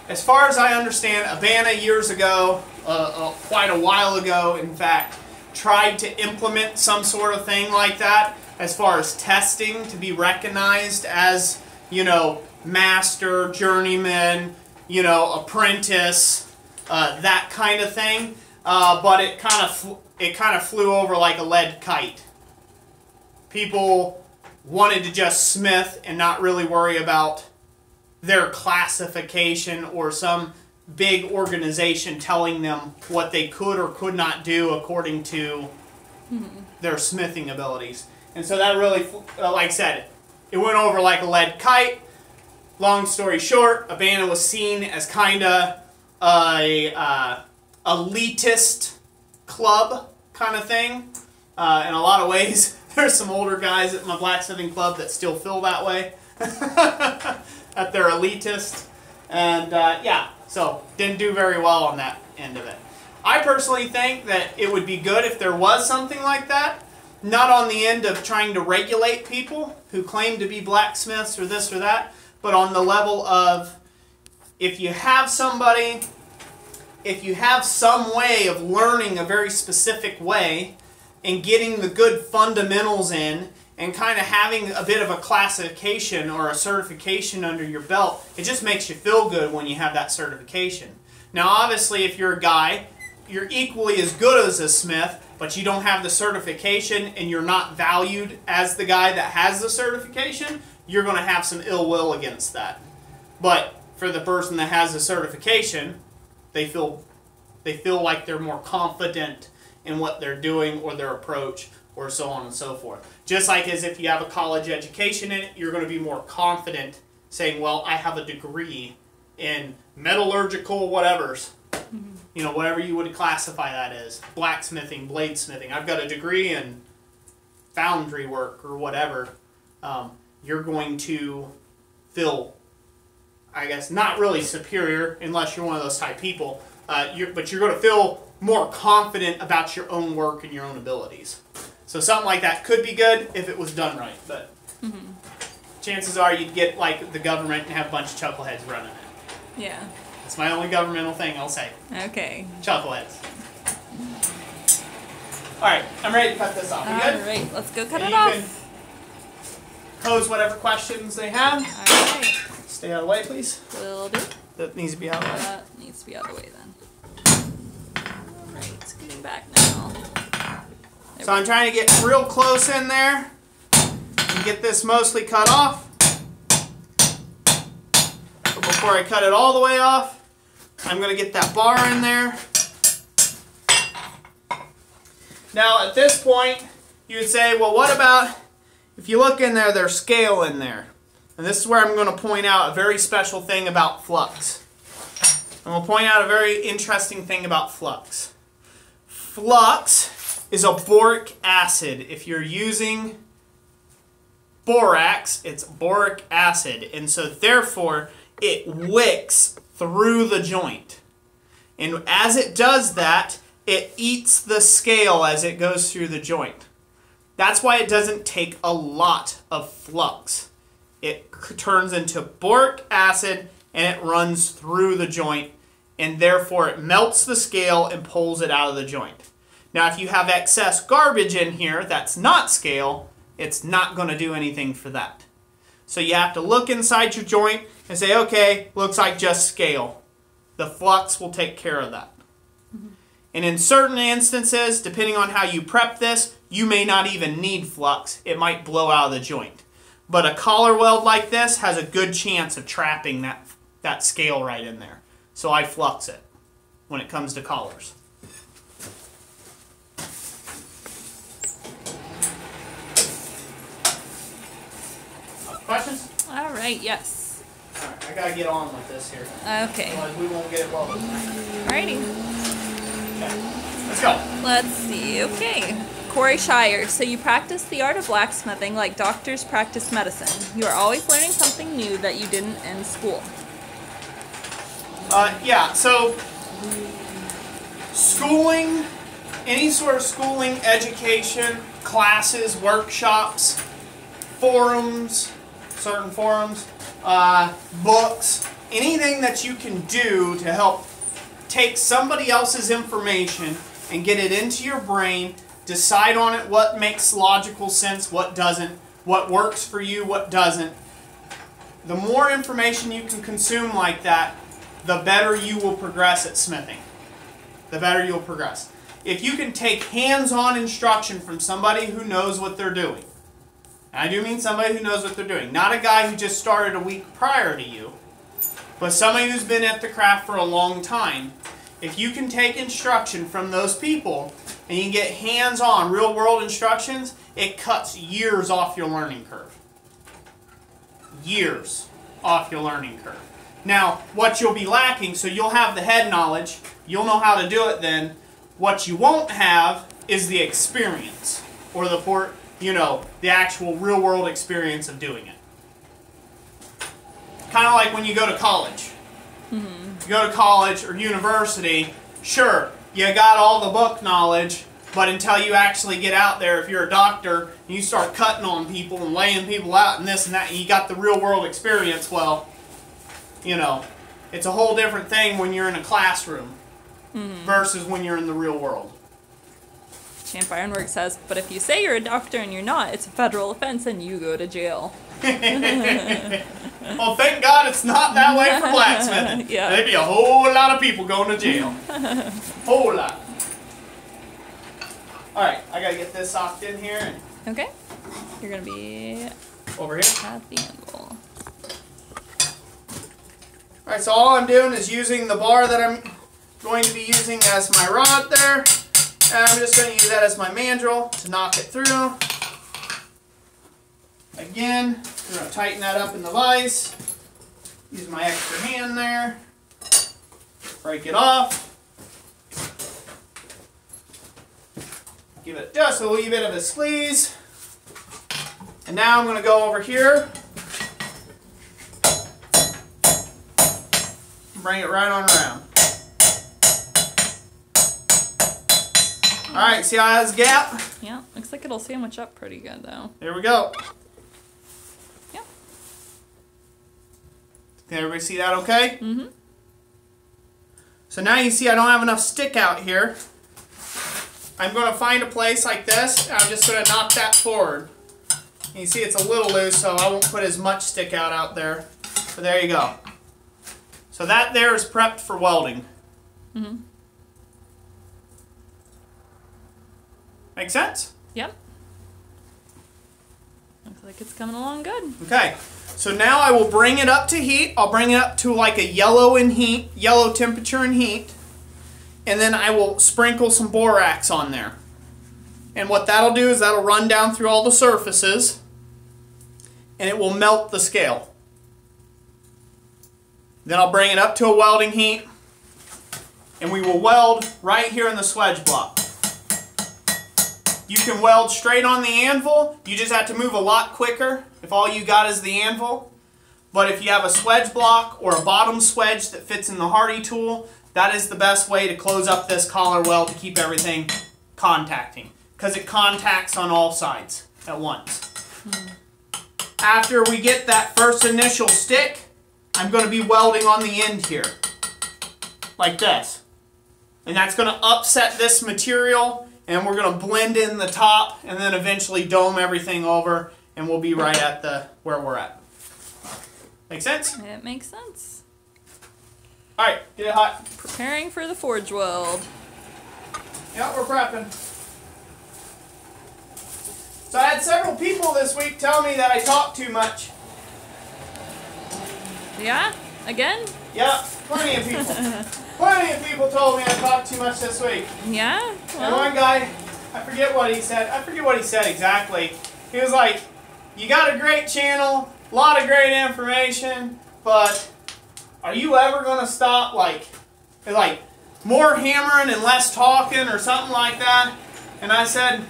as far as I understand, Abana years ago, quite a while ago, in fact, tried to implement some sort of thing like that as far as testing to be recognized as, you know, master, journeyman, you know, apprentice, that kind of thing. But it kind of flew over like a lead kite. People wanted to just smith and not really worry about their classification or some big organization telling them what they could or could not do according to their smithing abilities. And so that really, like I said, it went over like a lead kite. Long story short, Abana was seen as kind of a elitist club kind of thing. In a lot of ways, there's some older guys at my blacksmithing club that still feel that way. That they're elitist. And yeah, so didn't do very well on that end of it. I personally think that it would be good if there was something like that. Not on the end of trying to regulate people who claim to be blacksmiths or this or that, but on the level of if you have somebody, if you have some way of learning a very specific way and getting the good fundamentals in and kind of having a bit of a classification or a certification under your belt, it just makes you feel good when you have that certification. Now obviously if you're a guy, you're equally as good as a smith, but you don't have the certification and you're not valued as the guy that has the certification, you're going to have some ill will against that. But for the person that has the certification, they feel like they're more confident in what they're doing or their approach or so on and so forth. Just like as if you have a college education in it, you're going to be more confident saying, well, I have a degree in metallurgical whatevers. You know, whatever you would classify that as. Blacksmithing, bladesmithing. I've got a degree in foundry work or whatever. You're going to feel, I guess, not really superior unless you're one of those type people. But you're going to feel more confident about your own work and your own abilities. So something like that could be good if it was done right. But chances are you'd get like the government and have a bunch of chuckleheads running it. Yeah. That's my only governmental thing I'll say. Okay. Chuckleheads. Alright, I'm ready to cut this off. You good? Alright, let's go cut And it off. you can pose whatever questions they have. Alright. Stay out of the way, please. Will do. That needs to be out of the way. That needs to be out of the way then. Alright, scooting back now. So I'm trying to get real close in there and get this mostly cut off. But before I cut it all the way off, I'm going to get that bar in there. Now at this point, you would say, well, what about if you look in there, there's scale in there. And this is where I'm going to point out a very special thing about Flux. I'm going to point out a very interesting thing about Flux. Flux is a boric acid. If you're using borax, it's boric acid. And so therefore, it wicks through the joint. And as it does that, it eats the scale as it goes through the joint. That's why it doesn't take a lot of flux. It turns into boric acid and it runs through the joint, and therefore it melts the scale and pulls it out of the joint. Now if you have excess garbage in here that's not scale, it's not going to do anything for that. So you have to look inside your joint and say, okay, looks like just scale. The flux will take care of that. And in certain instances, depending on how you prep this, you may not even need flux. It might blow out of the joint. But a collar weld like this has a good chance of trapping that scale right in there. So I flux it when it comes to collars. Questions? All right, yes. All right, I gotta get on with this here. Okay. Otherwise we won't get it well. Alrighty. Okay. Let's go. Let's see. Okay. Corey Shire. So you practice the art of blacksmithing like doctors practice medicine. You are always learning something new that you didn't in school. Yeah, so schooling, any sort of schooling, education, classes, workshops, forums, certain forums, books, anything that you can do to help take somebody else's information and get it into your brain, decide on it what makes logical sense, what doesn't, what works for you, what doesn't. The more information you can consume like that, the better you will progress at smithing. The better you'll progress. If you can take hands-on instruction from somebody who knows what they're doing, and I do mean somebody who knows what they're doing, not a guy who just started a week prior to you, but somebody who's been at the craft for a long time. If you can take instruction from those people and you can get hands-on, real-world instructions, it cuts years off your learning curve. Years off your learning curve. Now, what you'll be lacking, so you'll have the head knowledge, you'll know how to do it then. What you won't have is the experience, or the actual real-world experience of doing it. Kind of like when you go to college. You go to college or university, sure, you got all the book knowledge, but until you actually get out there, if you're a doctor, and you start cutting on people and laying people out and this and that, and you got the real-world experience, well, it's a whole different thing when you're in a classroom versus when you're in the real world. Champ Ironwork says, but if you say you're a doctor and you're not, it's a federal offense and you go to jail. Well, thank God it's not that way for blacksmithing. Yeah. There'd be a whole lot of people going to jail. Whole lot. Alright, I gotta get this socked in here. Okay. You're gonna be over here at the anvil. Alright, so all I'm doing is using the bar that I'm going to be using as my rod there. And I'm just going to use that as my mandrel to knock it through. Again, we're going to tighten that up in the vise. Use my extra hand there. Break it off. Give it just a wee bit of a squeeze. And now I'm going to go over here. Bring it right on around. Alright, see how it has a gap? Yeah, looks like it'll sandwich up pretty good though. There we go. Yep. Can everybody see that okay? Mm-hmm. So now you see I don't have enough stick out here. I'm going to find a place like this, and I'm just going to knock that forward. And you see it's a little loose, so I won't put as much stick out there. But there you go. So that there is prepped for welding. Mm-hmm. Make sense? Yep. Looks like it's coming along good. Okay. So now I will bring it up to heat. I'll bring it up to like a yellow temperature and heat. And then I will sprinkle some borax on there. And what that'll do is that'll run down through all the surfaces. And it will melt the scale. Then I'll bring it up to a welding heat. And we will weld right here in the swedge block. You can weld straight on the anvil. You just have to move a lot quicker if all you got is the anvil. But if you have a swedge block or a bottom swedge that fits in the Hardy tool, that is the best way to close up this collar weld to keep everything contacting. Because it contacts on all sides at once. After we get that first initial stick, I'm going to be welding on the end here. Like this. And that's going to upset this material. And we're going to blend in the top and then eventually dome everything over. And we'll be right at where we're at. Make sense? It makes sense. Alright, get it hot. Preparing for the forge weld. Yeah, we're prepping. So I had several people this week tell me that I talk too much. Yeah? Again? Yeah, plenty of people. Plenty of people told me I talk too much this week. Yeah? Well. And one guy, I forget what he said. I forget what he said exactly. He was like, you got a great channel, a lot of great information, but are you ever going to stop like more hammering and less talking or something like that? And I said,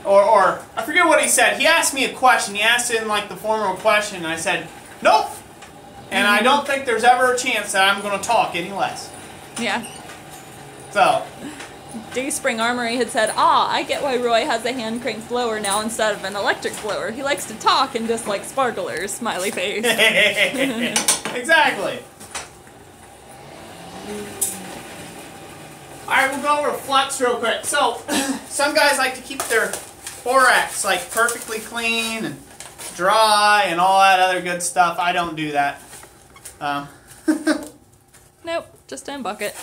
or I forget what he said. He asked me a question. He asked it in like the form of a question, and I said, nope. And I don't think there's ever a chance that I'm going to talk any less. Yeah. So. Dayspring Armory had said, I get why Roy has a hand crank blower now instead of an electric blower. He likes to talk and dislikes sparklers. Smiley face. Exactly. Alright, we'll go over Flux real quick. So, some guys like to keep their borax like perfectly clean and dry and all that other good stuff. I don't do that. Nope, just in a bucket.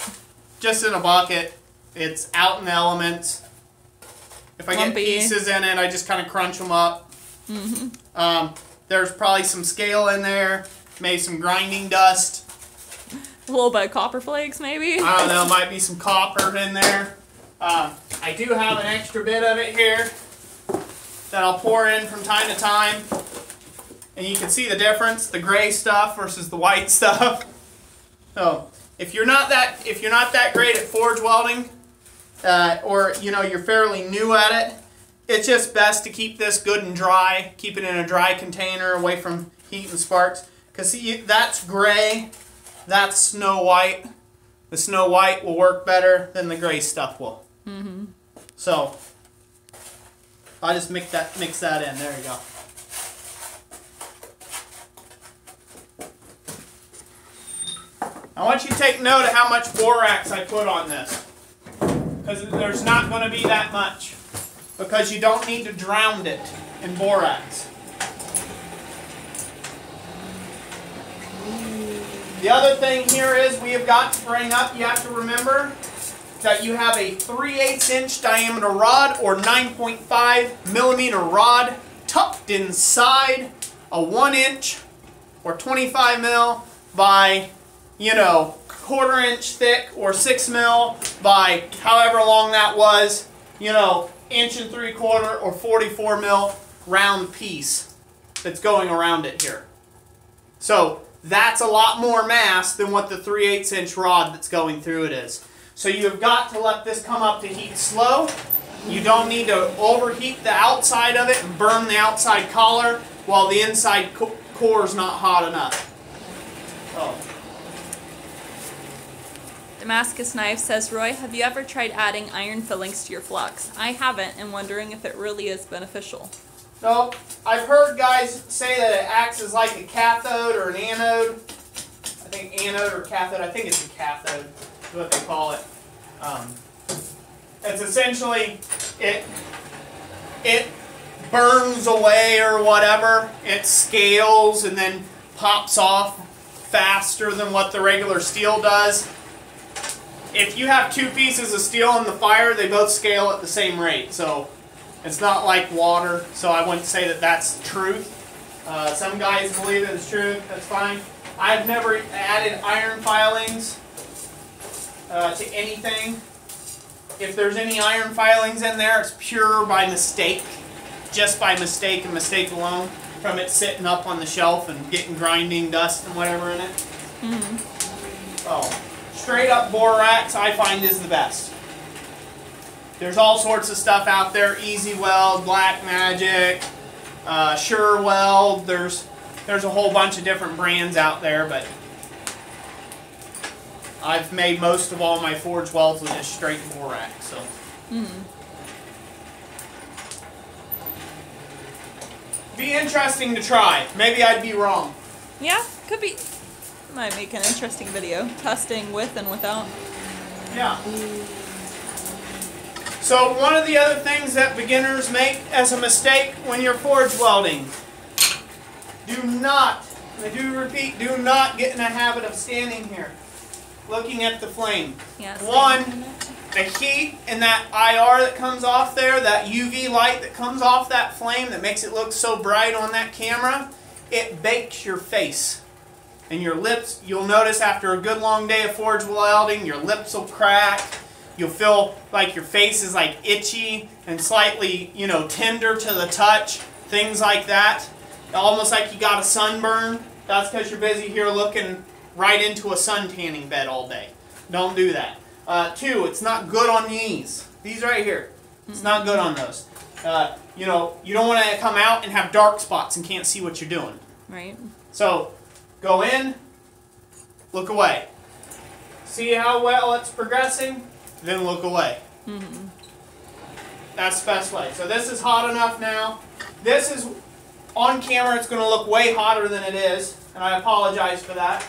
Just in a bucket. It's out in the elements. If I get pieces in it, I just kind of crunch them up. There's probably some scale in there, maybe some grinding dust. A little bit of copper flakes, maybe? I don't know, might be some copper in there. I do have an extra bit of it here that I'll pour in from time to time. And you can see the difference, the gray stuff versus the white stuff. So, if you're not that great at forge welding, or you're fairly new at it, it's just best to keep this good and dry. Keep it in a dry container away from heat and sparks. Because see, that's gray, that's snow white. The snow white will work better than the gray stuff will. So, I'll just mix that in. There you go. I want you to take note of how much borax I put on this. Because there's not going to be that much. Because you don't need to drown it in borax. The other thing here is we have got to bring up, you have to remember that you have a 3/8 inch diameter rod or 9.5 millimeter rod tucked inside a 1 inch or 25 mil by 1/4 inch thick or 6 mil by however long that was, 1 3/4 or 44 mil round piece that's going around it here. So that's a lot more mass than what the 3/8 inch rod that's going through it is. So you've got to let this come up to heat slow. You don't need to overheat the outside of it and burn the outside collar while the inside core is not hot enough. Oh. Damascus Knife says, Roy, have you ever tried adding iron fillings to your flux? I haven't, and wondering if it really is beneficial. No, I've heard guys say that it acts as like a cathode or an anode. I think anode or cathode. I think it's a cathode is what they call it. It's essentially, it burns away or whatever. It scales and then pops off faster than what the regular steel does. If you have two pieces of steel in the fire, they both scale at the same rate. So it's not like water. So I wouldn't say that that's truth. Some guys believe that it's truth. That's fine. I've never added iron filings to anything. If there's any iron filings in there, it's pure by mistake. Just by mistake and mistake alone. From it sitting up on the shelf and getting grinding dust and whatever in it. Oh. Straight up borax I find is the best. There's all sorts of stuff out there. Easy Weld, Black Magic, Sure Weld. There's a whole bunch of different brands out there, but I've made most of all my forge welds with just straight borax. So. Be interesting to try. Maybe I'd be wrong. Yeah, could be. Might make an interesting video. Testing with and without. Yeah. So one of the other things that beginners make as a mistake when you're forge welding, do not, I do repeat, do not get in a habit of standing here looking at the flame. Yes. One, the heat and that IR that comes off there, that UV light that comes off that flame that makes it look so bright on that camera, it bakes your face. And your lips, you'll notice after a good long day of forge welding, your lips will crack. You'll feel like your face is like itchy and slightly, tender to the touch. Things like that. Almost like you got a sunburn. That's because you're busy here looking right into a sun tanning bed all day. Don't do that. Two, it's not good on these. These right here. It's not good on those. You don't want to come out and have dark spots and can't see what you're doing. Right. So, go in, look away. See how well it's progressing, then look away. That's the best way. So this is hot enough now. This is, on camera, it's going to look way hotter than it is, and I apologize for that.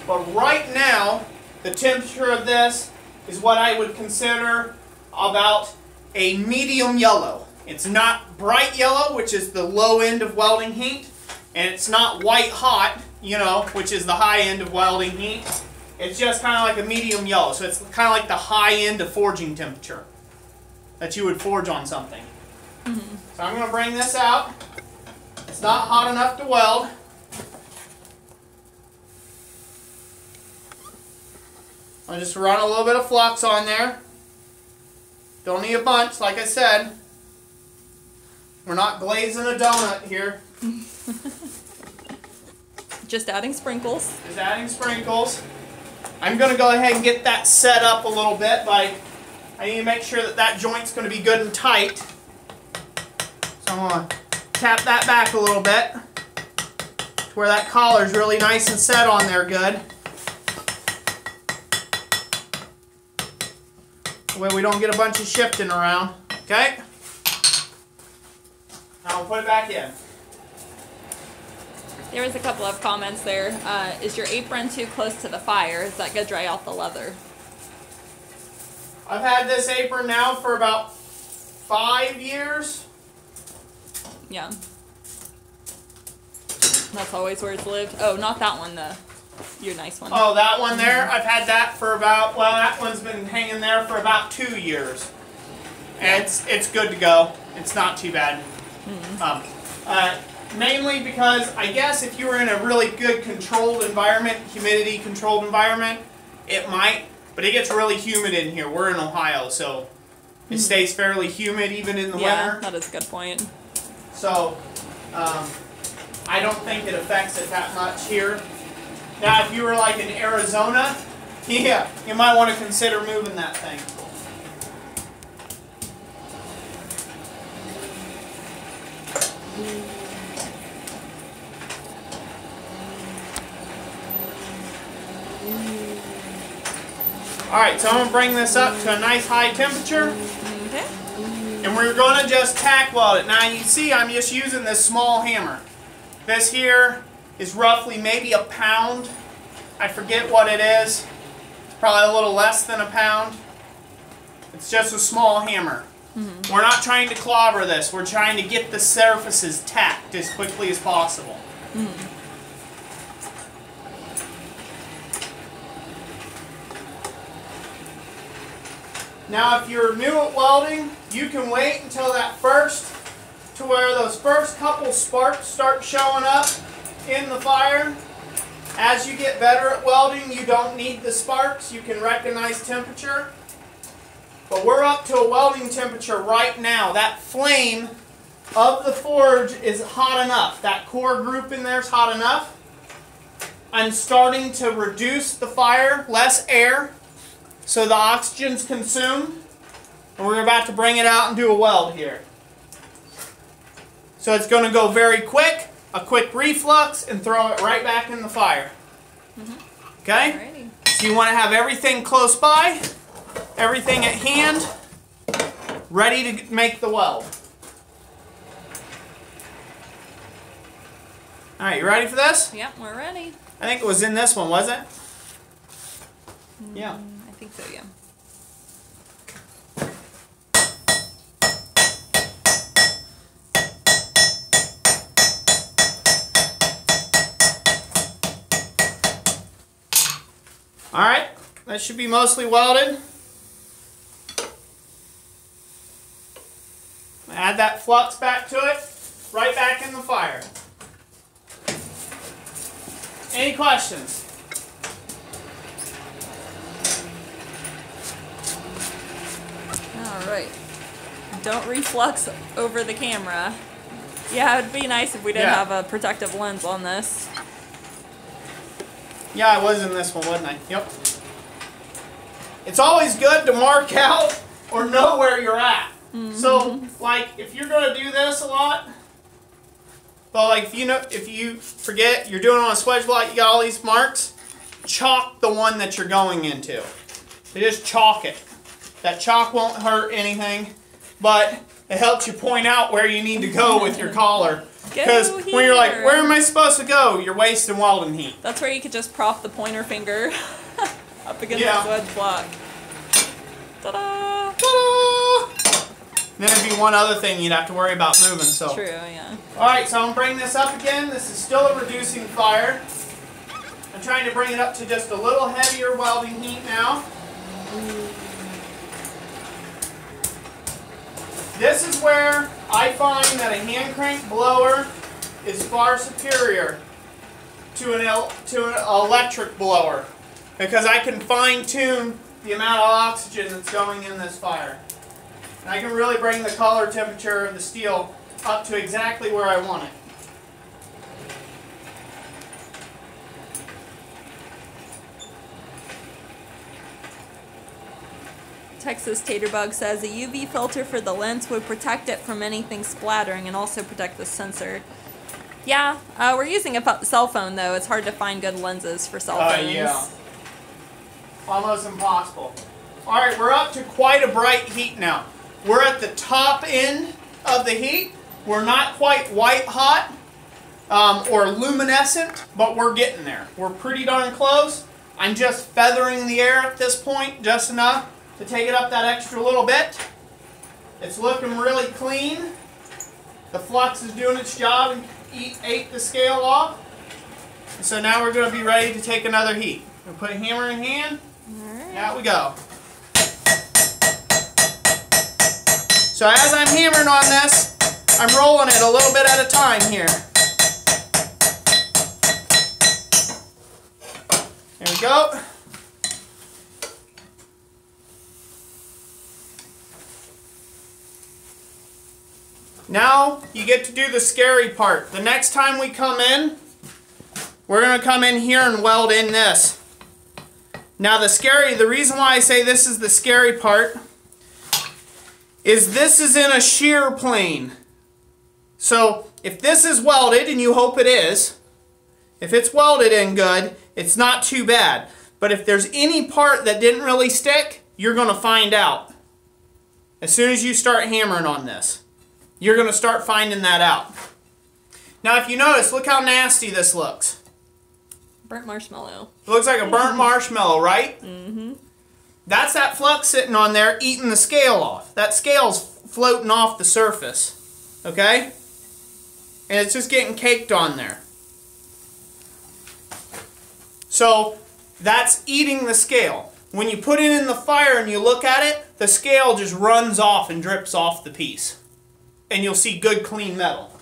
But right now, the temperature of this is what I would consider about a medium yellow. It's not bright yellow, which is the low end of welding heat. And it's not white hot, you know, which is the high end of welding heat. It's just kind of like a medium yellow, so it's kind of like the high end of forging temperature that you would forge on something. So I'm going to bring this out. It's not hot enough to weld. I'll just run a little bit of flux on there. Don't need a bunch, like I said. We're not glazing a donut here. Just adding sprinkles. Just adding sprinkles. I'm going to go ahead and get that set up a little bit by, I need to make sure that that joint's going to be good and tight. So I'm going to tap that back a little bit to where that collar's really nice and set on there good. That way we don't get a bunch of shifting around. Okay? Now we'll put it back in. There was a couple of comments there. Is your apron too close to the fire? Is that going to dry out the leather? I've had this apron now for about 5 years. Yeah. That's always where it's lived. Oh, not that one, your nice one. Oh, that one there? I've had that for about, well, that one's been hanging there for about 2 years. And it's good to go. It's not too bad. Mainly because I guess if you were in a really good controlled environment, humidity controlled environment, it might, but it gets really humid in here. We're in Ohio, so it stays fairly humid even in the winter. Yeah, that is a good point. So I don't think it affects it that much here. Now if you were like in Arizona, yeah, you might want to consider moving that thing. Alright, so I'm going to bring this up to a nice high temperature. Okay. And we're going to just tack weld it. Now you see I'm just using this small hammer. This here is roughly maybe a pound. I forget what it is. It's probably a little less than a pound. It's just a small hammer. We're not trying to clobber this. We're trying to get the surfaces tacked as quickly as possible. Now if you're new at welding, you can wait until that to where those first couple sparks start showing up in the fire. As you get better at welding, you don't need the sparks. You can recognize temperature. But we're up to a welding temperature right now. That flame of the forge is hot enough. That core group in there is hot enough. I'm starting to reduce the fire, less air, so the oxygen's consumed. And we're about to bring it out and do a weld here. So it's going to go very quick, a quick reflux, and throw it right back in the fire. Okay? Alrighty. So you want to have everything close by, everything at hand, ready to make the weld. Alright, you ready for this? Yep, we're ready. I think it was in this one, was it? Yeah. I think so, yeah. Alright, that should be mostly welded. Add that flux back to it, right back in the fire. Any questions? Alright. Don't reflux over the camera. Yeah, it'd be nice if we did have a protective lens on this. Yeah, I was in this one, wasn't I? Yep. It's always good to mark out or know where you're at. So, like, if you're going to do this a lot, but like if you forget you're doing it on a swedge block, you got all these marks, chalk the one that you're going into. So just chalk it. That chalk won't hurt anything, but it helps you point out where you need to go with your collar. Because when you're like, where am I supposed to go? You're wasting welding heat. That's where you could just prop the pointer finger up against the wedge block. Ta-da! Ta-da! Then it'd be one other thing you'd have to worry about moving. So. True, yeah. Alright, so I'm bringing this up again. This is still a reducing fire. I'm trying to bring it up to just a little heavier welding heat now. This is where I find that a hand crank blower is far superior to an electric blower, because I can fine tune the amount of oxygen that's going in this fire. And I can really bring the color temperature of the steel up to exactly where I want it. Texas Taterbug says a UV filter for the lens would protect it from anything splattering and also protect the sensor. Yeah, we're using a cell phone though. It's hard to find good lenses for cell phones. Yeah. Almost impossible. Alright, we're up to quite a bright heat now. We're at the top end of the heat. We're not quite white hot or luminescent, but we're getting there. We're pretty darn close. I'm just feathering the air at this point, just enough to take it up that extra little bit. It's looking really clean. The flux is doing its job and ate the scale off. And so now we're going to be ready to take another heat. We'll put a hammer in hand. Alright. Out we go. So as I'm hammering on this, I'm rolling it a little bit at a time here. There we go. Now you get to do the scary part. The next time we come in, we're going to come in here and weld in this. Now the reason why I say this is the scary part is this is in a shear plane. So if this is welded, and you hope it is, if it's welded in good, it's not too bad. But if there's any part that didn't really stick, you're going to find out. As soon as you start hammering on this, you're going to start finding that out. Now if you notice, look how nasty this looks. Burnt marshmallow. It looks like a burnt marshmallow, right? Mm-hmm. That's that flux sitting on there eating the scale off. That scale's floating off the surface. Okay? And it's just getting caked on there. So that's eating the scale. When you put it in the fire and you look at it, the scale just runs off and drips off the piece. And you'll see good clean metal.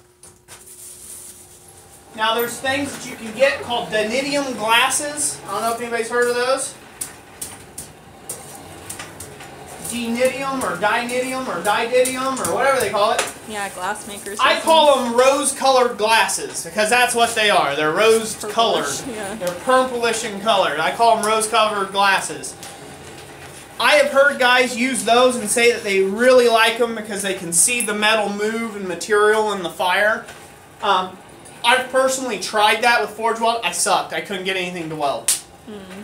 Now there's things that you can get called dinidium glasses. I don't know if anybody's heard of those. Dinidium or dinidium or dididium or whatever they call it. Yeah, glass makers. I call them rose-colored glasses because that's what they are. They're rose-colored. Yeah. They're purplish in color. I call them rose-colored glasses. I have heard guys use those and say that they really like them because they can see the metal move and material in the fire. I've personally tried that with Forge Weld. I sucked. I couldn't get anything to weld.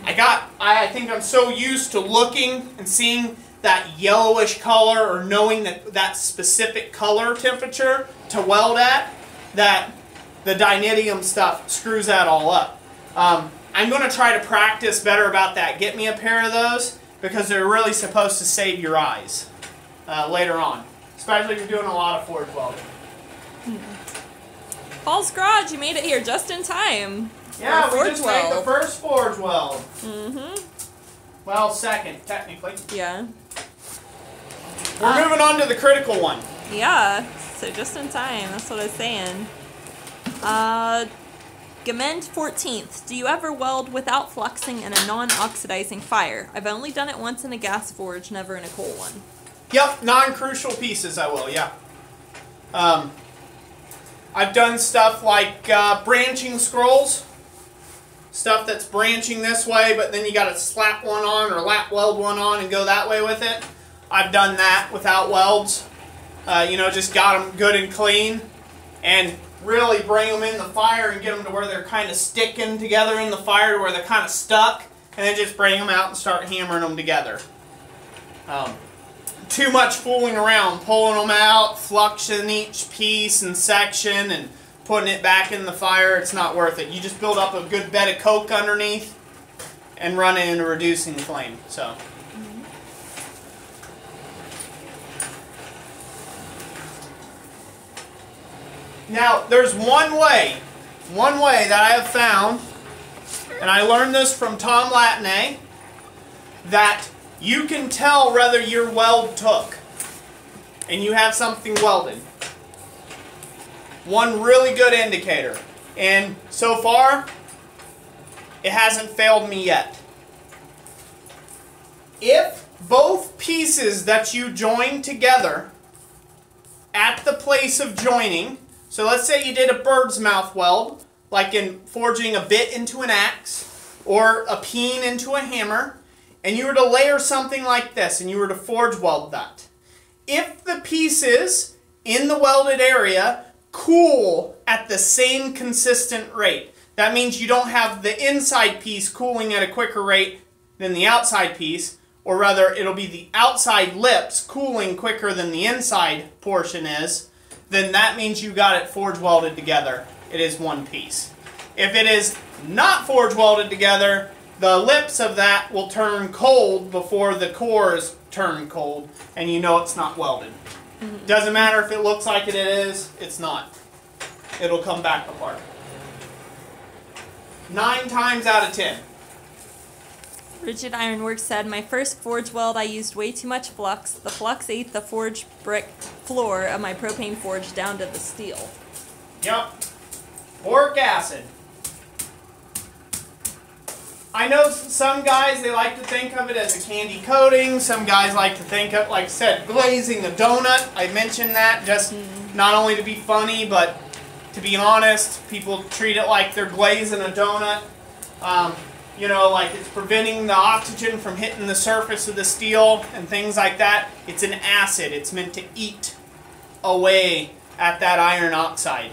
I think I'm so used to looking and seeing that yellowish color or knowing that specific color temperature to weld at that the dinidium stuff screws that all up. I'm going to try to practice better about that. Get me a pair of those because they're really supposed to save your eyes later on, especially if you're doing a lot of forge welding. Paul's Garage, you made it here just in time. Yeah, we forge just made the weld. first forge weld. Mm-hmm. Well, second, technically. Yeah. We're moving on to the critical one. Yeah, so just in time, that's what I was saying. Gamend 14th, do you ever weld without fluxing in a non-oxidizing fire? I've only done it once in a gas forge, never in a coal one. Yep, non-crucial pieces I will, yeah. I've done stuff like branching scrolls. Stuff that's branching this way, but then you got to slap one on or lap weld one on and go that way with it. I've done that without welds. You know, just got them good and clean and really bring them in the fire and get them to where they're kind of sticking together in the fire to where they're kind of stuck, and then just bring them out and start hammering them together. Too much fooling around, pulling them out, fluxing each piece and section and putting it back in the fire. It's not worth it. You just build up a good bed of coke underneath and run it into reducing flame. So. Now, there's one way that I have found and I learned this from Tom Latney, that you can tell whether your weld took and you have something welded. One really good indicator. And so far, it hasn't failed me yet. If both pieces that you join together at the place of joining, so let's say you did a bird's mouth weld, like in forging a bit into an axe or a peen into a hammer, and you were to layer something like this and you were to forge weld that. If the pieces in the welded area cool at the same consistent rate, that means you don't have the inside piece cooling at a quicker rate than the outside piece, or rather it'll be the outside lips cooling quicker than the inside portion is, then that means you got it forge welded together. It is one piece. If it is not forge welded together, the lips of that will turn cold before the cores turn cold, and you know it's not welded. Doesn't matter if it looks like it is, it's not. It'll come back apart. 9 times out of 10. Rigid Ironworks said, my first forge weld I used way too much flux. The flux ate the forge brick floor of my propane forge down to the steel. Yep. Boric acid. I know some guys, they like to think of it as a candy coating. Some guys like to think of, like I said, glazing a donut. I mentioned that just not only to be funny, but to be honest. People treat it like they're glazing a donut. You know, like it's preventing the oxygen from hitting the surface of the steel and things like that. It's an acid. It's meant to eat away at that iron oxide.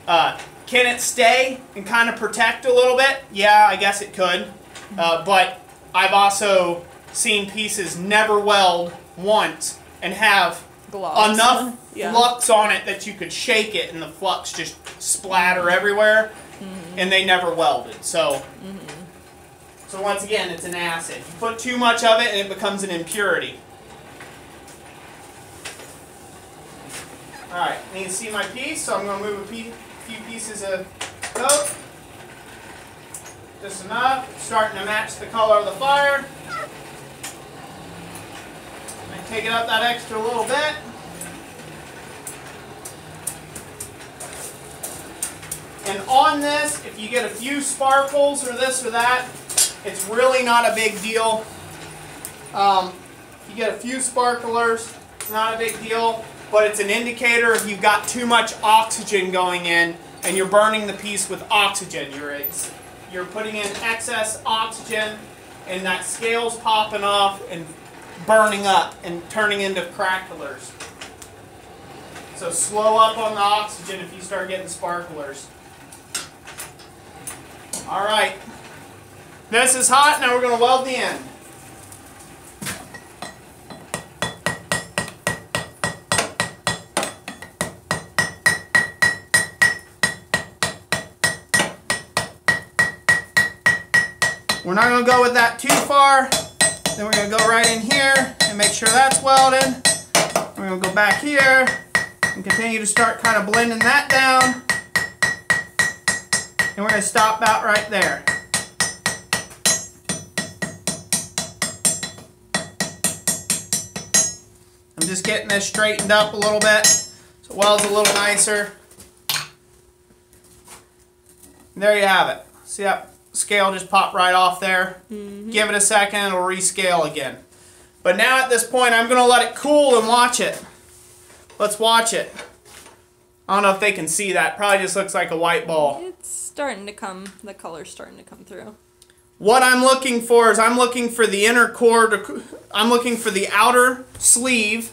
Can it stay and kind of protect a little bit? Yeah, I guess it could. But I've also seen pieces never weld once and have Gloves. enough flux on it that you could shake it and the flux just splatter everywhere. And they never welded. So, so once again, it's an acid. You put too much of it and it becomes an impurity. Alright, I need to see my piece, so I'm going to move a few pieces of coat. Just enough. It's starting to match the color of the fire. I take it up that extra little bit. And on this, if you get a few sparkles or this or that, it's really not a big deal. If you get a few sparklers, it's not a big deal, but it's an indicator if you've got too much oxygen going in and you're burning the piece with oxygen. You're putting in excess oxygen and that scale's popping off and burning up and turning into cracklers. So slow up on the oxygen if you start getting sparklers. Alright, this is hot, now we're going to weld the end. We're not going to go with that too far, then we're going to go right in here and make sure that's welded. We're going to go back here and continue to start kind of blending that down. And we're going to stop about right there. I'm just getting this straightened up a little bit so it welds a little nicer. And there you have it. See that scale just popped right off there? Give it a second, it'll rescale again. But now at this point, I'm going to let it cool and watch it. Let's watch it. I don't know if they can see that. Probably just looks like a white ball. It's starting to come, the color's starting to come through. What I'm looking for is I'm looking for the inner core I'm looking for the outer sleeve,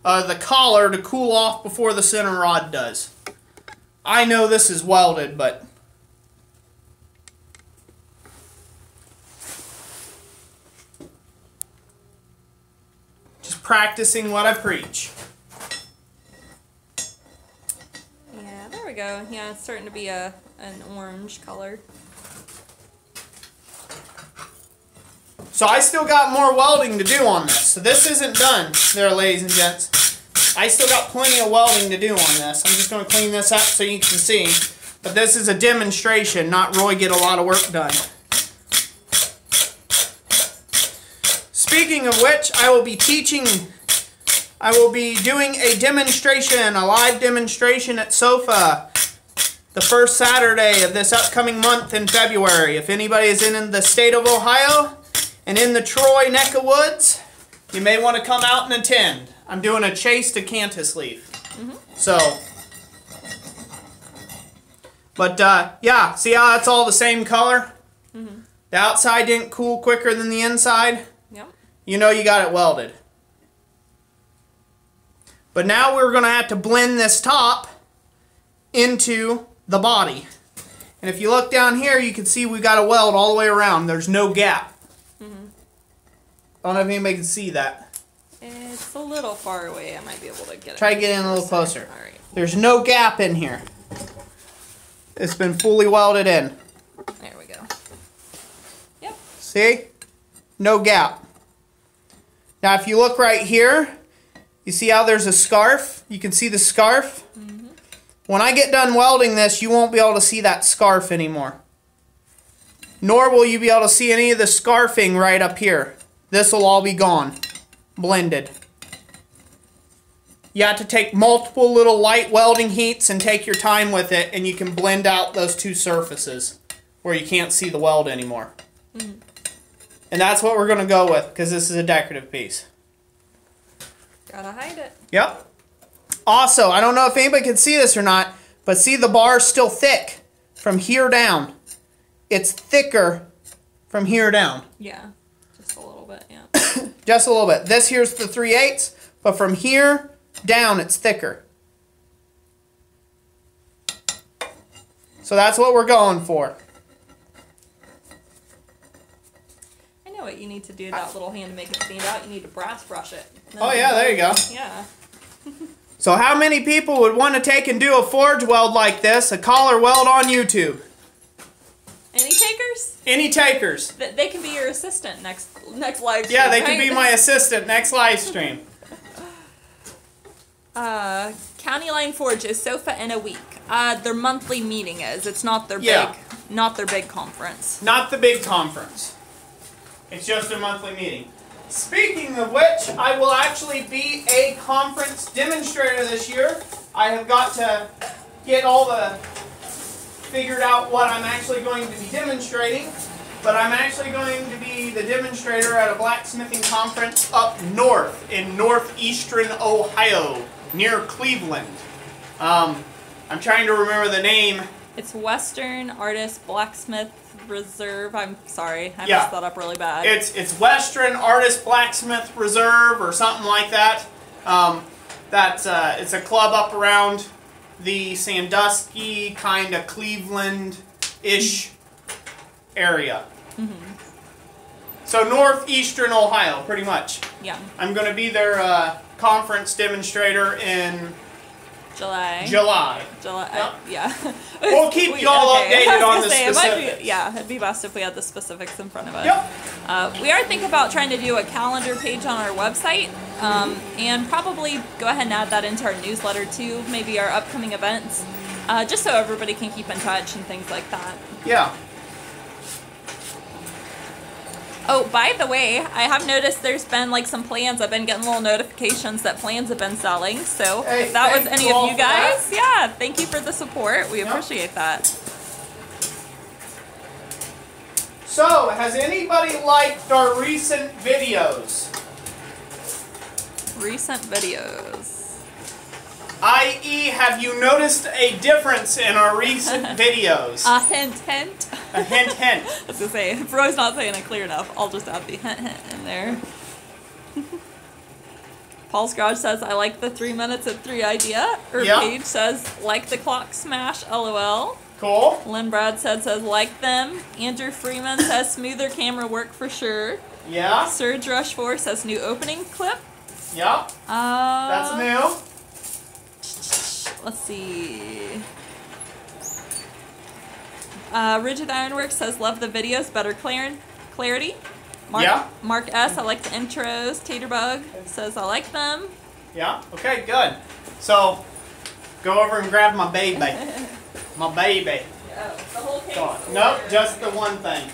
the collar to cool off before the center rod does. I know this is welded, but just practicing what I preach. Yeah, there we go. Yeah, it's starting to be an orange color. So I still got more welding to do on this. So this isn't done there, ladies and gents. I still got plenty of welding to do on this. I'm just going to clean this up so you can see. But this is a demonstration, not Roy get a lot of work done. Speaking of which, I will be doing a demonstration, a live demonstration at SOFA the first Saturday of this upcoming month in February. If anybody is in the state of Ohio and in the Troy neck of woods, you may want to come out and attend. I'm doing a chase to Cantus leaf. So, but yeah, see how that's all the same color? The outside didn't cool quicker than the inside. Yep. You know you got it welded. But now we're going to have to blend this top into the body. And if you look down here, you can see we got a weld all the way around. There's no gap. I don't know if anybody can see that. It's a little far away. I might be able to get it. Try to get in a little closer. All right. There's no gap in here. It's been fully welded in. There we go. Yep. See? No gap. Now if you look right here, you see how there's a scarf? You can see the scarf? When I get done welding this, you won't be able to see that scarf anymore. Nor will you be able to see any of the scarfing right up here. This will all be gone. Blended. You have to take multiple little light welding heats and take your time with it, and you can blend out those two surfaces where you can't see the weld anymore. And that's what we're going to go with, because this is a decorative piece. Gotta hide it. Yep. Also, I don't know if anybody can see this or not, but see the bar is still thick from here down. It's thicker from here down. Yeah, just a little bit, yeah. Just a little bit. This here's the 3/8, but from here down it's thicker. So that's what we're going for. I know what you need to do to that little hand to make it stand out. You need to brass brush it. Oh yeah, there you go. Yeah. So how many people would want to take and do a forge weld like this, a collar weld on YouTube? Any takers? Any takers? They can be your assistant next live stream. Yeah, they can be my assistant next live stream. County Line Forge is SOFA in a week. Their monthly meeting is. It's not their big conference. Not the big conference. It's just a monthly meeting. Speaking of which, I will actually be a conference demonstrator this year. I have got to get all the figured out what I'm actually going to be demonstrating, but I'm actually going to be the demonstrator at a blacksmithing conference up north in northeastern Ohio, near Cleveland. I'm trying to remember the name. It's Western Artist Blacksmith Reserve. I'm sorry, I messed that up really bad. It's Western Artist Blacksmith Reserve or something like that. It's a club up around the Sandusky, kind of Cleveland-ish area. So northeastern Ohio, pretty much. Yeah. I'm going to be their conference demonstrator in July. Yep. Yeah. We'll keep you all updated on the specifics. It'd be best if we had the specifics in front of us. Yep. We are thinking about trying to do a calendar page on our website, and probably go ahead and add that into our newsletter too, maybe our upcoming events, just so everybody can keep in touch and things like that. Yeah. Oh, by the way, I have noticed there's been like some plans. I've been getting little notifications that plans have been selling. So if that was any of you guys, yeah, thank you for the support. We appreciate that. So, has anybody liked our recent videos? Recent videos. I.e., have you noticed a difference in our recent videos? A hint, hint. A hint, hint. I was going to say, if Roy's not saying it clear enough, I'll just add the hint, hint in there. Paul's Garage says, I like the 3 minutes at 3 idea. Paige says, like the clock smash, LOL. Cool. Lynn Brad says, like them. Andrew Freeman says, smoother camera work for sure. Yeah. Surge Rush 4 says, new opening clip. Yeah. That's new. Let's see. Rigid Ironworks says, love the videos, better clarity. Mark S, I like the intros. Taterbug says, I like them. Yeah, okay, good. So, go over and grab my baby. My baby. Oh, the whole case? Nope, just the one thing.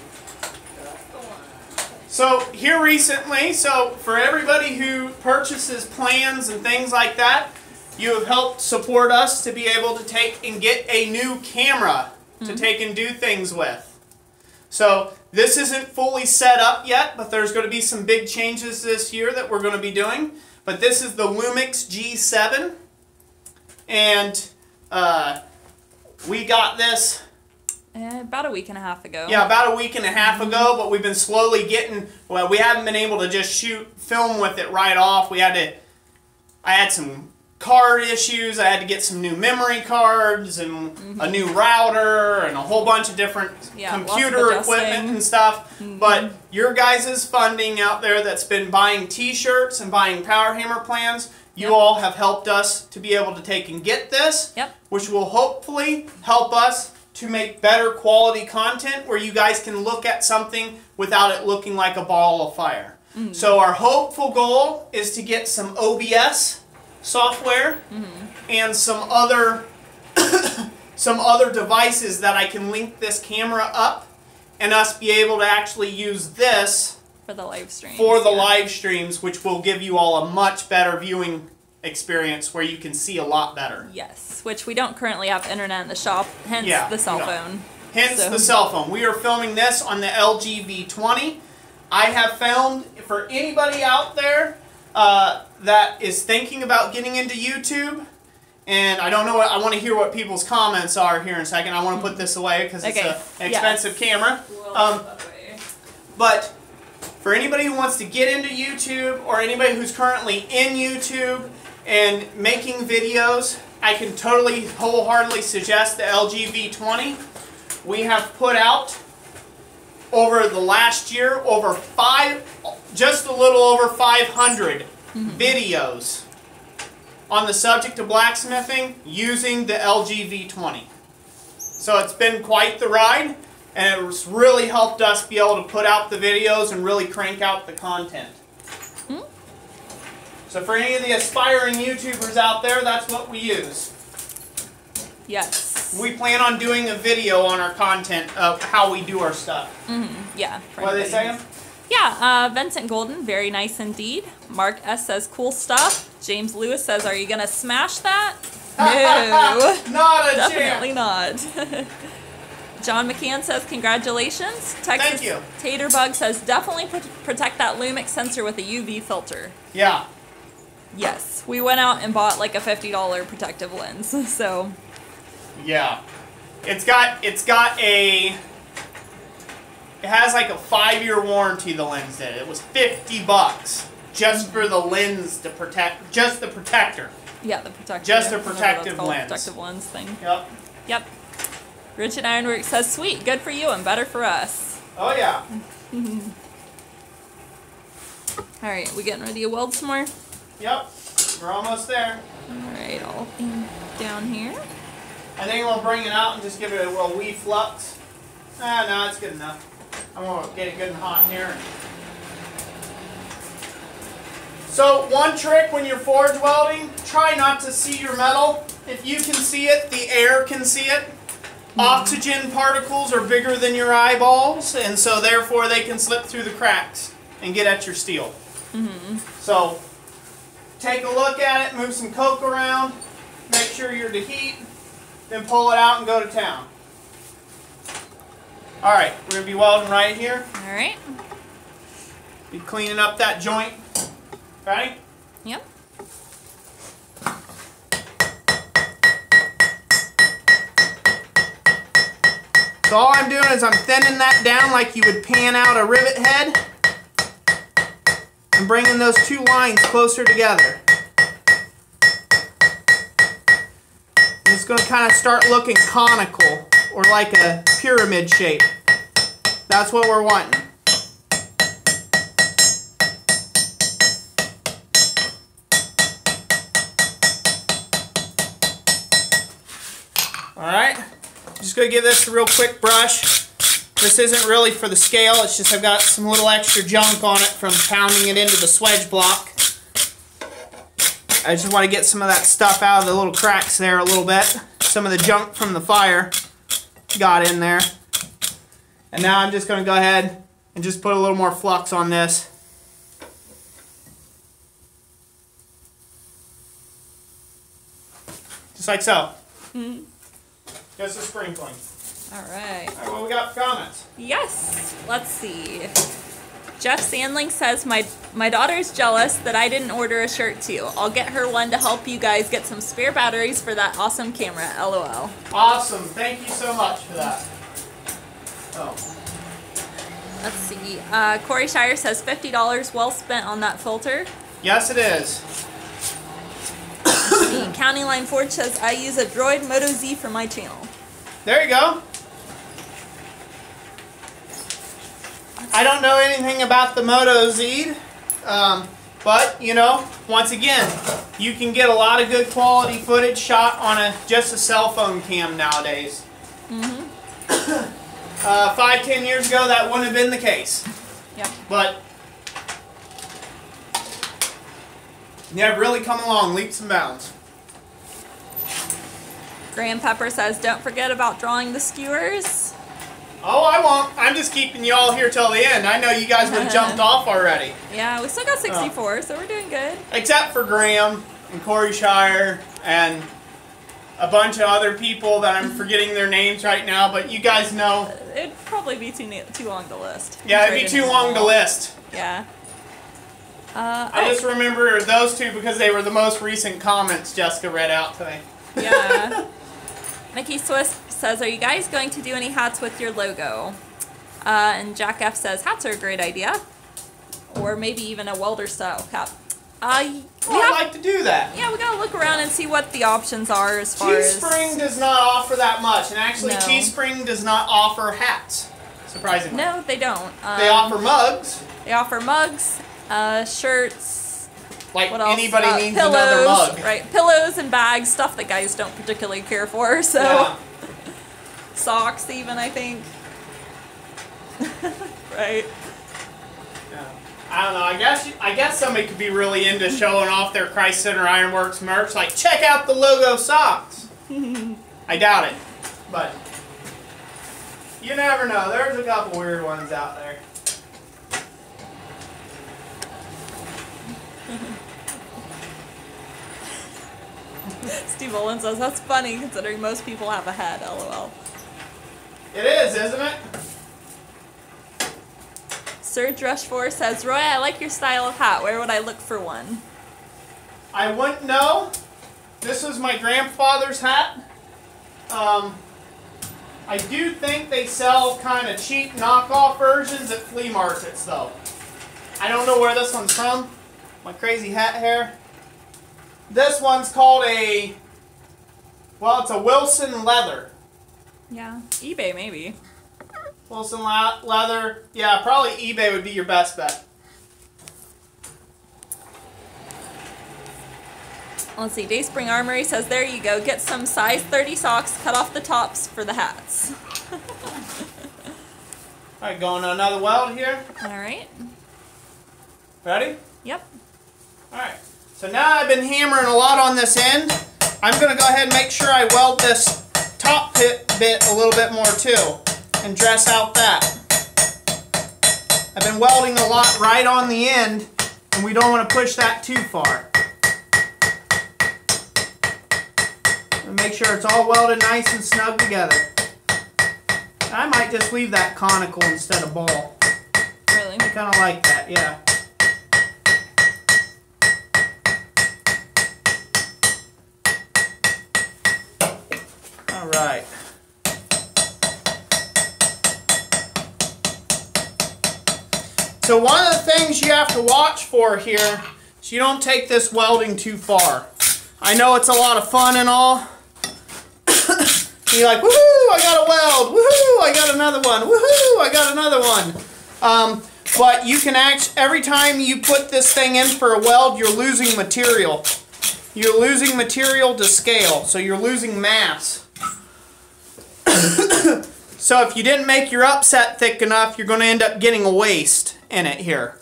So here recently, so for everybody who purchases plans and things like that, you have helped support us to be able to take and get a new camera to take and do things with. So this isn't fully set up yet, but there's going to be some big changes this year that we're going to be doing. But this is the Lumix G7, and we got this about a week and a half ago. Yeah, about a week and a half ago, but we've been slowly getting, well, we haven't been able to just film with it right off. I had some card issues. I had to get some new memory cards and a new router and a whole bunch of different computer equipment and stuff. But your guys' funding out there that's been buying t-shirts and buying Power Hammer plans, you all have helped us to be able to take and get this, which will hopefully help us to make better quality content where you guys can look at something without it looking like a ball of fire. So our hopeful goal is to get some OBS software and some other devices that I can link this camera up and us be able to actually use this for the live streams. Live streams, which will give you all a much better viewing experience where you can see a lot better. Yes, which we don't currently have internet in the shop, hence the cell phone. Hence the cell phone. We are filming this on the LG V20. I have filmed, for anybody out there that is thinking about getting into YouTube, and I don't know I want to hear what people's comments are here in a second. I want to put this away because it's an expensive camera. But for anybody who wants to get into YouTube or anybody who's currently in YouTube and making videos, I can totally wholeheartedly suggest the LG V20. We have put out over the last year just a little over 500 videos on the subject of blacksmithing using the LG V20. So it's been quite the ride, and it's really helped us be able to put out the videos and really crank out the content. So for any of the aspiring YouTubers out there, that's what we use. Yes. We plan on doing a video on our content of how we do our stuff. Yeah. What are they saying? Yeah, Vincent Golden, very nice indeed. Mark S. says, cool stuff. James Lewis says, are you going to smash that? No. Not a Definitely not. John McCann says, congratulations. Texas Thank you. Taterbug says, definitely protect that Lumix sensor with a UV filter. Yeah. Yes. We went out and bought like a $50 protective lens, so. Yeah. It has like a 5-year warranty, the lens did. It was $50 just for the lens to protect, just the protector. Yeah, the protector. Just a protective lens. Protective lens thing. Yep. Yep. Richard Ironworks says, sweet, good for you and better for us. Oh yeah. Alright, we getting ready to weld some more? Yep. We're almost there. Alright, I'll aim down here. I think we'll bring it out and just give it a wee flux. No, it's good enough. I'm going to get it good and hot in here. So one trick when you're forge welding, try not to see your metal. If you can see it, the air can see it. Oxygen particles are bigger than your eyeballs, and so therefore they can slip through the cracks and get at your steel. So take a look at it, move some coke around, make sure you're to heat, then pull it out and go to town. Alright, we're going to be welding right here. Alright. Be cleaning up that joint. Ready? Yep. So all I'm doing is I'm thinning that down like you would pan out a rivet head and bringing those two lines closer together. And it's going to kind of start looking conical or like a pyramid shape. That's what we're wanting. Alright, just going to give this a real quick brush. This isn't really for the scale, it's just I've got some little extra junk on it from pounding it into the swedge block. I just want to get some of that stuff out of the little cracks there a little bit. some of the junk from the fire got in there. And now I'm just going to go ahead and just put a little more flux on this. Just like so. Mm-hmm. Just a sprinkling. All right. All right, what we got for comments? Yes. Let's see. Jeff Sandling says, my daughter's jealous that I didn't order a shirt too. I'll get her one to help you guys get some spare batteries for that awesome camera. LOL. Awesome. Thank you so much for that. Oh. Let's see. Corey Shire says $50 well spent on that filter. Yes, it is. County Line Forge says, I use a Droid Moto Z for my channel. There you go. I don't know anything about the Moto Z, but, you know, once again, you can get a lot of good quality footage shot on just a cell phone cam nowadays. Mm-hmm. 5-10 years ago, that wouldn't have been the case. Yep. But you have really come along leaps and bounds. Graham Pepper says, don't forget about drawing the skewers. Oh, I won't. I'm just keeping you all here till the end. I know you guys would have jumped off already. Yeah, we still got 64, so we're doing good. Except for Graham and Corey Shire and a bunch of other people that I'm forgetting their names right now, but you guys know. It'd probably be too long to list. Yeah, it'd be too long to list. Yeah. I just remember those two because they were the most recent comments Jessica read out today. Yeah. Mickey Swiss says, are you guys going to do any hats with your logo? And Jack F says, hats are a great idea. Or maybe even a welder style cap. I'd like to do that. Yeah, we gotta look around and see what the options are as far as... Teespring does not offer that much, and actually No. Teespring does not offer hats, surprisingly. No, they don't. They offer mugs. They offer mugs, shirts. Like what else? anybody needs pillows, another mug. Right, pillows and bags, stuff that guys don't particularly care for, so... Yeah. Socks even, I think. Right. Yeah. I don't know. I guess somebody could be really into showing off their Christ Center Ironworks merch. Like, check out the logo socks. I doubt it, but you never know. There's a couple weird ones out there. Steve Olin says, that's funny considering most people have a hat, LOL. It is, isn't it? Serge Rushmore says, Roy, I like your style of hat. Where would I look for one? I wouldn't know. This was my grandfather's hat. I do think they sell kind of cheap knockoff versions at flea markets, though. I don't know where this one's from. My crazy hat hair. This one's called a, well, it's a Wilson leather. Yeah, eBay maybe. Wilson leather. Yeah, probably eBay would be your best bet. Let's see, Dayspring Armory says, there you go, get some size 30 socks, cut off the tops for the hats. Alright, going to another weld here. Alright. Ready? Yep. Alright, so now I've been hammering a lot on this end. I'm going to go ahead and make sure I weld this top bit a little bit more too, and dress out that. I've been welding a lot right on the end, and we don't want to push that too far. And make sure it's all welded nice and snug together. I might just leave that conical instead of ball. Really? I kind of like that, yeah. Alright. So one of the things you have to watch for here is you don't take this welding too far. I know it's a lot of fun and all. You're like, woohoo, I got a weld. Woohoo, I got another one. Woohoo, I got another one. But you can every time you put this thing in for a weld, you're losing material. You're losing material to scale, so you're losing mass. So if you didn't make your upset thick enough, you're going to end up getting a waste in it here.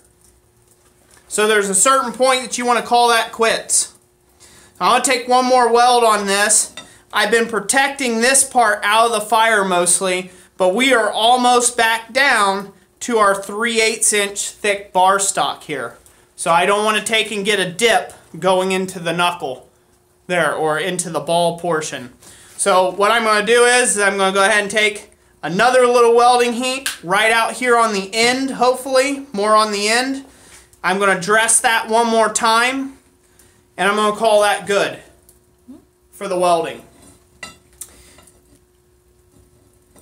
So there's a certain point that you want to call that quits. I'm going to take one more weld on this. I've been protecting this part out of the fire mostly, but we are almost back down to our 3/8 inch thick bar stock here. So I don't want to take and get a dip going into the knuckle there, or into the ball portion. So what I'm going to do is I'm going to go ahead and take another little welding heat right out here on the end, hopefully, more on the end. I'm going to dress that one more time, and I'm going to call that good for the welding.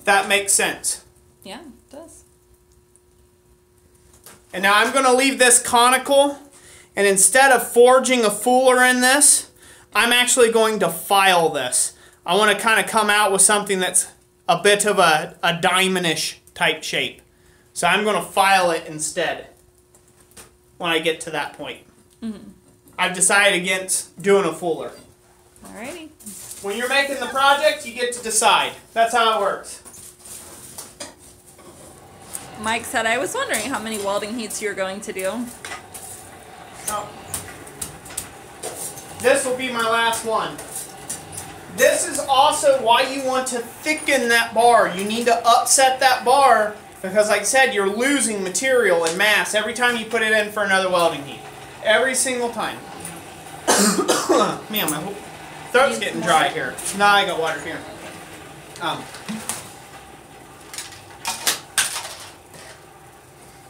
That makes sense. Yeah, it does. And now I'm going to leave this conical, and instead of forging a fuller in this, I'm actually going to file this. I want to kind of come out with something that's a bit of a diamondish type shape. So I'm going to file it instead when I get to that point. I've decided against doing a fuller. Alrighty. When you're making the project, you get to decide. That's how it works. Mike said, I was wondering how many welding heats you're going to do. Oh. This will be my last one. This is also why you want to thicken that bar. You need to upset that bar because, like I said, you're losing material and mass every time you put it in for another welding heat. Every single time. Man, my throat's getting dry here. No, I got water here.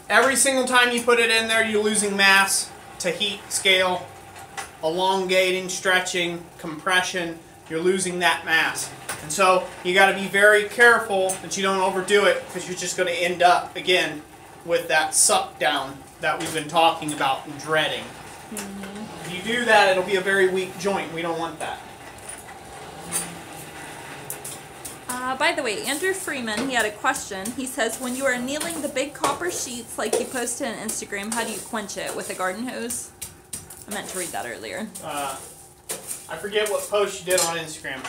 Every single time you put it in there, you're losing mass to heat, scale, elongating, stretching, compression. You're losing that mass. And so you got to be very careful that you don't overdo it, because you're just going to end up, again, with that suck down that we've been talking about and dreading. If you do that, it'll be a very weak joint. We don't want that. By the way, Andrew Freeman, he had a question. He says, when you are annealing the big copper sheets like you posted on Instagram, how do you quench it? With a garden hose? I meant to read that earlier. I forget what post you did on Instagram.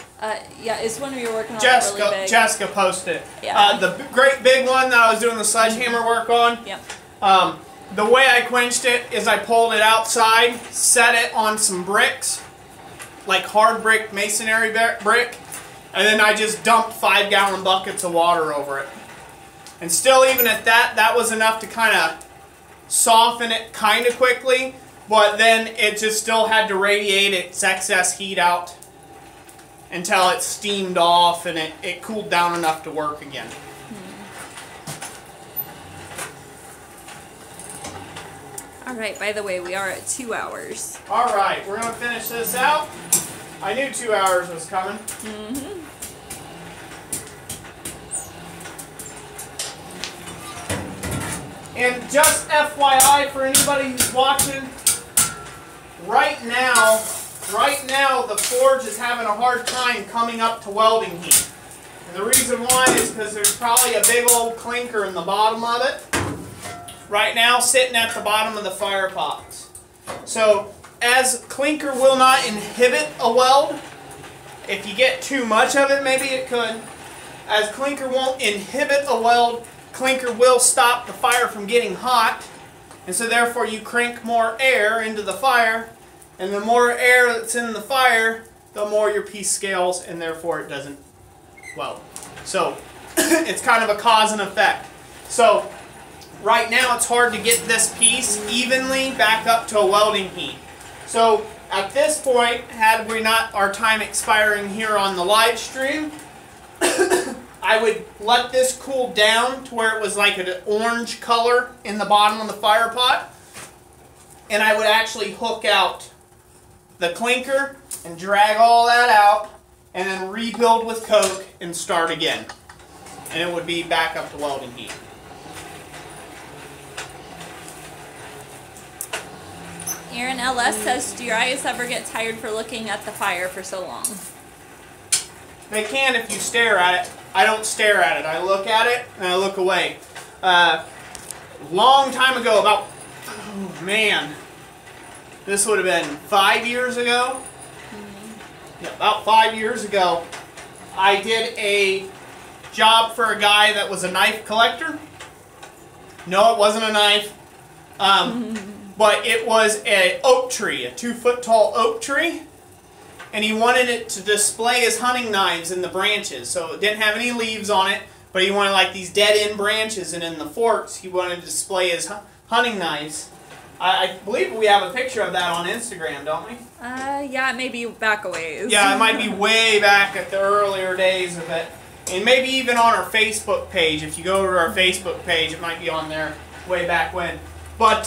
Yeah, it's when we were working on Jessica, really big. Jessica posted it. Yeah. The great big one that I was doing the sledgehammer work on. Yep. The way I quenched it is I pulled it outside, set it on some bricks, like hard brick masonry brick, and then I just dumped 5-gallon buckets of water over it. And still, even at that, that was enough to kind of soften it kind of quickly, but then it just still had to radiate its excess heat out until it steamed off and it cooled down enough to work again. Alright, by the way, we are at 2 hours. Alright, we're going to finish this out. I knew 2 hours was coming. And just FYI for anybody who's watching, right now the forge is having a hard time coming up to welding heat. And the reason why is because there's probably a big old clinker in the bottom of it. Right now, sitting at the bottom of the fire pots. So, as clinker will not inhibit a weld, if you get too much of it, maybe it could. As clinker won't inhibit a weld, clinker will stop the fire from getting hot, and so therefore you crank more air into the fire, and the more air that's in the fire, the more your piece scales, and therefore it doesn't weld. So, it's kind of a cause and effect. So, right now it's hard to get this piece evenly back up to a welding heat. So at this point, had we not our time expiring here on the live stream, I would let this cool down to where it was like an orange color in the bottom of the fire pot, and I would actually hook out the clinker and drag all that out and then rebuild with coke and start again. And it would be back up to welding heat. Aaron LS says, do your eyes ever get tired for looking at the fire for so long? They can if you stare at it. I don't stare at it. I look at it and I look away. Long time ago, about, oh man, this would have been 5 years ago. Yeah, about 5 years ago, I did a job for a guy that was a knife collector. No, it wasn't a knife. But it was an oak tree, a 2-foot tall oak tree. and he wanted it to display his hunting knives in the branches. So it didn't have any leaves on it, but he wanted like these dead-end branches, and in the forks he wanted to display his hunting knives. I believe we have a picture of that on Instagram, don't we? Yeah, maybe back a ways. Yeah, it might be way back at the earlier days of it. And maybe even on our Facebook page. If you go to our Facebook page, it might be on there way back when. But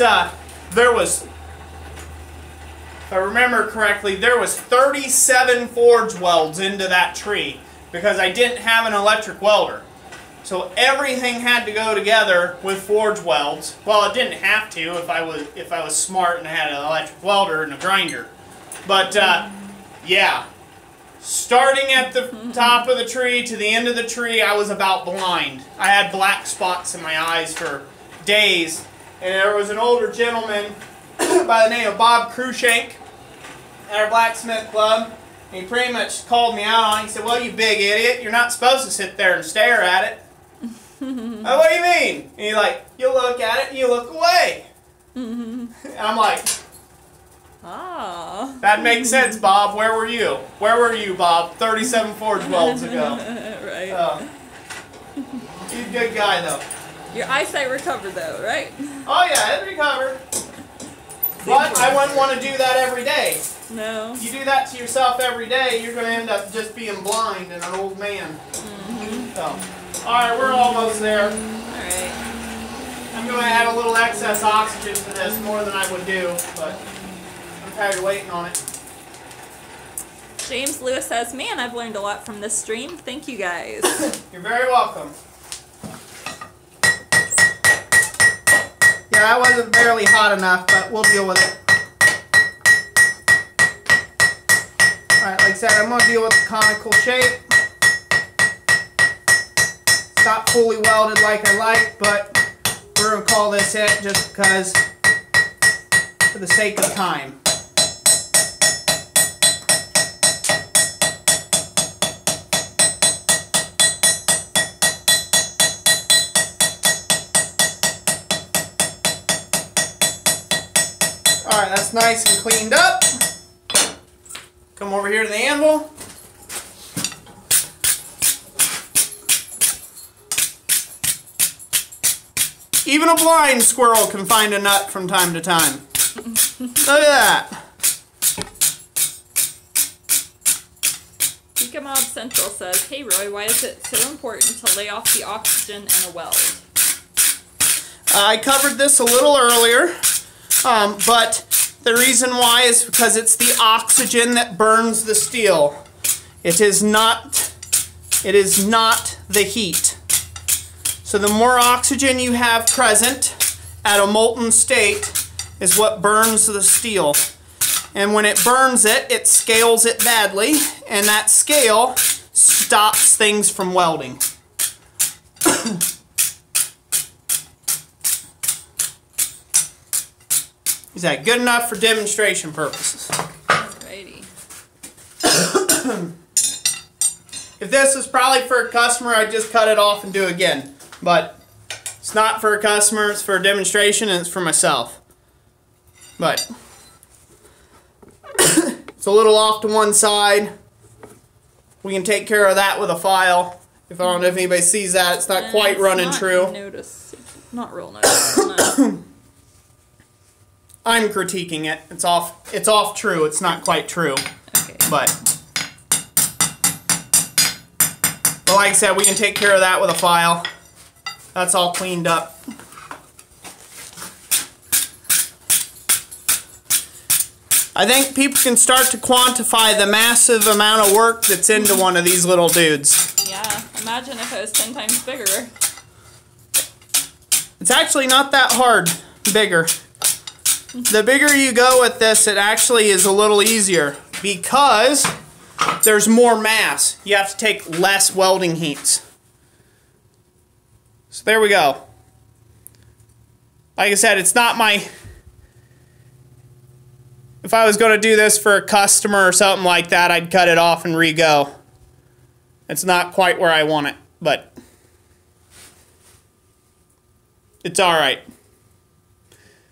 there was, if I remember correctly, there was 37 forge welds into that tree because I didn't have an electric welder. So everything had to go together with forge welds. Well, it didn't have to if I was smart and had an electric welder and a grinder. But yeah, starting at the top of the tree to the end of the tree, I was about blind. I had black spots in my eyes for days. And there was an older gentleman by the name of Bob Cruikshank at our blacksmith club. And he pretty much called me out on it. He said, "Well, you big idiot, you're not supposed to sit there and stare at it." Oh, what do you mean? And he's like, "You look at it and you look away." And I'm like, "Ah, that makes sense, Bob. Where were you? Where were you, Bob, 37 forge welds ago?" Right. He's a good guy, though. Your eyesight recovered, though, right? Oh, yeah, it recovered. But I wouldn't want to do that every day. No. You do that to yourself every day, you're going to end up just being blind and an old man. So, alright, we're almost there. Alright. I'm going to add a little excess oxygen to this, more than I would do, but I'm tired of waiting on it. James Lewis says, "Man, I've learned a lot from this stream. Thank you guys." You're very welcome. Yeah, that wasn't barely hot enough, but we'll deal with it. Alright, like I said, I'm going to deal with the conical shape. It's not fully welded like I like, but we're going to call this it just because, for the sake of time. Alright, that's nice and cleaned up. Come over here to the anvil. Even a blind squirrel can find a nut from time to time. Look at that. Geek Mob Central says, "Hey Roy, why is it so important to lay off the oxygen in a weld?" I covered this a little earlier, but the reason why is because it's the oxygen that burns the steel. It is not the heat. So the more oxygen you have present at a molten state is what burns the steel. And when it burns it, it scales it badly, and that scale stops things from welding. Is that good enough for demonstration purposes? Alrighty. If this was probably for a customer, I'd just cut it off and do it again. But it's not for a customer, it's for a demonstration, and it's for myself. But it's a little off to one side. We can take care of that with a file. If I don't know if anybody sees that, it's not quite running true. Not real noticeable. I'm critiquing it. It's off true. It's not quite true. Okay. But like I said, we can take care of that with a file. That's all cleaned up. I think people can start to quantify the massive amount of work that's into one of these little dudes. Yeah, imagine if it was 10 times bigger. It's actually not that hard bigger. The bigger you go with this, it actually is a little easier because there's more mass. You have to take less welding heats. So there we go. Like I said, it's not my... If I was going to do this for a customer or something like that, I'd cut it off and re-go. It's not quite where I want it, but it's alright.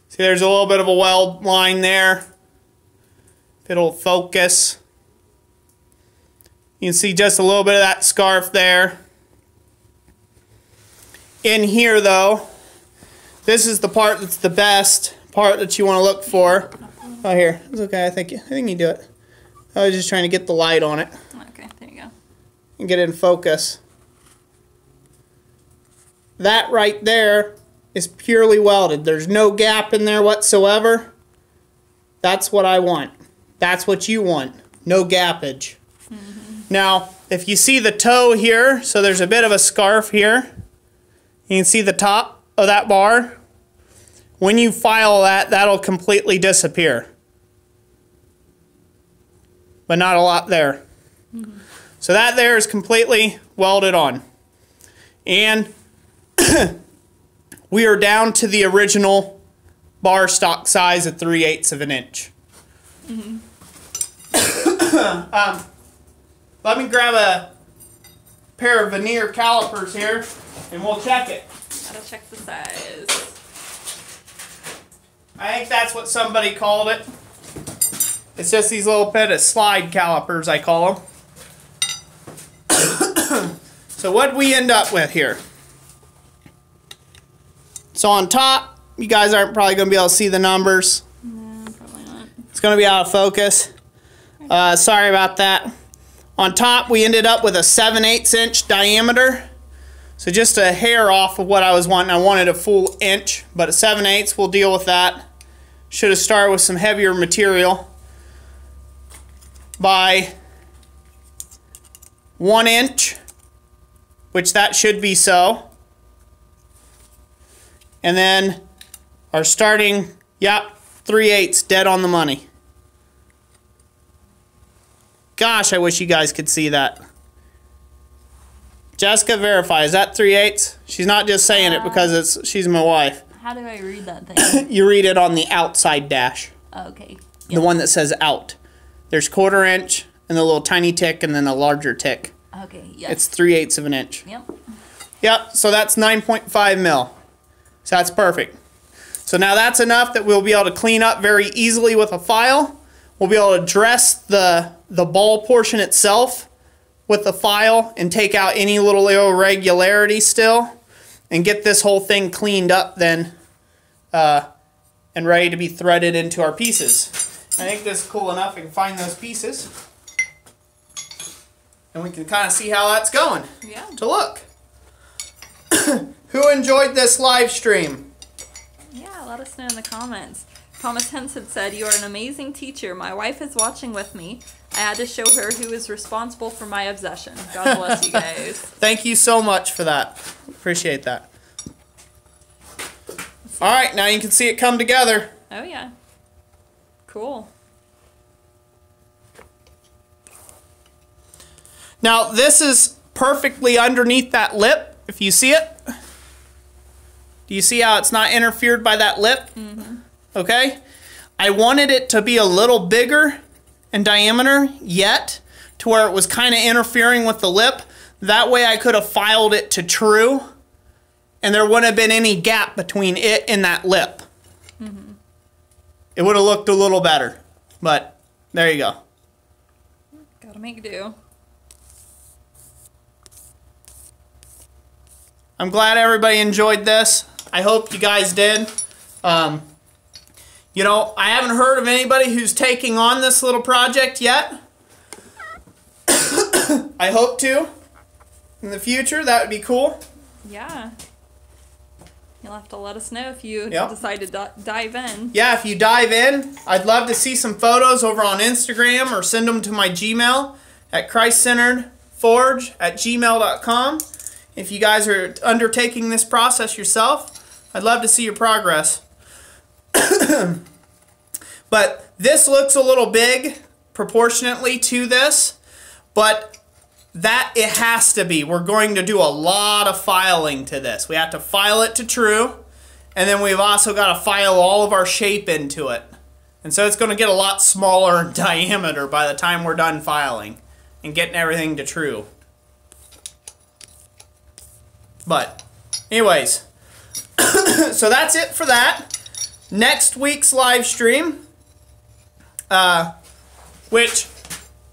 See, there's a little bit of a weld line there. If it'll focus. You can see just a little bit of that scarf there. In here though, this is the part that's the best part that you want to look for. Oh, here. It's okay. I think you do it. I was just trying to get the light on it. Okay, there you go. And get it in focus. That right there is purely welded. There's no gap in there whatsoever. That's what I want. That's what you want. No gappage. Now, if you see the toe here, so there's a bit of a scarf here. You can see the top of that bar. When you file that, that'll completely disappear. But not a lot there. So that there is completely welded on. And we are down to the original bar stock size of 3/8 of an inch. Let me grab a pair of veneer calipers here and we'll check it. Gotta check the size. I think that's what somebody called it. It's just these little bit of slide calipers, I call them. So what we end up with here? So on top, you guys aren't probably going to be able to see the numbers. No, probably not. It's going to be out of focus. Sorry about that. On top, we ended up with a 7/8 inch diameter. So just a hair off of what I was wanting. I wanted a full inch, but a 7/8, we'll deal with that. Should have started with some heavier material. By 1 inch, which that should be so. And then our starting, yep, 3/8, dead on the money. Gosh, I wish you guys could see that. Jessica, verify, is that 3/8? She's not just saying it because she's my wife. How do I read that thing? You read it on the outside dash. Okay. Yep. The one that says out. There's 1/4 inch and a little tiny tick and then a larger tick. Okay, yes. It's 3/8 of an inch. Yep. Yep, so that's 9.5 mil. So that's perfect. So now that's enough that we'll be able to clean up very easily with a file. We'll be able to dress the ball portion itself with the file and take out any little irregularity still and get this whole thing cleaned up then and ready to be threaded into our pieces. I think this is cool enough. I can find those pieces and we can kind of see how that's going. Yeah. To look. Who enjoyed this live stream? Yeah, let us know in the comments. Thomas Henson said, "You are an amazing teacher. My wife is watching with me. I had to show her who is responsible for my obsession." God bless you guys. Thank you so much for that. Appreciate that. All right, now you can see it come together. Oh, yeah. Cool. Now, this is perfectly underneath that lip, if you see it. Do you see how it's not interfered by that lip? Mm-hmm. Okay? I wanted it to be a little bigger in diameter yet, to where it was kind of interfering with the lip. That way I could have filed it to true, and there wouldn't have been any gap between it and that lip. Mm-hmm. It would have looked a little better, but there you go. Gotta make do. I'm glad everybody enjoyed this. I hope you guys did. You know, I haven't heard of anybody who's taking on this little project yet. I hope to in the future. That would be cool. Yeah. You'll have to let us know if you Yep. decide to dive in. Yeah, if you dive in, I'd love to see some photos over on Instagram or send them to my Gmail at christcenteredforge@gmail.com. If you guys are undertaking this process yourself, I'd love to see your progress. But this looks a little big proportionately to this, but that it has to be. We're going to do a lot of filing to this. We have to file it to true, and then we've also got to file all of our shape into it. And so it's going to get a lot smaller in diameter by the time we're done filing and getting everything to true. But anyways, so that's it for that. Next week's live stream, which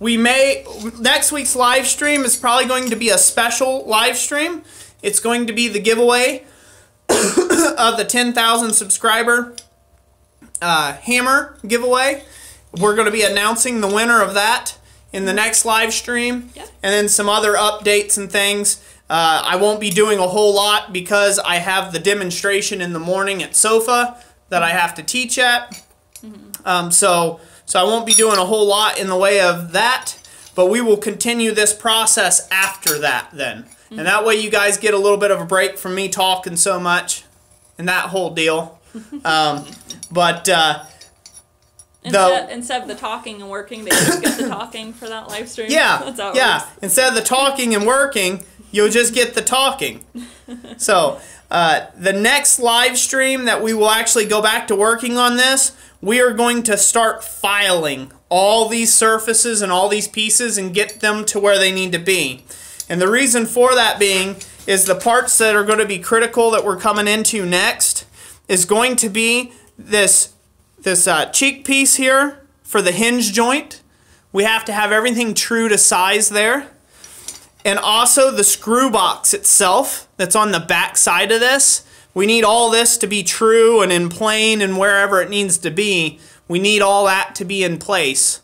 next week's live stream is probably going to be a special live stream. It's going to be the giveaway of the 10,000 subscriber hammer giveaway. We're going to be announcing the winner of that in the next live stream. Yep. And then some other updates and things. I won't be doing a whole lot because I have the demonstration in the morning at SOFA that I have to teach at. So I won't be doing a whole lot in the way of that, but we will continue this process after that then. And that way you guys get a little bit of a break from me talking so much and that whole deal. Instead of the talking and working, they just get the talking for that live stream. Yeah, that's how it yeah. works. Instead of the talking and working, you'll just get the talking. So the next live stream that we will actually go back to working on this, we are going to start filing all these surfaces and all these pieces and get them to where they need to be. And the reason for that being is the parts that are going to be critical that we're coming into next is going to be this cheek piece here for the hinge joint. We have to have everything true to size there. And also the screw box itself that's on the back side of this. We need all this to be true and in plane and wherever it needs to be. We need all that to be in place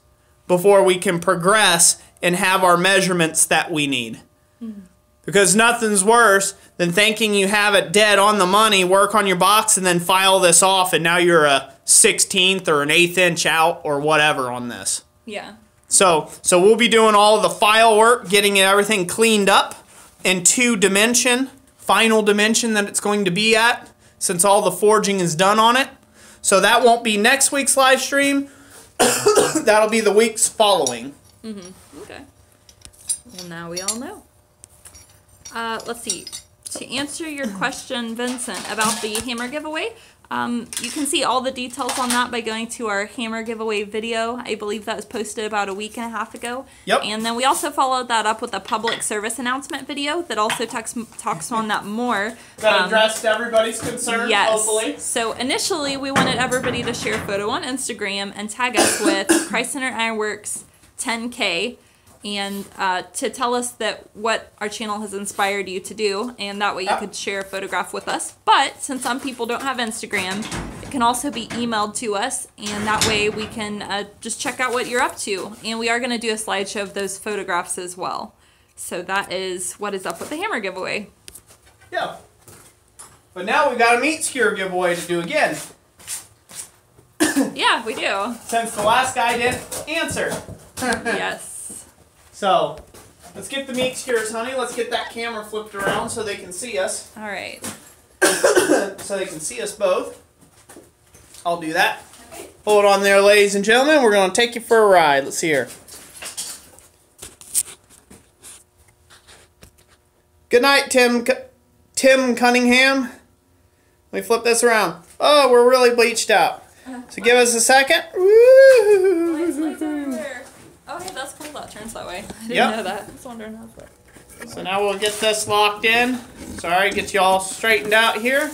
before we can progress and have our measurements that we need. Because nothing's worse than thinking you have it dead on the money, work on your box, and then file this off, and now you're a 1/16 or an 1/8 inch out or whatever on this. Yeah. So we'll be doing all of the file work, getting everything cleaned up in 2 dimension, final dimension that it's going to be at, since all the forging is done on it. So that won't be next week's live stream. That'll be the weeks following. Okay. Well, now we all know. Let's see. To answer your question, Vincent, about the hammer giveaway, you can see all the details on that by going to our hammer giveaway video. I believe that was posted about a week and a half ago. Yep. And then we also followed that up with a public service announcement video that also talks on that more. That addressed everybody's concerns, yes. hopefully. So initially, we wanted everybody to share a photo on Instagram and tag us with Christ Center Ironworks 10K. And to tell us that what our channel has inspired you to do, and that way you could share a photograph with us. But since some people don't have Instagram, it can also be emailed to us, and that way we can just check out what you're up to. And we are going to do a slideshow of those photographs as well. So that is what is up with the hammer giveaway. Yeah. But now we've got a meat skewer giveaway to do again. Yeah, we do. Since the last guy didn't answer. Yes. So, let's get the meat skewers, honey. Let's get that camera flipped around so they can see us. All right. So they can see us both. I'll do that. Okay. Hold on there, ladies and gentlemen. We're going to take you for a ride. Let's see here. Good night, Tim Cunningham. Let me flip this around. Oh, we're really bleached out. So give us a second. Woo! Okay, that's cool. That turns that way. I didn't know that. I was wondering how that worked. So now we'll get this locked in. Sorry, get you all straightened out here.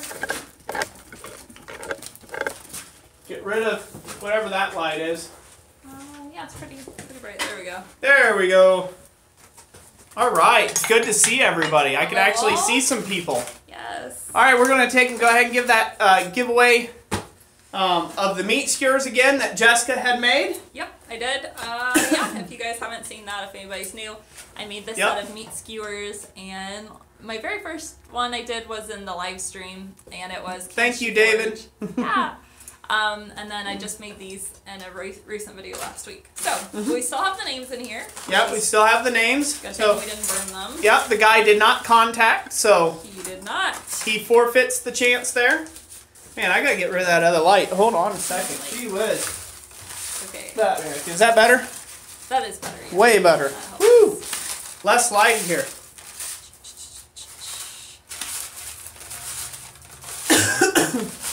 Get rid of whatever that light is. Yeah, it's pretty bright. There we go. There we go. All right, it's good to see everybody. I can actually see some people. Yes. All right, we're going to go ahead and give that giveaway of the meat skewers again that Jessica had made. Yep, I did. Yeah, if you guys haven't seen that, if anybody's new, I made this set of meat skewers, and my very first one I did was in the live stream, and it was... Thank you, David. Yeah. And then I just made these in a recent video last week. So, we still have the names in here. Yep, we still have the names. Good thing we didn't burn them. Yep, the guy did not contact, so... He did not. He forfeits the chance there. Man, I gotta get rid of that other light. Hold on a second. Gee whiz. Okay. Is that better? That is better. Yeah. Way better. Woo! Less light here.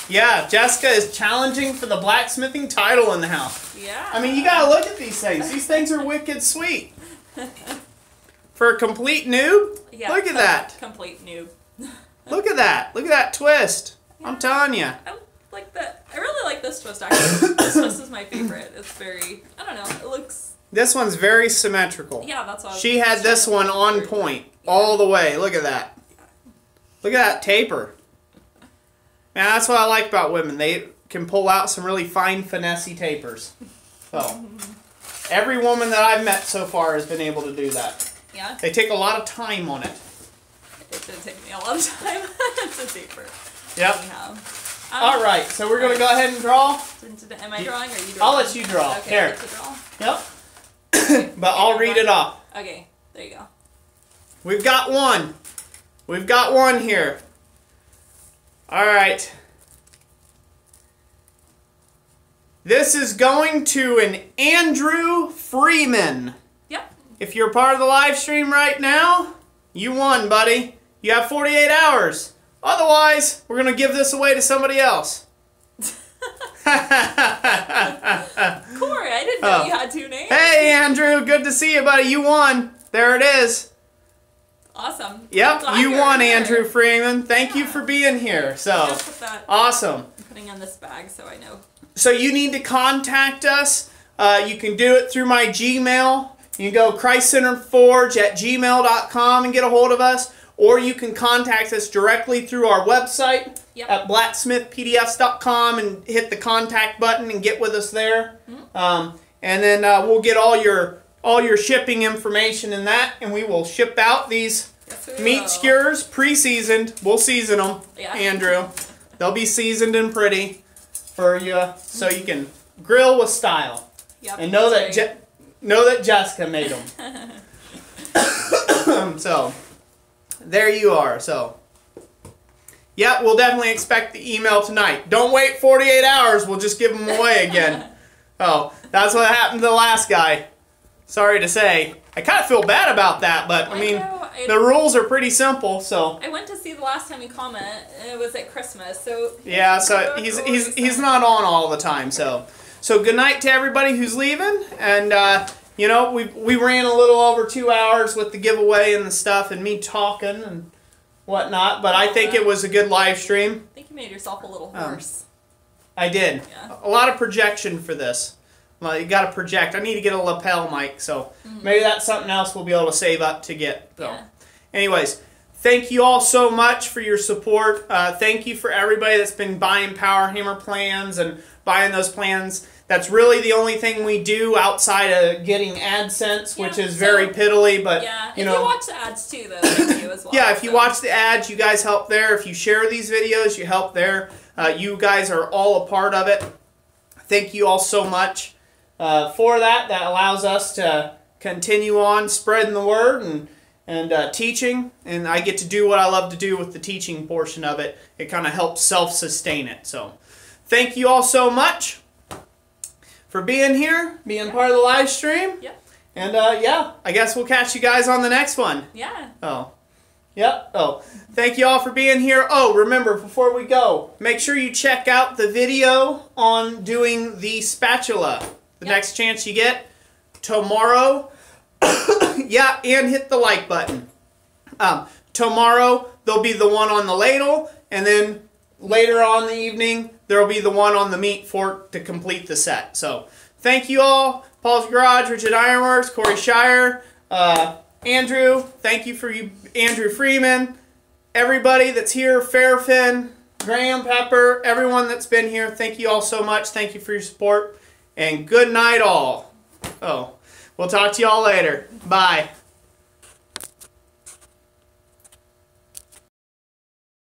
Yeah, Jessica is challenging for the blacksmithing title in the house. Yeah. I mean, you gotta look at these things. These things are wicked sweet. For a complete noob? Yeah, look at that. Complete noob. Look at that. Look at that twist. Yeah. I'm telling you. I really like this twist, actually. This twist is my favorite. It's very, I don't know, it looks This one's very symmetrical. Yeah, that's what She had this one on point all the way. Look at that. Look at that taper. Man, that's what I like about women. They can pull out some really fine, finessey tapers. So, every woman that I've met so far has been able to do that. Yeah? They take a lot of time on it. It did take me a lot of time to taper. Yep. Anyhow. All right, so we're going to go ahead and draw. Am I drawing or are you drawing? I'll let you draw. Okay, Here. I get to draw. Yep. But I'll read it off. Okay, there you go. We've got one. We've got one here. All right. This is going to an Andrew Freeman. Yep. If you're part of the live stream right now, you won, buddy. You have 48 hours. Otherwise, we're going to give this away to somebody else. Corey, I didn't know you had 2 names. Hey, Andrew. Good to see you, buddy. You won. There it is. Awesome. Yep, you won, Andrew Freeman. Thank you for being here. So, awesome. I'm putting in this bag so I know. So you need to contact us. You can do it through my Gmail. You can go christcenterforge@gmail.com and get a hold of us. Or you can contact us directly through our website at blacksmithpdfs.com and hit the contact button and get with us there. And then we'll get all your shipping information in that, and we will ship out these meat skewers pre-seasoned. We'll season them, Andrew. They'll be seasoned and pretty for you, so you can grill with style. Yep, and know that Jessica made them. So there you are. So yeah, we'll definitely expect the email tonight. Don't wait 48 hours. We'll just give them away again. Oh, that's what happened to the last guy. Sorry to say. I kind of feel bad about that, but I mean, the rules are pretty simple. So I went to see the last time you comment, and it was at Christmas. So yeah, so he's not on all the time. So good night to everybody who's leaving, and you know, we ran a little over 2 hours with the giveaway and the stuff, and me talking and whatnot. But I think it was a good live stream. I think you made yourself a little hoarse. I did. Yeah. A lot of projection for this. Well, you got to project. I need to get a lapel mic, so maybe that's something else we'll be able to save up to get. So, anyways, thank you all so much for your support. Thank you for everybody that's been buying Power Hammer plans and buying those plans. That's really the only thing we do outside of getting AdSense, which is very piddly, but you know. If you watch the ads too, though, thank you as well. Yeah, if you watch the ads, you guys help there. If you share these videos, you help there. You guys are all a part of it. Thank you all so much for that. That allows us to continue on spreading the word and teaching. And I get to do what I love to do with the teaching portion of it. It kind of helps self-sustain it. So thank you all so much for being here, being part of the live stream. Yep. And yeah, I guess we'll catch you guys on the next one. Yeah. Oh. Yep. Oh, thank you all for being here. Oh, remember, before we go, make sure you check out the video on doing the spatula. The next chance you get tomorrow. Yeah, and hit the like button. Tomorrow, there'll be the one on the ladle, and then later on in the evening, there'll be the one on the meat fork to complete the set. So, thank you all. Paul's Garage, Richard Ironworks, Corey Shire, Andrew, thank you for Andrew Freeman, everybody that's here, Fairfin, Graham Pepper, everyone that's been here, thank you all so much. Thank you for your support, and good night all. Oh, we'll talk to you all later. Bye.